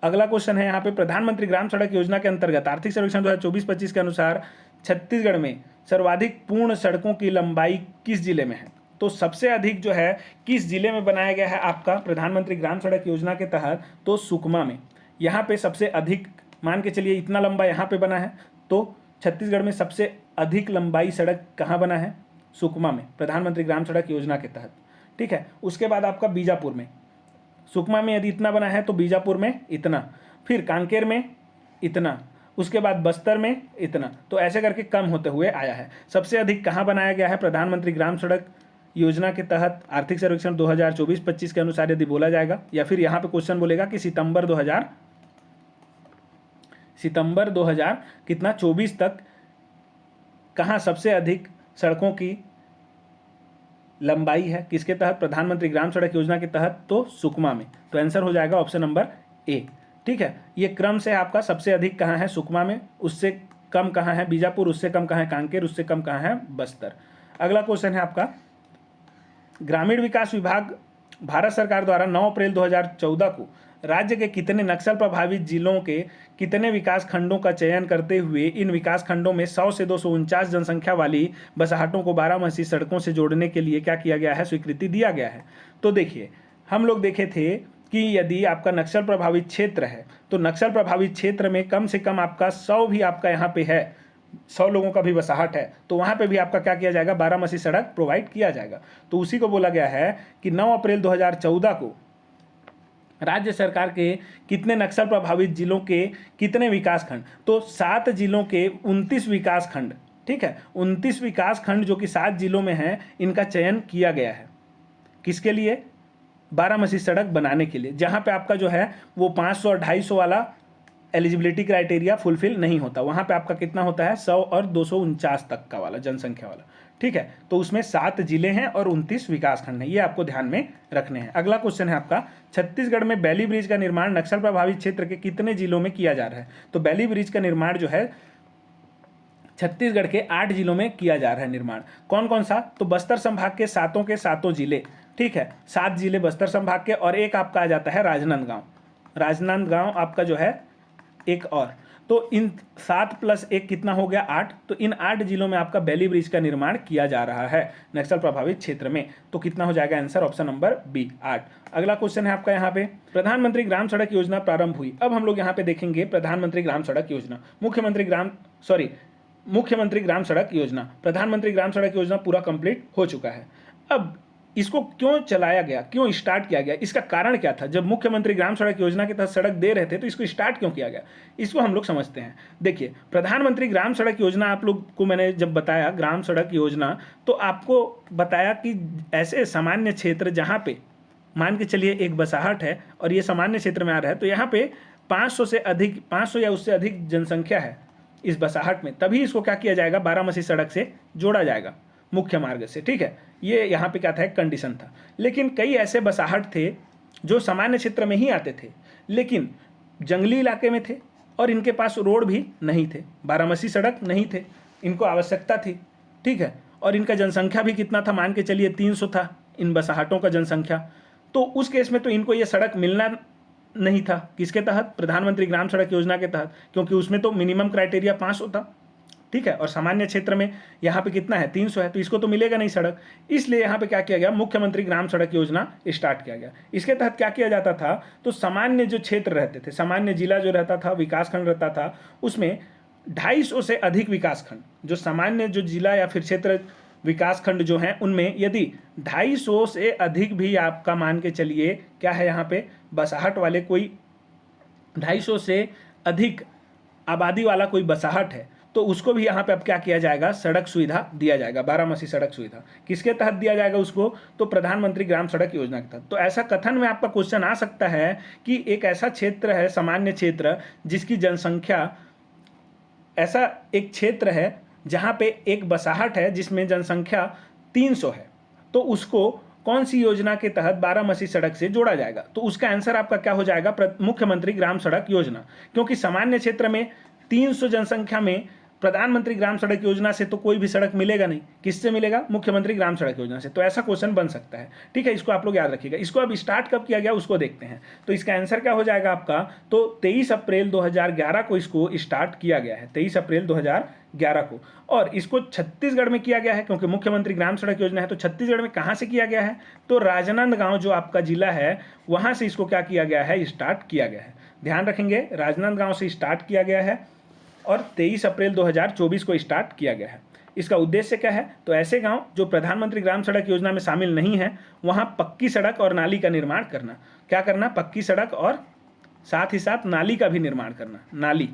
अगला क्वेश्चन है यहाँ पे, प्रधानमंत्री ग्राम सड़क योजना के अंतर्गत आर्थिक सर्वेक्षण 2024-25 के अनुसार छत्तीसगढ़ में सर्वाधिक पूर्ण सड़कों की लंबाई किस जिले में है। तो सबसे अधिक जो है किस जिले में बनाया गया है आपका प्रधानमंत्री ग्राम सड़क योजना के तहत, तो सुकमा में। यहाँ पे सबसे अधिक, मान के चलिए इतना लंबा यहाँ पे बना है, तो छत्तीसगढ़ में सबसे अधिक लंबाई सड़क कहाँ बना है, सुकमा में, प्रधानमंत्री ग्राम सड़क योजना के तहत, ठीक है। उसके बाद आपका बीजापुर में, सुकमा में यदि इतना बना है तो बीजापुर में इतना, फिर कांकेर में इतना, उसके बाद बस्तर में इतना, तो ऐसे करके कम होते हुए आया है। सबसे अधिक कहाँ बनाया गया है प्रधानमंत्री ग्राम सड़क योजना के तहत आर्थिक सर्वेक्षण 2024-25 के अनुसार यदि बोला जाएगा, या फिर यहाँ पे क्वेश्चन बोलेगा कि सितंबर 2000 कितना 24 तक कहाँ सबसे अधिक सड़कों की लंबाई है, किसके तहत, प्रधानमंत्री ग्राम सड़क योजना के तहत, तो सुकमा में। तो आंसर हो जाएगा ऑप्शन नंबर ए, ठीक है। ये क्रम से आपका सबसे अधिक कहाँ है, सुकमा में, उससे कम कहाँ है बीजापुर, उससे कम कहाँ है कांकेर, उससे कम कहाँ है बस्तर। अगला क्वेश्चन है आपका, ग्रामीण विकास विभाग भारत सरकार द्वारा 9 अप्रैल 2014 को राज्य के कितने नक्सल प्रभावित जिलों के कितने विकास खंडों का चयन करते हुए इन विकास खंडों में 100 से 249 जनसंख्या वाली बसाहटों को 12 सड़कों से जोड़ने के लिए क्या किया गया है, स्वीकृति दिया गया है। तो देखिए, हम लोग देखे थे कि यदि आपका नक्सल प्रभावित क्षेत्र है, तो नक्सल प्रभावित क्षेत्र में कम से कम आपका 100 भी आपका यहाँ पे है, 100 लोगों का भी बसाहट है, तो वहाँ पे भी आपका क्या किया जाएगा, 12 सड़क प्रोवाइड किया जाएगा। तो उसी को बोला गया है कि 9 अप्रैल 2014 को राज्य सरकार के कितने नक्सल प्रभावित जिलों के कितने विकास खंड, तो 7 जिलों के 29 विकास खंड, ठीक है, 29 विकास खंड जो कि 7 जिलों में हैं, इनका चयन किया गया है। किसके लिए? बारामसी सड़क बनाने के लिए, जहां पे आपका जो है वो 500 और 250 वाला एलिजिबिलिटी क्राइटेरिया फुलफिल नहीं होता, वहां पे आपका कितना होता है 100 और 249 तक का वाला जनसंख्या वाला, ठीक है। तो उसमें 7 जिले हैं और 29 विकास खंड हैं, ये आपको ध्यान में रखने हैं। अगला क्वेश्चन है आपका, छत्तीसगढ़ में बैली ब्रिज का निर्माण नक्सल प्रभावित क्षेत्र के कितने जिलों में किया जा रहा है? तो बैली ब्रिज का निर्माण जो है छत्तीसगढ़ के 8 जिलों में किया जा रहा है निर्माण। कौन कौन सा? तो बस्तर संभाग के सातों जिले, ठीक है, 7 जिले बस्तर संभाग के, और एक आपका आ जाता है राजनांदगांव। राजनांदगांव आपका जो है एक और, तो इन 7 + 1 कितना हो गया 8। तो इन 8 जिलों में आपका बैली ब्रिज का निर्माण किया जा रहा है नक्सल प्रभावित क्षेत्र में। तो कितना हो जाएगा आंसर? Option number B 8। अगला क्वेश्चन है आपका यहाँ पे, प्रधानमंत्री ग्राम सड़क योजना प्रारंभ हुई। अब हम लोग यहाँ पे देखेंगे प्रधानमंत्री ग्राम सड़क योजना, मुख्यमंत्री ग्राम सड़क योजना, प्रधानमंत्री ग्राम सड़क योजना पूरा कंप्लीट हो चुका है। अब इसको क्यों चलाया गया, क्यों स्टार्ट किया गया, इसका कारण क्या था? जब मुख्यमंत्री ग्राम सड़क योजना के तहत सड़क दे रहे थे तो इसको स्टार्ट क्यों किया गया, इसको हम लोग समझते हैं। देखिए, प्रधानमंत्री ग्राम सड़क योजना आप लोग को मैंने जब बताया ग्राम सड़क योजना, तो आपको बताया कि ऐसे सामान्य क्षेत्र जहाँ पे मान के चलिए एक बसाहट है और ये सामान्य क्षेत्र में आ रहा है, तो यहाँ पे 500 या उससे अधिक जनसंख्या है इस बसाहट में, तभी इसको क्या किया जाएगा, बारामसी सड़क से जोड़ा जाएगा मुख्य मार्ग से, ठीक है। ये यहाँ पे क्या था, एक कंडीशन था। लेकिन कई ऐसे बसाहट थे जो सामान्य क्षेत्र में ही आते थे, लेकिन जंगली इलाके में थे और इनके पास रोड भी नहीं थे, बारामसी सड़क नहीं थे, इनको आवश्यकता थी, ठीक है। और इनका जनसंख्या भी कितना था, मान के चलिए 300 था इन बसाहटों का जनसंख्या। तो उस केस में तो इनको ये सड़क मिलना नहीं था, किसके तहत, प्रधानमंत्री ग्राम सड़क योजना के तहत, क्योंकि उसमें तो मिनिमम क्राइटेरिया 500 था, ठीक है। और सामान्य क्षेत्र में यहाँ पे कितना है, 300 है, तो इसको तो मिलेगा नहीं सड़क। इसलिए यहाँ पे क्या किया गया, मुख्यमंत्री ग्राम सड़क योजना स्टार्ट किया गया। इसके तहत क्या किया जाता था, तो सामान्य जो क्षेत्र रहते थे, सामान्य जिला जो रहता था, विकासखंड रहता था, उसमें 250 से अधिक विकासखंड, जो सामान्य जो जिला या फिर क्षेत्र विकासखंड जो हैं, उनमें यदि 250 से अधिक भी आपका मान के चलिए क्या है यहाँ पे बसाहट वाले, कोई 250 से अधिक आबादी वाला कोई बसाहट है, तो उसको भी यहाँ पे अब क्या किया जाएगा, सड़क सुविधा दिया जाएगा, बारामसी सड़क सुविधा। किसके तहत दिया जाएगा उसको, तो प्रधानमंत्री ग्राम सड़क योजना के तहत। तो ऐसा कथन में आपका क्वेश्चन आ सकता है कि एक ऐसा क्षेत्र है, सामान्य क्षेत्र, जिसकी जनसंख्या, ऐसा एक क्षेत्र है जहाँ पे एक बसाहट है जिसमें जनसंख्या 300 है, तो उसको कौन सी योजना के तहत बारामसी सड़क से जोड़ा जाएगा? तो उसका आंसर आपका क्या हो जाएगा, मुख्यमंत्री ग्राम सड़क योजना। क्योंकि सामान्य क्षेत्र में 300 जनसंख्या में प्रधानमंत्री ग्राम सड़क योजना से तो कोई भी सड़क मिलेगा नहीं, किससे मिलेगा, मुख्यमंत्री ग्राम सड़क योजना से। तो ऐसा क्वेश्चन बन सकता है, ठीक है, इसको आप लोग याद रखिएगा। इसको अब स्टार्ट कब किया गया उसको देखते हैं। तो इसका आंसर क्या हो जाएगा आपका, तो 23 अप्रैल 2011 को इसको स्टार्ट किया गया है, 23 अप्रैल 2011 को। और इसको छत्तीसगढ़ में किया गया है, क्योंकि मुख्यमंत्री ग्राम सड़क योजना है। तो छत्तीसगढ़ में कहाँ से किया गया है, तो राजनांदगांव जो आपका जिला है, वहाँ से इसको क्या किया गया है, स्टार्ट किया गया है। ध्यान रखेंगे, राजनांदगांव से स्टार्ट किया गया है और 23 अप्रैल 2024 को स्टार्ट किया गया है। इसका उद्देश्य क्या है, तो ऐसे गांव जो प्रधानमंत्री ग्राम सड़क योजना में शामिल नहीं है, वहां पक्की सड़क और नाली का निर्माण करना। क्या करना, पक्की सड़क और साथ ही साथ नाली का भी निर्माण करना, नाली,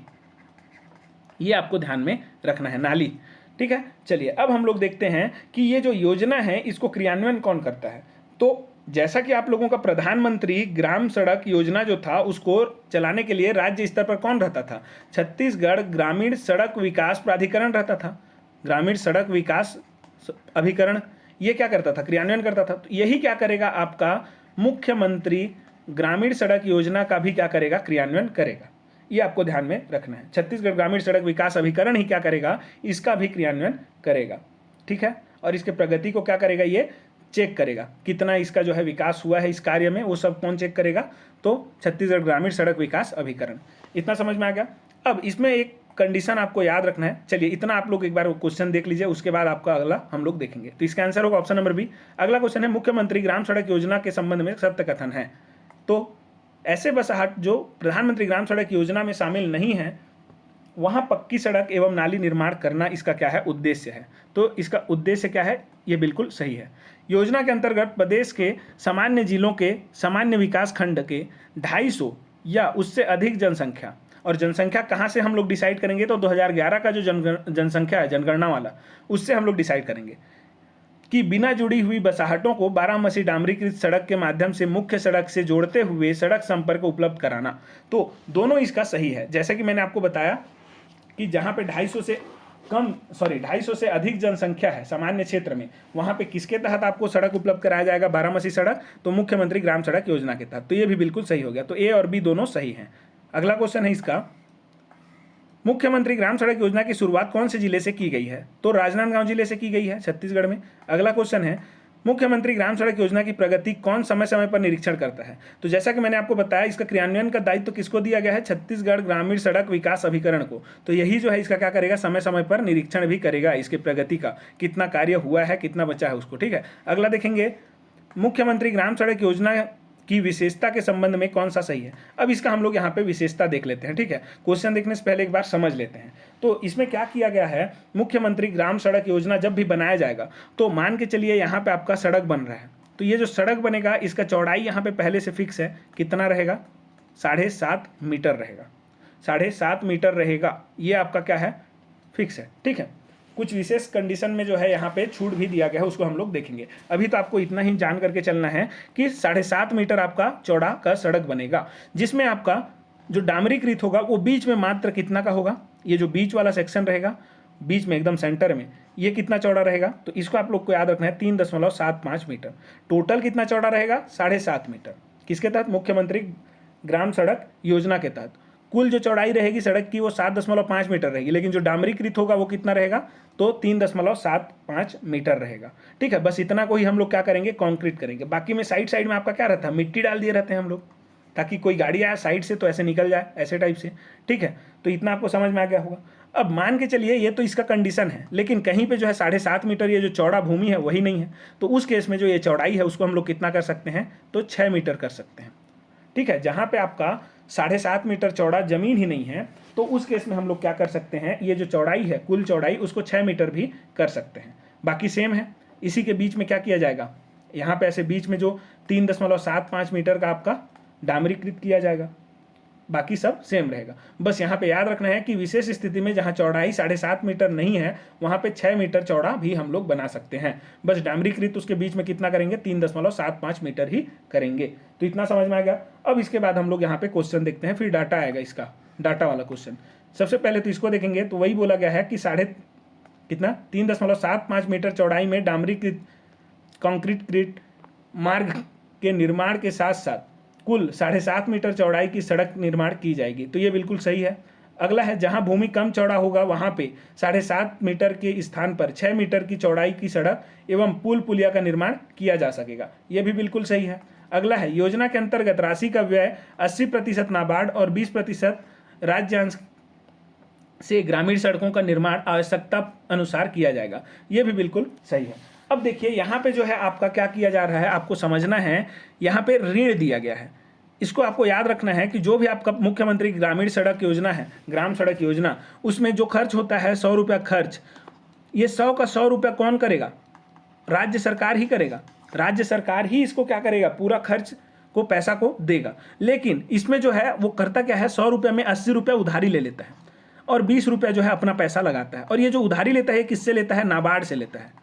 ये आपको ध्यान में रखना है, नाली, ठीक है। चलिए अब हम लोग देखते हैं कि ये जो योजना है इसको क्रियान्वयन कौन करता है। तो जैसा कि आप लोगों का प्रधानमंत्री ग्राम सड़क योजना जो था उसको चलाने के लिए राज्य स्तर पर कौन रहता था, छत्तीसगढ़ ग्रामीण सड़क विकास प्राधिकरण रहता था, ग्रामीण सड़क विकास अभिकरण। ये क्या करता था, क्रियान्वयन करता था। तो यही क्या करेगा, आपका मुख्यमंत्री ग्रामीण सड़क योजना का भी क्या करेगा, क्रियान्वयन करेगा। ये आपको ध्यान में रखना है, छत्तीसगढ़ ग्रामीण सड़क विकास अभिकरण ही क्या करेगा, इसका भी क्रियान्वयन करेगा, ठीक है। और इसके प्रगति को क्या करेगा, ये चेक करेगा, कितना इसका जो है विकास हुआ है इस कार्य में, वो सब कौन चेक करेगा, तो छत्तीसगढ़ ग्रामीण सड़क विकास अभिकरण। इतना समझ में आ गया। अब इसमें एक कंडीशन आपको याद रखना है। चलिए इतना आप लोग एक बार क्वेश्चन देख लीजिए, उसके बाद आपका अगला हम लोग देखेंगे। तो इसका आंसर होगा ऑप्शन नंबर बी। अगला क्वेश्चन है, मुख्यमंत्री ग्राम सड़क योजना के संबंध में सत्य कथन है। तो ऐसे बसाहट जो प्रधानमंत्री ग्राम सड़क योजना में शामिल नहीं है, वहाँ पक्की सड़क एवं नाली निर्माण करना इसका क्या है, उद्देश्य है। तो इसका उद्देश्य क्या है, ये बिल्कुल सही है। योजना के अंतर्गत प्रदेश के सामान्य जिलों के सामान्य विकास खंड के 250 या उससे अधिक जनसंख्या, और जनसंख्या कहाँ से हम लोग डिसाइड करेंगे, तो 2011 का जो जनसंख्या है जनगणना वाला, उससे हम लोग डिसाइड करेंगे कि बिना जुड़ी हुई बसाहटों को 12 डामरीकृत सड़क के माध्यम से मुख्य सड़क से जोड़ते हुए सड़क संपर्क उपलब्ध कराना। तो दोनों इसका सही है। जैसे कि मैंने आपको बताया कि जहाँ पे 250 से अधिक जनसंख्या है सामान्य क्षेत्र में, वहाँ पे किसके तहत आपको सड़क उपलब्ध कराया जाएगा, 12 सड़क, तो मुख्यमंत्री ग्राम सड़क योजना के तहत। तो ये भी बिल्कुल सही हो गया। तो ए और बी दोनों सही हैं। अगला क्वेश्चन है इसका, मुख्यमंत्री ग्राम सड़क योजना की शुरुआत कौन से जिले से की गई है, तो राजनांदगांव जिले से की गई है, छत्तीसगढ़ में। अगला क्वेश्चन है, मुख्यमंत्री ग्राम सड़क योजना की प्रगति कौन समय समय पर निरीक्षण करता है, तो जैसा कि मैंने आपको बताया इसका क्रियान्वयन का दायित्व तो किसको दिया गया है, छत्तीसगढ़ ग्रामीण सड़क विकास अभिकरण को। तो यही जो है इसका क्या करेगा, समय समय पर निरीक्षण भी करेगा इसके प्रगति का, कितना कार्य हुआ है, कितना बचा है उसको। ठीक है, अगला देखेंगे, मुख्यमंत्री ग्राम सड़क योजना की विशेषता के संबंध में कौन सा सही है। अब इसका हम लोग यहाँ पे विशेषता देख लेते हैं। ठीक है, क्वेश्चन देखने से पहले एक बार समझ लेते हैं। तो इसमें क्या किया गया है, मुख्यमंत्री ग्राम सड़क योजना जब भी बनाया जाएगा तो मान के चलिए यहाँ पे आपका सड़क बन रहा है, तो ये जो सड़क बनेगा इसका चौड़ाई यहाँ पे पहले से फिक्स है, कितना रहेगा, 7.5 मीटर रहेगा, 7.5 मीटर रहेगा, ये आपका क्या है, फिक्स है। ठीक है, कुछ विशेष कंडीशन में जो है यहाँ पे छूट भी दिया गया है, उसको हम लोग देखेंगे। अभी तो आपको इतना ही जान करके चलना है कि 7.5 मीटर आपका चौड़ा का सड़क बनेगा, जिसमें आपका जो डामरीकृत होगा वो बीच में मात्र कितना का होगा, ये जो बीच वाला सेक्शन रहेगा बीच में एकदम सेंटर में, ये कितना चौड़ा रहेगा, तो इसको आप लोग को याद रखना है 3.75 मीटर। टोटल कितना चौड़ा रहेगा, 7.5 मीटर। किसके तहत, मुख्यमंत्री ग्राम सड़क योजना के तहत। कुल जो चौड़ाई रहेगी सड़क की वो 7.5 मीटर रहेगी, लेकिन जो डामरीकृत होगा वो कितना रहेगा, तो 3.75 मीटर रहेगा। ठीक है, बस इतना को ही हम लोग क्या करेंगे, कंक्रीट करेंगे। बाकी में साइड साइड में आपका क्या रहता है, मिट्टी डाल दिए रहते हैं हम लोग, ताकि कोई गाड़ी आए साइड से तो ऐसे निकल जाए, ऐसे टाइप से। ठीक है, तो इतना आपको समझ में आ गया होगा। अब मान के चलिए ये तो इसका कंडीशन है, लेकिन कहीं पे जो है 7.5 मीटर ये जो चौड़ा भूमि है वही नहीं है, तो उस केस में जो ये चौड़ाई है उसको हम लोग कितना कर सकते हैं, तो 6 मीटर कर सकते हैं। ठीक है, जहाँ पे आपका 7.5 मीटर चौड़ा जमीन ही नहीं है, तो उस केस में हम लोग क्या कर सकते हैं, ये जो चौड़ाई है कुल चौड़ाई उसको 6 मीटर भी कर सकते हैं। बाकी सेम है, इसी के बीच में क्या किया जाएगा, यहाँ पे ऐसे बीच में जो 3.75 मीटर का आपका डामरीकृत किया जाएगा, बाकी सब सेम रहेगा। बस यहाँ पे याद रखना है कि विशेष स्थिति में जहाँ चौड़ाई 7.5 मीटर नहीं है वहाँ पे 6 मीटर चौड़ा भी हम लोग बना सकते हैं। बस डामरीकृत उसके बीच में कितना करेंगे, 3.75 मीटर ही करेंगे। तो इतना समझ में आ गया। अब इसके बाद हम लोग यहाँ पे क्वेश्चन देखते हैं, फिर डाटा आएगा इसका, डाटा वाला क्वेश्चन। सबसे पहले तो इसको देखेंगे, तो वही बोला गया है कि 3.75 मीटर चौड़ाई में डामरीकृत कंक्रीट मार्ग के निर्माण के साथ साथ कुल 7.5 मीटर चौड़ाई की सड़क निर्माण की जाएगी। तो ये बिल्कुल सही है। अगला है, जहां भूमि कम चौड़ा होगा वहां पे 7.5 मीटर के स्थान पर 6 मीटर की चौड़ाई की सड़क एवं पुल पुलिया का निर्माण किया जा सकेगा। ये भी बिल्कुल सही है। अगला है, योजना के अंतर्गत राशि का व्यय 80% नाबार्ड और 20% राज्यांश से ग्रामीण सड़कों का निर्माण आवश्यकता अनुसार किया जाएगा। ये भी बिल्कुल सही है। अब देखिए यहाँ पे जो है आपका क्या किया जा रहा है, आपको समझना है, यहाँ पे ऋण दिया गया है। इसको आपको याद रखना है कि जो भी आपका मुख्यमंत्री ग्रामीण सड़क योजना है, ग्राम सड़क योजना, उसमें जो खर्च होता है 100 रुपया खर्च, ये 100 का 100 रुपया कौन करेगा, राज्य सरकार ही करेगा। राज्य सरकार ही इसको क्या करेगा, पूरा खर्च को पैसा को देगा। लेकिन इसमें जो है वो करता क्या है, 100 रुपये में 80 रुपया उधारी ले लेता है और 20 रुपया जो है अपना पैसा लगाता है। और ये जो उधारी लेता है किससे लेता है, नाबार्ड से लेता है।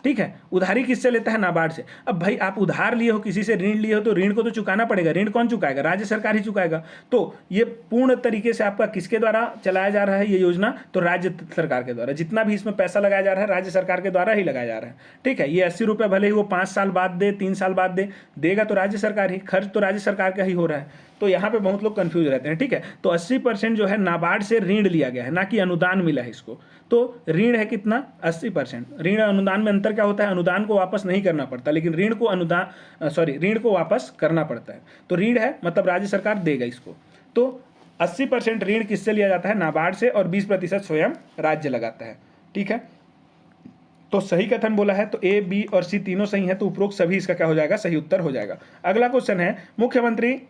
ठीक है, उधारी किससे लेता है, नाबार्ड से। अब भाई आप उधार लिए हो, किसी से ऋण लिए हो, तो ऋण को तो चुकाना पड़ेगा। ऋण कौन चुकाएगा, राज्य सरकार ही चुकाएगा। तो ये पूर्ण तरीके से आपका किसके द्वारा चलाया जा रहा है ये योजना, तो राज्य सरकार के द्वारा। जितना भी इसमें पैसा लगाया जा रहा है राज्य सरकार के द्वारा ही लगाया जा रहा है। ठीक है, ये 80 रुपये भले ही वो 5 साल बाद दे, 3 साल बाद देगा तो राज्य सरकार ही, खर्च तो राज्य सरकार का ही हो रहा है। तो यहाँ पे बहुत लोग कंफ्यूज रहते हैं। ठीक है, तो 80% जो है नाबार्ड से ऋण लिया गया है, ना कि अनुदान मिला है इसको। तो ऋण है कितना, 80%। ऋण अनुदान में अंतर क्या होता है, अनुदान को वापस नहीं करना पड़ता, लेकिन ऋण को ऋण को वापस करना पड़ता है। तो ऋण है मतलब राज्य सरकार देगा इसको। तो 80% ऋण किससे लिया जाता है, नाबार्ड से, और 20% स्वयं राज्य लगाता है। ठीक है, तो सही कथन बोला है, तो ए, बी और सी तीनों सही है। तो उपरोक्त सभी इसका क्या हो जाएगा, सही उत्तर हो जाएगा। अगला क्वेश्चन है, मुख्यमंत्री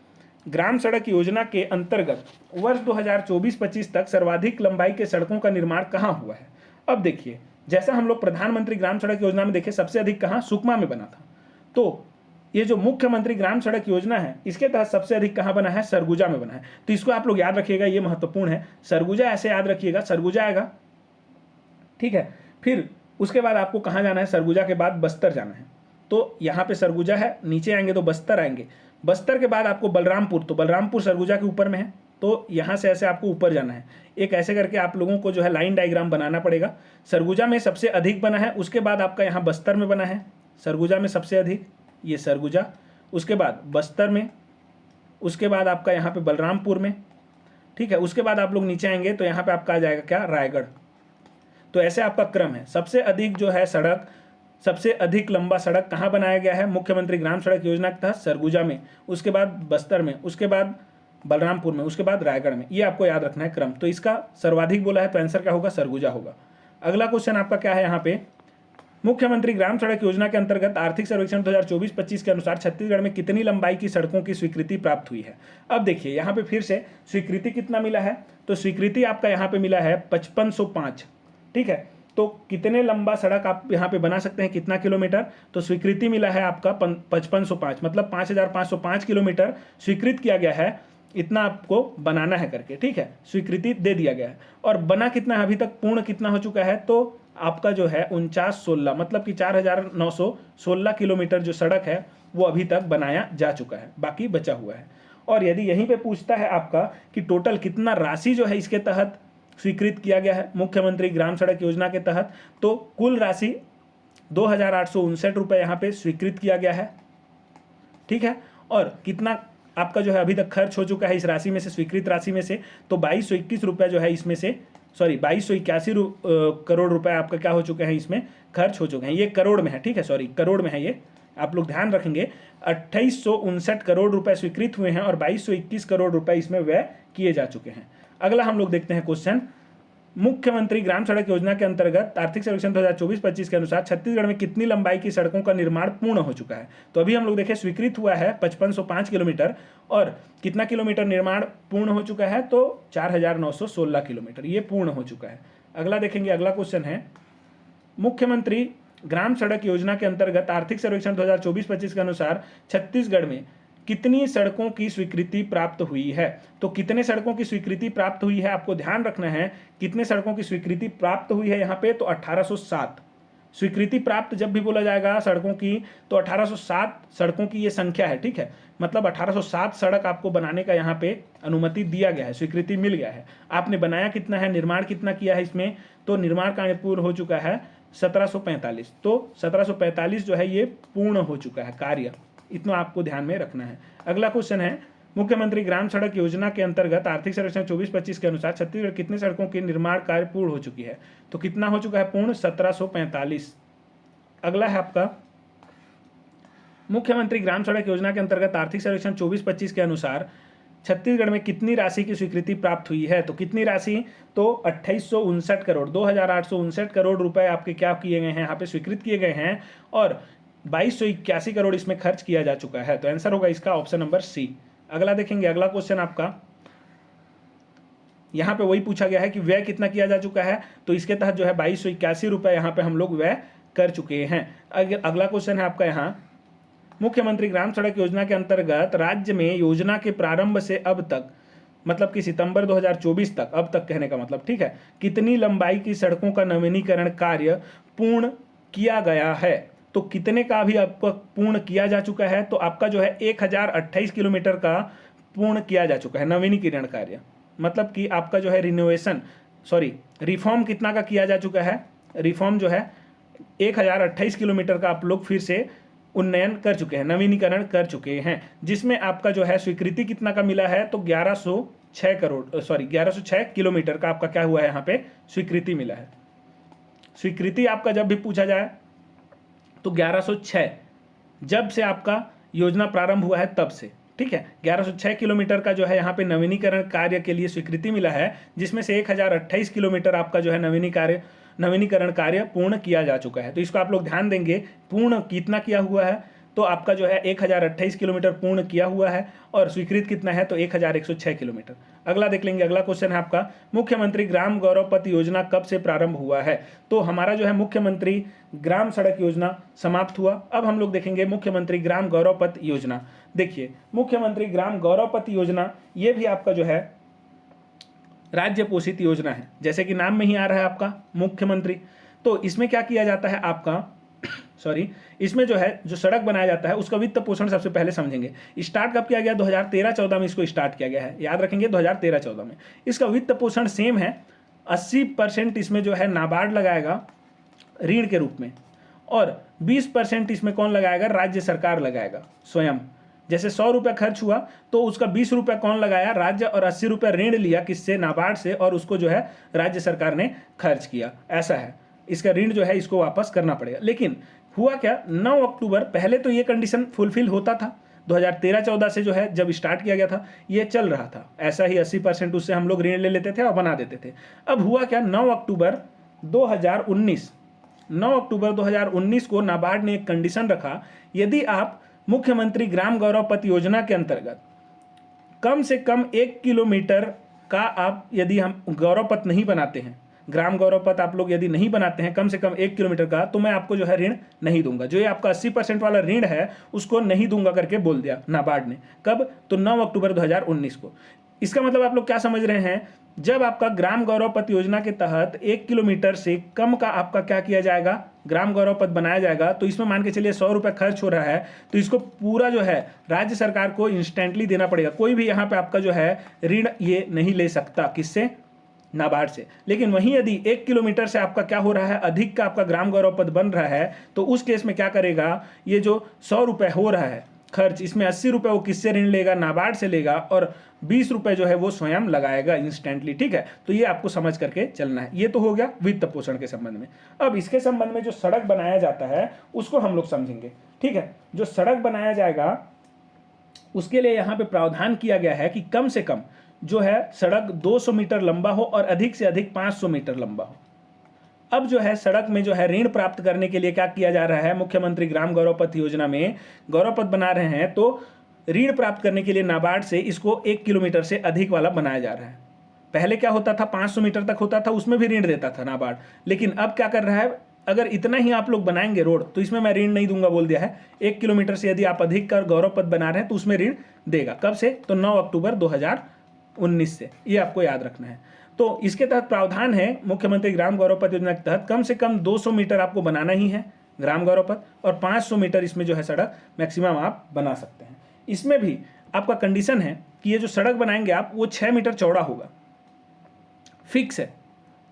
ग्राम सड़क योजना के अंतर्गत वर्ष 2024-25 तक सर्वाधिक लंबाई के सड़कों का निर्माण कहाँ हुआ है। अब देखिए, जैसा हम लोग प्रधानमंत्री ग्राम सड़क योजना में देखे सबसे अधिक कहाँ, सुकमा में बना था। तो ये जो मुख्यमंत्री ग्राम सड़क योजना है इसके तहत सबसे अधिक कहाँ बना है, सरगुजा में बना है। तो इसको आप लोग याद रखिएगा, ये महत्वपूर्ण है। सरगुजा ऐसे याद रखिएगा, सरगुजा आएगा, ठीक है। फिर उसके बाद आपको कहाँ जाना है, सरगुजा के बाद बस्तर जाना है। तो यहाँ पे सरगुजा है, नीचे आएंगे तो बस्तर आएंगे। बस्तर के बाद आपको बलरामपुर, तो बलरामपुर सरगुजा के ऊपर में है, तो यहाँ से ऐसे आपको ऊपर जाना है। एक ऐसे करके आप लोगों को जो है लाइन डायग्राम बनाना पड़ेगा। सरगुजा में सबसे अधिक बना है, उसके बाद आपका यहाँ बस्तर में बना है, सरगुजा में सबसे अधिक ये सरगुजा, उसके बाद बस्तर में, उसके बाद आपका यहाँ पे बलरामपुर में, ठीक है। उसके बाद आप लोग नीचे आएंगे तो यहाँ पे आपका आ जाएगा क्या, रायगढ़। तो ऐसे आपका क्रम है। सबसे अधिक जो है सड़क, सबसे अधिक लंबा सड़क कहाँ बनाया गया है, मुख्यमंत्री ग्राम सड़क योजना के तहत सरगुजा में, उसके बाद बस्तर में, उसके बाद बलरामपुर में, उसके बाद रायगढ़ में। ये आपको याद रखना है क्रम। तो इसका सर्वाधिक बोला है तो आंसर क्या होगा, सरगुजा होगा। अगला क्वेश्चन आपका क्या है यहाँ पे, मुख्यमंत्री ग्राम सड़क योजना के अंतर्गत आर्थिक सर्वेक्षण 2024-25 के अनुसार छत्तीसगढ़ में कितनी लंबाई की सड़कों की स्वीकृति प्राप्त हुई है। अब देखिए यहाँ पे फिर से स्वीकृति कितना मिला है, तो स्वीकृति आपका यहाँ पे मिला है 5505, ठीक है। तो कितने लंबा सड़क आप यहाँ पे बना सकते हैं, कितना किलोमीटर, तो स्वीकृति मिला है आपका 5505, मतलब 5505 किलोमीटर स्वीकृत किया गया है, इतना आपको बनाना है करके, ठीक है। स्वीकृति दे दिया गया है। और बना कितना है अभी तक, पूर्ण कितना हो चुका है, तो आपका जो है 4916, मतलब कि 4916 किलोमीटर जो सड़क है वो अभी तक बनाया जा चुका है, बाकी बचा हुआ है। और यदि यहीं पे पूछता है आपका कि टोटल कितना राशि जो है इसके तहत स्वीकृत किया गया है मुख्यमंत्री ग्राम सड़क योजना के तहत, तो कुल राशि 2859 रुपये यहाँ पे स्वीकृत किया गया है, ठीक है। और कितना आपका जो है अभी तक खर्च हो चुका है इस राशि में से, स्वीकृत राशि में से, तो 2221 रुपये जो है इसमें से, सॉरी 2281 करोड़ रुपए आपका क्या हो चुके हैं, इसमें खर्च हो चुके हैं। ये करोड़ में है, ठीक है, सॉरी करोड़ में है, ये आप लोग ध्यान रखेंगे। 2859 करोड़ रुपए स्वीकृत हुए हैं और 2221 करोड़ रुपए इसमें व्यय किए जा चुके हैं। अगला हम लोग देखते हैं क्वेश्चन, मुख्यमंत्री ग्राम सड़क योजना के अंतर्गत आर्थिक सर्वेक्षण 2024-25 के अनुसार छत्तीसगढ़ में कितनी लंबाई की सड़कों का निर्माण पूर्ण हो चुका है। तो अभी हम लोग देखें स्वीकृत हुआ है 5505 किलोमीटर, और कितना किलोमीटर निर्माण पूर्ण हो चुका है, तो 4916 किलोमीटर ये पूर्ण हो चुका है। अगला देखेंगे, अगला क्वेश्चन है, मुख्यमंत्री ग्राम सड़क योजना के अंतर्गत आर्थिक सर्वेक्षण 2024-25 के अनुसार छत्तीसगढ़ में कितनी सड़कों की स्वीकृति प्राप्त हुई है। तो कितने सड़कों की स्वीकृति प्राप्त हुई है आपको ध्यान रखना है, कितने सड़कों की स्वीकृति प्राप्त हुई है यहाँ पे, तो 1807 स्वीकृति प्राप्त जब भी बोला जाएगा सड़कों की, तो 1807 सड़कों की ये संख्या है, ठीक है। मतलब 1807 सड़क आपको बनाने का यहाँ पे अनुमति दिया गया है, स्वीकृति मिल गया है। आपने बनाया कितना है, निर्माण कितना किया है इसमें, तो निर्माण कार्य पूर्ण हो चुका है 1745, तो 1745 जो है ये पूर्ण हो चुका है कार्य, इतना आपको ध्यान में रखना है। अगला क्वेश्चन है, मुख्यमंत्री ग्राम सड़क योजना के अंतर्गत आर्थिक सर्वेक्षण 24-25 के अनुसार छत्तीसगढ़ कितने सड़कों के निर्माण कार्य पूर्ण हो चुकी है। तो कितना हो चुका है पूर्ण, 1745। अगला है आपका, मुख्यमंत्री ग्राम सड़क योजना के अंतर्गत आर्थिक सर्वेक्षण 24-25 के अनुसार छत्तीसगढ़ में कितनी राशि की स्वीकृति प्राप्त हुई है। तो कितनी राशि, तो 2859 करोड़ 2859 करोड़ रुपए आपके क्या किए गए हैं, यहाँ पे स्वीकृत किए गए हैं, और 2281 करोड़ इसमें खर्च किया जा चुका है। तो आंसर होगा इसका ऑप्शन नंबर सी। अगला देखेंगे, अगला क्वेश्चन आपका यहाँ पे वही पूछा गया है कि व्यय कितना किया जा चुका है, तो इसके तहत जो है 2281 रुपए यहाँ पे हम लोग व्यय कर चुके हैं। अगला क्वेश्चन है आपका यहाँ, मुख्यमंत्री ग्राम सड़क योजना के अंतर्गत राज्य में योजना के प्रारंभ से अब तक, मतलब कि सितंबर 2024 तक, अब तक कहने का मतलब, ठीक है, कितनी लंबाई की सड़कों का नवीनीकरण कार्य पूर्ण किया गया है। तो कितने का भी आपको पूर्ण किया जा चुका है, तो आपका जो है 1028 किलोमीटर का पूर्ण किया जा चुका है नवीनीकरण कार्य, मतलब कि आपका जो है रिनोवेशन, सॉरी रिफॉर्म कितना का किया जा चुका है, रिफॉर्म जो है 1028 किलोमीटर का आप लोग फिर से उन्नयन कर चुके हैं, नवीनीकरण कर चुके हैं, जिसमें आपका जो है स्वीकृति कितना का मिला है, तो 1106 करोड़, सॉरी 1106 किलोमीटर का आपका क्या हुआ है यहाँ पे स्वीकृति मिला है। स्वीकृति आपका जब भी पूछा जाए तो 1106 जब से आपका योजना प्रारंभ हुआ है तब से, ठीक है। 1106 किलोमीटर का जो है यहाँ पे नवीनीकरण कार्य के लिए स्वीकृति मिला है, जिसमें से 1028 किलोमीटर आपका जो है नवीनीकरण कार्य पूर्ण किया जा चुका है। तो इसको आप लोग ध्यान देंगे, पूर्ण कितना किया हुआ है, तो आपका जो है 1028 किलोमीटर पूर्ण किया हुआ है और स्वीकृत कितना है तो 1106 किलोमीटर। अगला देख लेंगे, अगला क्वेश्चन है आपका मुख्यमंत्री ग्राम गौरव पथ योजना कब से प्रारंभ हुआ है। तो हमारा जो है मुख्यमंत्री ग्राम सड़क योजना समाप्त हुआ। अब हम लोग देखेंगे मुख्यमंत्री ग्राम गौरव पथ योजना। देखिए मुख्यमंत्री ग्राम गौरव पथ योजना ये भी आपका जो है राज्य पोषित योजना है, जैसे कि नाम में ही आ रहा है आपका मुख्यमंत्री। तो इसमें क्या किया जाता है आपका इसमें जो है जो सड़क बनाया जाता है उसका वित्त पोषण सबसे पहले समझेंगे। स्टार्ट कब किया गया, 2013-14 में इसको स्टार्ट किया गया है, याद रखेंगे 2013-14 में। इसका वित्त पोषण सेम है, 80% इसमें जो है नाबार्ड लगाएगा ऋण के रूप में और 20% इसमें कौन लगाएगा, राज्य सरकार लगाएगा स्वयं। जैसे 100 रुपये खर्च हुआ तो उसका 20 रुपये कौन लगाया, राज्य, और 80 रुपये ऋण लिया किससे, नाबार्ड से, और उसको जो है राज्य सरकार ने खर्च किया। ऐसा है, इसका ऋण जो है इसको वापस करना पड़ेगा। लेकिन हुआ क्या, 9 अक्टूबर, पहले तो ये कंडीशन फुलफिल होता था 2013-14 से जो है जब स्टार्ट किया गया था ये चल रहा था, ऐसा ही 80% उससे हम लोग ऋण ले लेते थे और बना देते थे। अब हुआ क्या, 9 अक्टूबर 2019 को नाबार्ड ने एक कंडीशन रखा, यदि आप मुख्यमंत्री ग्राम गौरव पथ योजना के अंतर्गत कम से कम 1 किलोमीटर का आप यदि हम गौरव पथ नहीं बनाते हैं, ग्राम गौरव पथ आप लोग यदि नहीं बनाते हैं कम से कम 1 किलोमीटर का, तो मैं आपको जो है ऋण नहीं दूंगा। जो ये आपका 80% वाला ऋण है उसको नहीं दूंगा करके बोल दिया नाबार्ड ने। कब, तो 9 अक्टूबर 2019 को। इसका मतलब आप लोग क्या समझ रहे हैं, जब आपका ग्राम गौरव पथ योजना के तहत 1 किलोमीटर से कम का आपका क्या किया जाएगा, ग्राम गौरव पथ बनाया जाएगा, तो इसमें मान के चलिए 100 रुपये खर्च हो रहा है, तो इसको पूरा जो है राज्य सरकार को इंस्टेंटली देना पड़ेगा। कोई भी यहाँ पे आपका जो है ऋण ये नहीं ले सकता, किससे, नाबार्ड से। लेकिन वहीं यदि 1 किलोमीटर से आपका क्या हो रहा है, अधिक का आपका ग्राम गौरव पथ बन रहा है, तो उस केस में क्या करेगा, ये जो 100 रुपये हो रहा है खर्च, इसमें 80 रुपये वो किससे ऋण लेगा, नाबार्ड से लेगा, और 20 रुपये जो है वो स्वयं लगाएगा इंस्टेंटली। ठीक है, तो ये आपको समझ करके चलना है। ये तो हो गया वित्त पोषण के संबंध में। अब इसके संबंध में जो सड़क बनाया जाता है उसको हम लोग समझेंगे। ठीक है, जो सड़क बनाया जाएगा उसके लिए यहाँ पे प्रावधान किया गया है कि कम से कम जो है सड़क 200 मीटर लंबा हो और अधिक से अधिक 500 मीटर लंबा हो। अब जो है सड़क में जो है ऋण प्राप्त करने के लिए क्या किया जा रहा है, मुख्यमंत्री ग्राम गौरव पथ योजना में गौरव पथ बना रहे हैं तो ऋण प्राप्त करने के लिए नाबार्ड से इसको 1 किलोमीटर से अधिक वाला बनाया जा रहा है। पहले क्या होता था, 500 मीटर तक होता था, उसमें भी ऋण देता था नाबार्ड। लेकिन अब क्या कर रहा है, अगर इतना ही आप लोग बनाएंगे रोड तो इसमें मैं ऋण नहीं दूंगा बोल दिया है। 1 किलोमीटर से यदि आप अधिक का गौरव पथ बना रहे हैं तो उसमें ऋण देगा। कब से, तो 9 अक्टूबर 2019 से, ये आपको याद रखना है। तो इसके तहत प्रावधान है मुख्यमंत्री ग्राम गौरव पथ योजना के तहत कम से कम 200 मीटर आपको बनाना ही है ग्राम गौरव पथ, और 500 मीटर इसमें जो है सड़क मैक्सिमम आप बना सकते हैं। इसमें भी आपका कंडीशन है कि ये जो सड़क बनाएंगे आप वो 6 मीटर चौड़ा होगा, फिक्स है,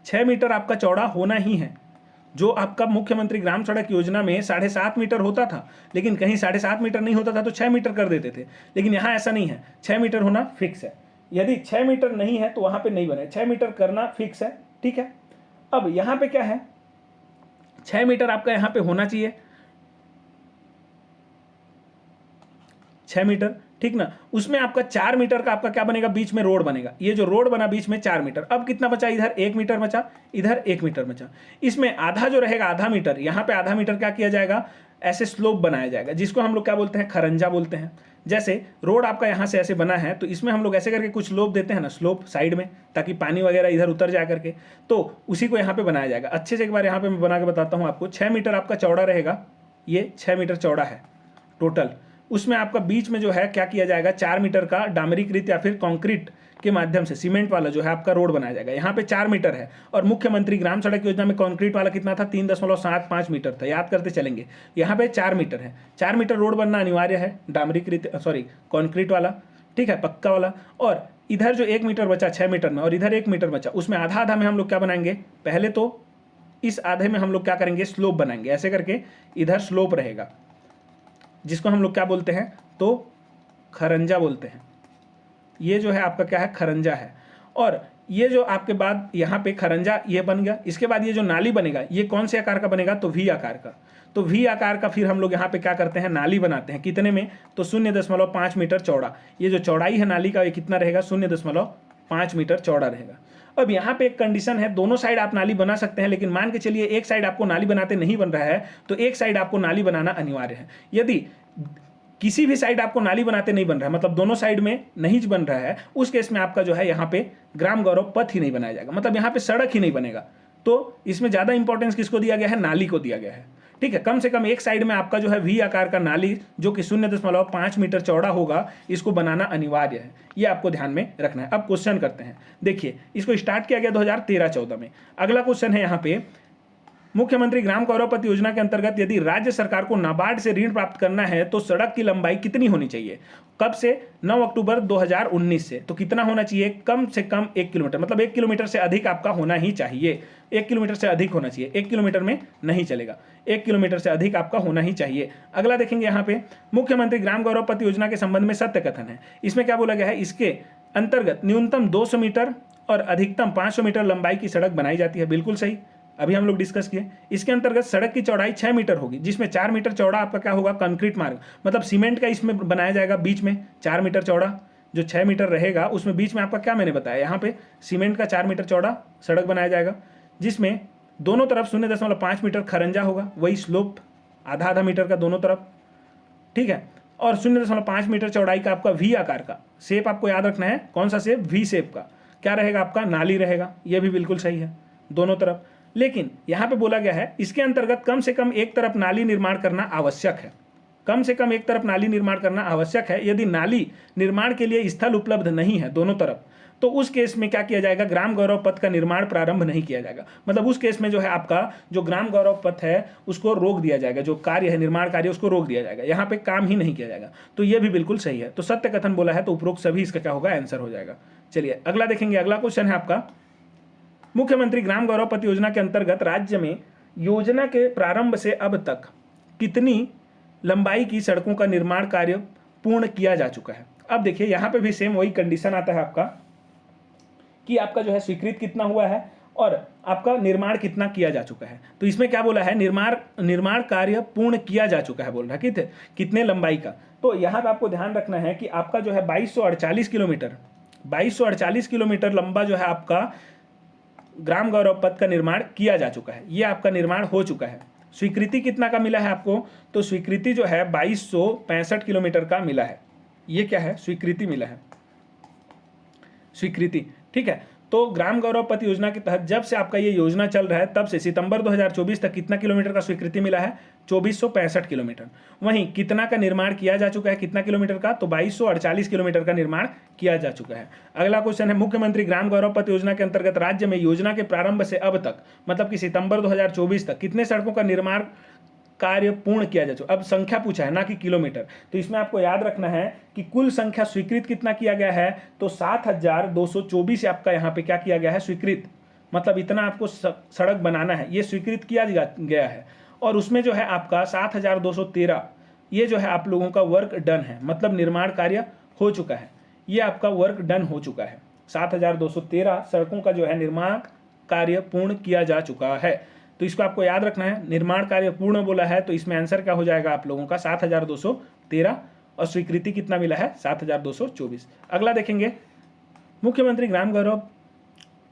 6 मीटर आपका चौड़ा होना ही है। जो आपका मुख्यमंत्री ग्राम सड़क योजना में 7.5 मीटर होता था, लेकिन कहीं 7.5 मीटर नहीं होता था तो 6 मीटर कर देते थे, लेकिन यहाँ ऐसा नहीं है, 6 मीटर होना फिक्स है। यदि 6 मीटर नहीं है तो वहां पे नहीं बने, 6 मीटर करना फिक्स है। ठीक है, अब यहां पे क्या है, 6 मीटर आपका यहां पे होना चाहिए, 6 मीटर, ठीक ना। उसमें आपका 4 मीटर का आपका क्या बनेगा, बीच में रोड बनेगा। ये जो रोड बना बीच में 4 मीटर, अब कितना बचा, इधर 1 मीटर बचा, इधर 1 मीटर बचा। इसमें आधा जो रहेगा, आधा मीटर, यहाँ पे आधा मीटर क्या किया जाएगा, ऐसे स्लोप बनाया जाएगा, जिसको हम लोग क्या बोलते हैं, खरंजा बोलते हैं। जैसे रोड आपका यहाँ से ऐसे बना है तो इसमें हम लोग ऐसे करके कुछ स्लोप देते हैं ना, स्लोप साइड में, ताकि पानी वगैरह इधर उतर जा करके, तो उसी को यहाँ पे बनाया जाएगा। अच्छे से एक बार यहाँ पे मैं बना के बताता हूँ आपको। 6 मीटर आपका चौड़ा रहेगा, ये 6 मीटर चौड़ा है टोटल। उसमें आपका बीच में जो है क्या किया जाएगा, 4 मीटर का डामरीकृत या फिर कंक्रीट के माध्यम से सीमेंट वाला जो है आपका रोड बनाया जाएगा। यहाँ पे 4 मीटर है, और मुख्यमंत्री ग्राम सड़क योजना में कंक्रीट वाला कितना था, 3.75 मीटर था, याद करते चलेंगे। यहाँ पे 4 मीटर है, 4 मीटर रोड बनना अनिवार्य है, डामरीकृत कंक्रीट वाला, ठीक है, पक्का वाला। और इधर जो 1 मीटर बचा 6 मीटर में, और इधर 1 मीटर बचा, उसमें आधा आधा में हम लोग क्या बनाएंगे, पहले तो इस आधे में हम लोग क्या करेंगे, स्लोप बनाएंगे, ऐसे करके इधर स्लोप रहेगा, जिसको हम लोग क्या बोलते हैं, तो खरंजा बोलते हैं। ये जो है आपका क्या है, खरंजा है। और ये जो आपके बाद यहाँ पे खरंजा ये बन गया, इसके बाद ये जो नाली बनेगा ये कौन से आकार का बनेगा, तो वी आकार का। तो वी आकार का फिर हम लोग यहाँ पे क्या करते हैं, नाली बनाते हैं। कितने में, तो 0.5 मीटर चौड़ा। ये जो चौड़ाई है नाली का ये कितना रहेगा, 5 मीटर चौड़ा रहेगा। अब यहाँ पे एक कंडीशन है, दोनों साइड आप नाली बना सकते हैं, लेकिन मान के चलिए एक साइड आपको नाली बनाते नहीं बन रहा है, तो एक साइड आपको नाली बनाना अनिवार्य है। यदि किसी भी साइड आपको नाली बनाते नहीं बन रहा है, मतलब दोनों साइड में नहीं बन रहा है, उस केस में आपका जो है यहाँ पे ग्राम गौरव पथ ही नहीं बनाया जाएगा, मतलब यहाँ पे सड़क ही नहीं बनेगा। तो इसमें ज़्यादा इंपॉर्टेंस किसको दिया गया है? नाली को दिया गया है। ठीक है, कम से कम एक साइड में आपका जो है वी आकार का नाली जो कि 0.5 मीटर चौड़ा होगा, इसको बनाना अनिवार्य है। ये आपको ध्यान में रखना है। अब क्वेश्चन करते हैं। देखिए, इसको स्टार्ट किया गया 2013-14 में। अगला क्वेश्चन है यहाँ पे, मुख्यमंत्री ग्राम गौरव पथ योजना के अंतर्गत यदि राज्य सरकार को नाबार्ड से ऋण प्राप्त करना है तो सड़क की लंबाई कितनी होनी चाहिए? कब से? 9 अक्टूबर 2019 से। तो कितना होना चाहिए? कम से कम 1 किलोमीटर, मतलब 1 किलोमीटर से अधिक आपका होना ही चाहिए। 1 किलोमीटर से अधिक होना चाहिए, 1 किलोमीटर में नहीं चलेगा, 1 किलोमीटर से अधिक आपका होना ही चाहिए। अगला देखेंगे यहाँ पे, मुख्यमंत्री ग्राम गौरव पथ योजना के संबंध में सत्य कथन है। इसमें क्या बोला गया है? इसके अंतर्गत न्यूनतम 200 मीटर और अधिकतम 500 मीटर लंबाई की सड़क बनाई जाती है। बिल्कुल सही, अभी हम लोग डिस्कस किए। इसके अंतर्गत सड़क की चौड़ाई 6 मीटर होगी, जिसमें 4 मीटर चौड़ा आपका क्या होगा? कंक्रीट मार्ग, मतलब सीमेंट का इसमें बनाया जाएगा। बीच में 4 मीटर चौड़ा जो 6 मीटर रहेगा, उसमें बीच में आपका क्या मैंने बताया, यहाँ पे सीमेंट का 4 मीटर चौड़ा सड़क बनाया जाएगा, जिसमें दोनों तरफ 0.5 मीटर खरंजा होगा, वही स्लोप आधा आधा मीटर का दोनों तरफ। ठीक है, और 0.5 मीटर चौड़ाई का आपका वी आकार का शेप आपको याद रखना है। कौन सा शेप? वी शेप का क्या रहेगा आपका? नाली रहेगा। यह भी बिल्कुल सही है, दोनों तरफ। लेकिन यहाँ पे बोला गया है इसके अंतर्गत कम से कम एक तरफ नाली निर्माण करना आवश्यक है। कम से कम एक तरफ नाली निर्माण करना आवश्यक है। यदि नाली निर्माण के लिए स्थल उपलब्ध नहीं है दोनों तरफ, तो उस केस में क्या किया जाएगा? ग्राम गौरव पथ का निर्माण प्रारंभ नहीं किया जाएगा। मतलब उस केस में जो है आपका जो ग्राम गौरव पथ है उसको रोक दिया जाएगा, जो कार्य है, निर्माण कार्य, उसको रोक दिया जाएगा, यहाँ पे काम ही नहीं किया जाएगा। तो ये भी बिल्कुल सही है। तो सत्य कथन बोला है, तो उपरोक्त सभी इसका क्या होगा? आंसर हो जाएगा। चलिए अगला देखेंगे। अगला क्वेश्चन है आपका, मुख्यमंत्री ग्राम गौरव पथ योजना के अंतर्गत राज्य में योजना के प्रारंभ से अब तक कितनी लंबाई की सड़कों का निर्माण कार्य पूर्ण किया जा चुका है? अब देखिए यहाँ पे भी सेम वही कंडीशन आता है आपका कि आपका जो है स्वीकृत कितना हुआ है और आपका निर्माण कितना किया जा चुका है। तो इसमें क्या बोला है? निर्माण कार्य पूर्ण किया जा चुका है बोल रहा है। कितने लंबाई का? तो यहाँ पे आपको ध्यान रखना है कि आपका जो है 2248 किलोमीटर लंबा जो है आपका ग्राम गौरव पथ का निर्माण किया जा चुका है। ये आपका निर्माण हो चुका है। स्वीकृति कितना का मिला है आपको? तो स्वीकृति जो है 2265 किलोमीटर का मिला है। ये क्या है? स्वीकृति मिला है, स्वीकृति। ठीक है, तो ग्राम गौरव पथ योजना के तहत जब से आपका ये योजना चल रहा है तब से सितंबर 2024 तक कितना किलोमीटर का स्वीकृति मिला है? 2465 किलोमीटर। वहीं कितना का निर्माण किया जा चुका है? कितना किलोमीटर का? तो 2248 किलोमीटर का निर्माण किया जा चुका है। अगला क्वेश्चन है, मुख्यमंत्री ग्राम गौरव पथ योजना के अंतर्गत राज्य में योजना के प्रारंभ से अब तक, मतलब कि सितंबर 2024 तक, कितने सड़कों का निर्माण कार्य पूर्ण किया जा चुका? अब संख्या पूछा है ना कि किलोमीटर, तो इसमें आपको याद रखना है कि कुल संख्या स्वीकृत कितना किया गया है? तो 7224 आपका यहाँ पे क्या किया गया है? स्वीकृत। मतलब इतना आपको सड़क बनाना है, ये स्वीकृत किया गया है। और उसमें जो है आपका 7213 ये जो है आप लोगों का वर्क डन है, मतलब निर्माण कार्य हो चुका है। ये आपका वर्क डन हो चुका है। 7213 सड़कों का जो है निर्माण कार्य पूर्ण किया जा चुका है। तो इसको आपको याद रखना है। निर्माण कार्य पूर्ण बोला है तो इसमें आंसर क्या हो जाएगा आप लोगों का? 7213। और स्वीकृति कितना मिला है? 7224। अगला देखेंगे, मुख्यमंत्री ग्राम गौरव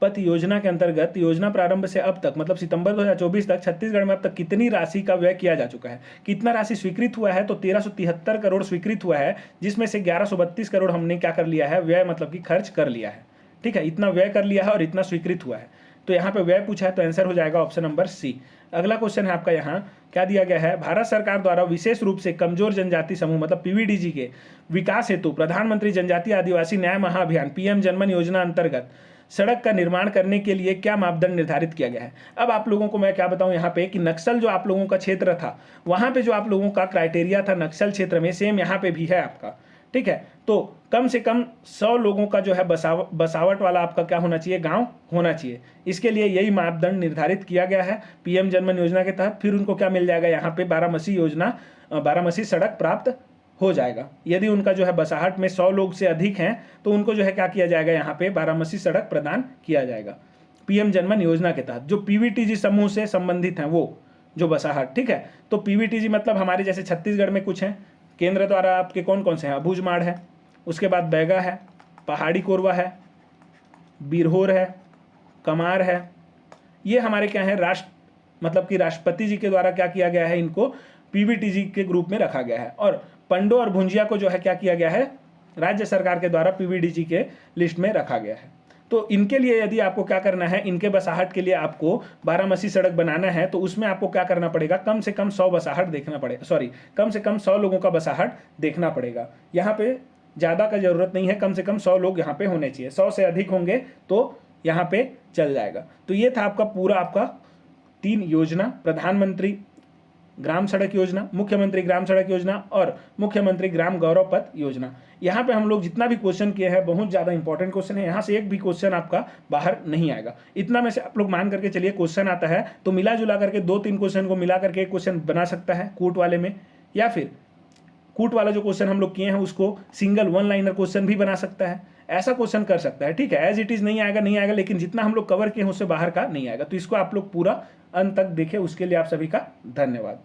पथ योजना के अंतर्गत योजना प्रारंभ से अब तक, मतलब सितंबर 2024 तक छत्तीसगढ़ में अब तक कितनी राशि का व्यय किया जा चुका है? कितना राशि स्वीकृत हुआ है? तो 1373 करोड़ स्वीकृत हुआ है, जिसमें से 1132 करोड़ हमने क्या कर लिया है? व्यय मतलब कि खर्च कर लिया है। ठीक है, इतना व्यय कर लिया है और इतना स्वीकृत हुआ है। तो यहाँ पे व्यय पूछा है तो आंसर हो जाएगा ऑप्शन नंबर सी। अगला क्वेश्चन है आपका, यहाँ क्या दिया गया है? भारत सरकार द्वारा विशेष रूप से कमजोर जनजाति समूह, मतलब पीवीडीजी के विकास हेतु प्रधानमंत्री जनजातीय आदिवासी न्याय महाअभियान पीएम जनमन योजना अंतर्गत सड़क का निर्माण करने के लिए क्या मापदंड निर्धारित किया गया है? अब आप लोगों को मैं क्या बताऊं यहाँ पे कि नक्सल जो आप लोगों का क्षेत्र था, वहां पे जो आप लोगों का क्राइटेरिया था नक्सल क्षेत्र में, सेम यहाँ पे भी है आपका। ठीक है, तो कम से कम 100 लोगों का जो है बसावट वाला आपका क्या होना चाहिए? गांव होना चाहिए। इसके लिए यही मापदंड निर्धारित किया गया है पीएम जनमन योजना के तहत। फिर उनको क्या मिल जाएगा? यहाँ पे 12 सड़क प्राप्त हो जाएगा। यदि उनका जो है बसाहट में 100 लोग से अधिक हैं तो उनको जो है क्या किया जाएगा? यहाँ पे 12 सड़क प्रदान किया जाएगा पीएम जनमन योजना के तहत। जो पीवीटीजी समूह से संबंधित हैं वो जो बसाहट, ठीक है, तो पीवीटीजी मतलब हमारे जैसे छत्तीसगढ़ में कुछ हैं केंद्र द्वारा, आपके कौन कौन से हैं? अबूझमाड़ है, उसके बाद बैगा है, पहाड़ी कोरवा है, बिरहोर है, कमार है, ये हमारे क्या है मतलब कि राष्ट्रपति जी के द्वारा क्या किया गया है, इनको पीवीटीजी के ग्रुप में रखा गया है। और पंडो और भुंजिया को जो है क्या किया गया है, राज्य सरकार के द्वारा पीवीटीजी के लिस्ट में रखा गया है। तो इनके लिए यदि आपको क्या करना है, इनके बसाहट के लिए आपको बारामसी सड़क बनाना है तो उसमें आपको क्या करना पड़ेगा, कम से कम 100 बसाहट देखना पड़ेगा, सॉरी कम से कम 100 लोगों का बसाहट देखना पड़ेगा। यहाँ पे ज़्यादा का जरूरत नहीं है, कम से कम 100 लोग यहाँ पे होने चाहिए, 100 से अधिक होंगे तो यहाँ पे चल जाएगा। तो ये था आपका पूरा आपका 3 योजना, प्रधानमंत्री ग्राम सड़क योजना, मुख्यमंत्री ग्राम सड़क योजना और मुख्यमंत्री ग्राम गौरव पथ योजना। यहाँ पे हम लोग जितना भी क्वेश्चन किए हैं बहुत ज़्यादा इंपॉर्टेंट क्वेश्चन है, यहाँ से एक भी क्वेश्चन आपका बाहर नहीं आएगा। इतना में से आप लोग मान करके चलिए क्वेश्चन आता है तो मिला जुला करके 2-3 क्वेश्चन को मिला करके एक क्वेश्चन बना सकता है कूट वाले में, या फिर कूट वाला जो क्वेश्चन हम लोग किए हैं उसको सिंगल 1 लाइनर क्वेश्चन भी बना सकता है, ऐसा क्वेश्चन कर सकता है। ठीक है, एज इट इज़ नहीं आएगा, लेकिन जितना हम लोग कवर किए हैं उससे बाहर का नहीं आएगा। तो इसको आप लोग पूरा अंत तक देखें, उसके लिए आप सभी का धन्यवाद।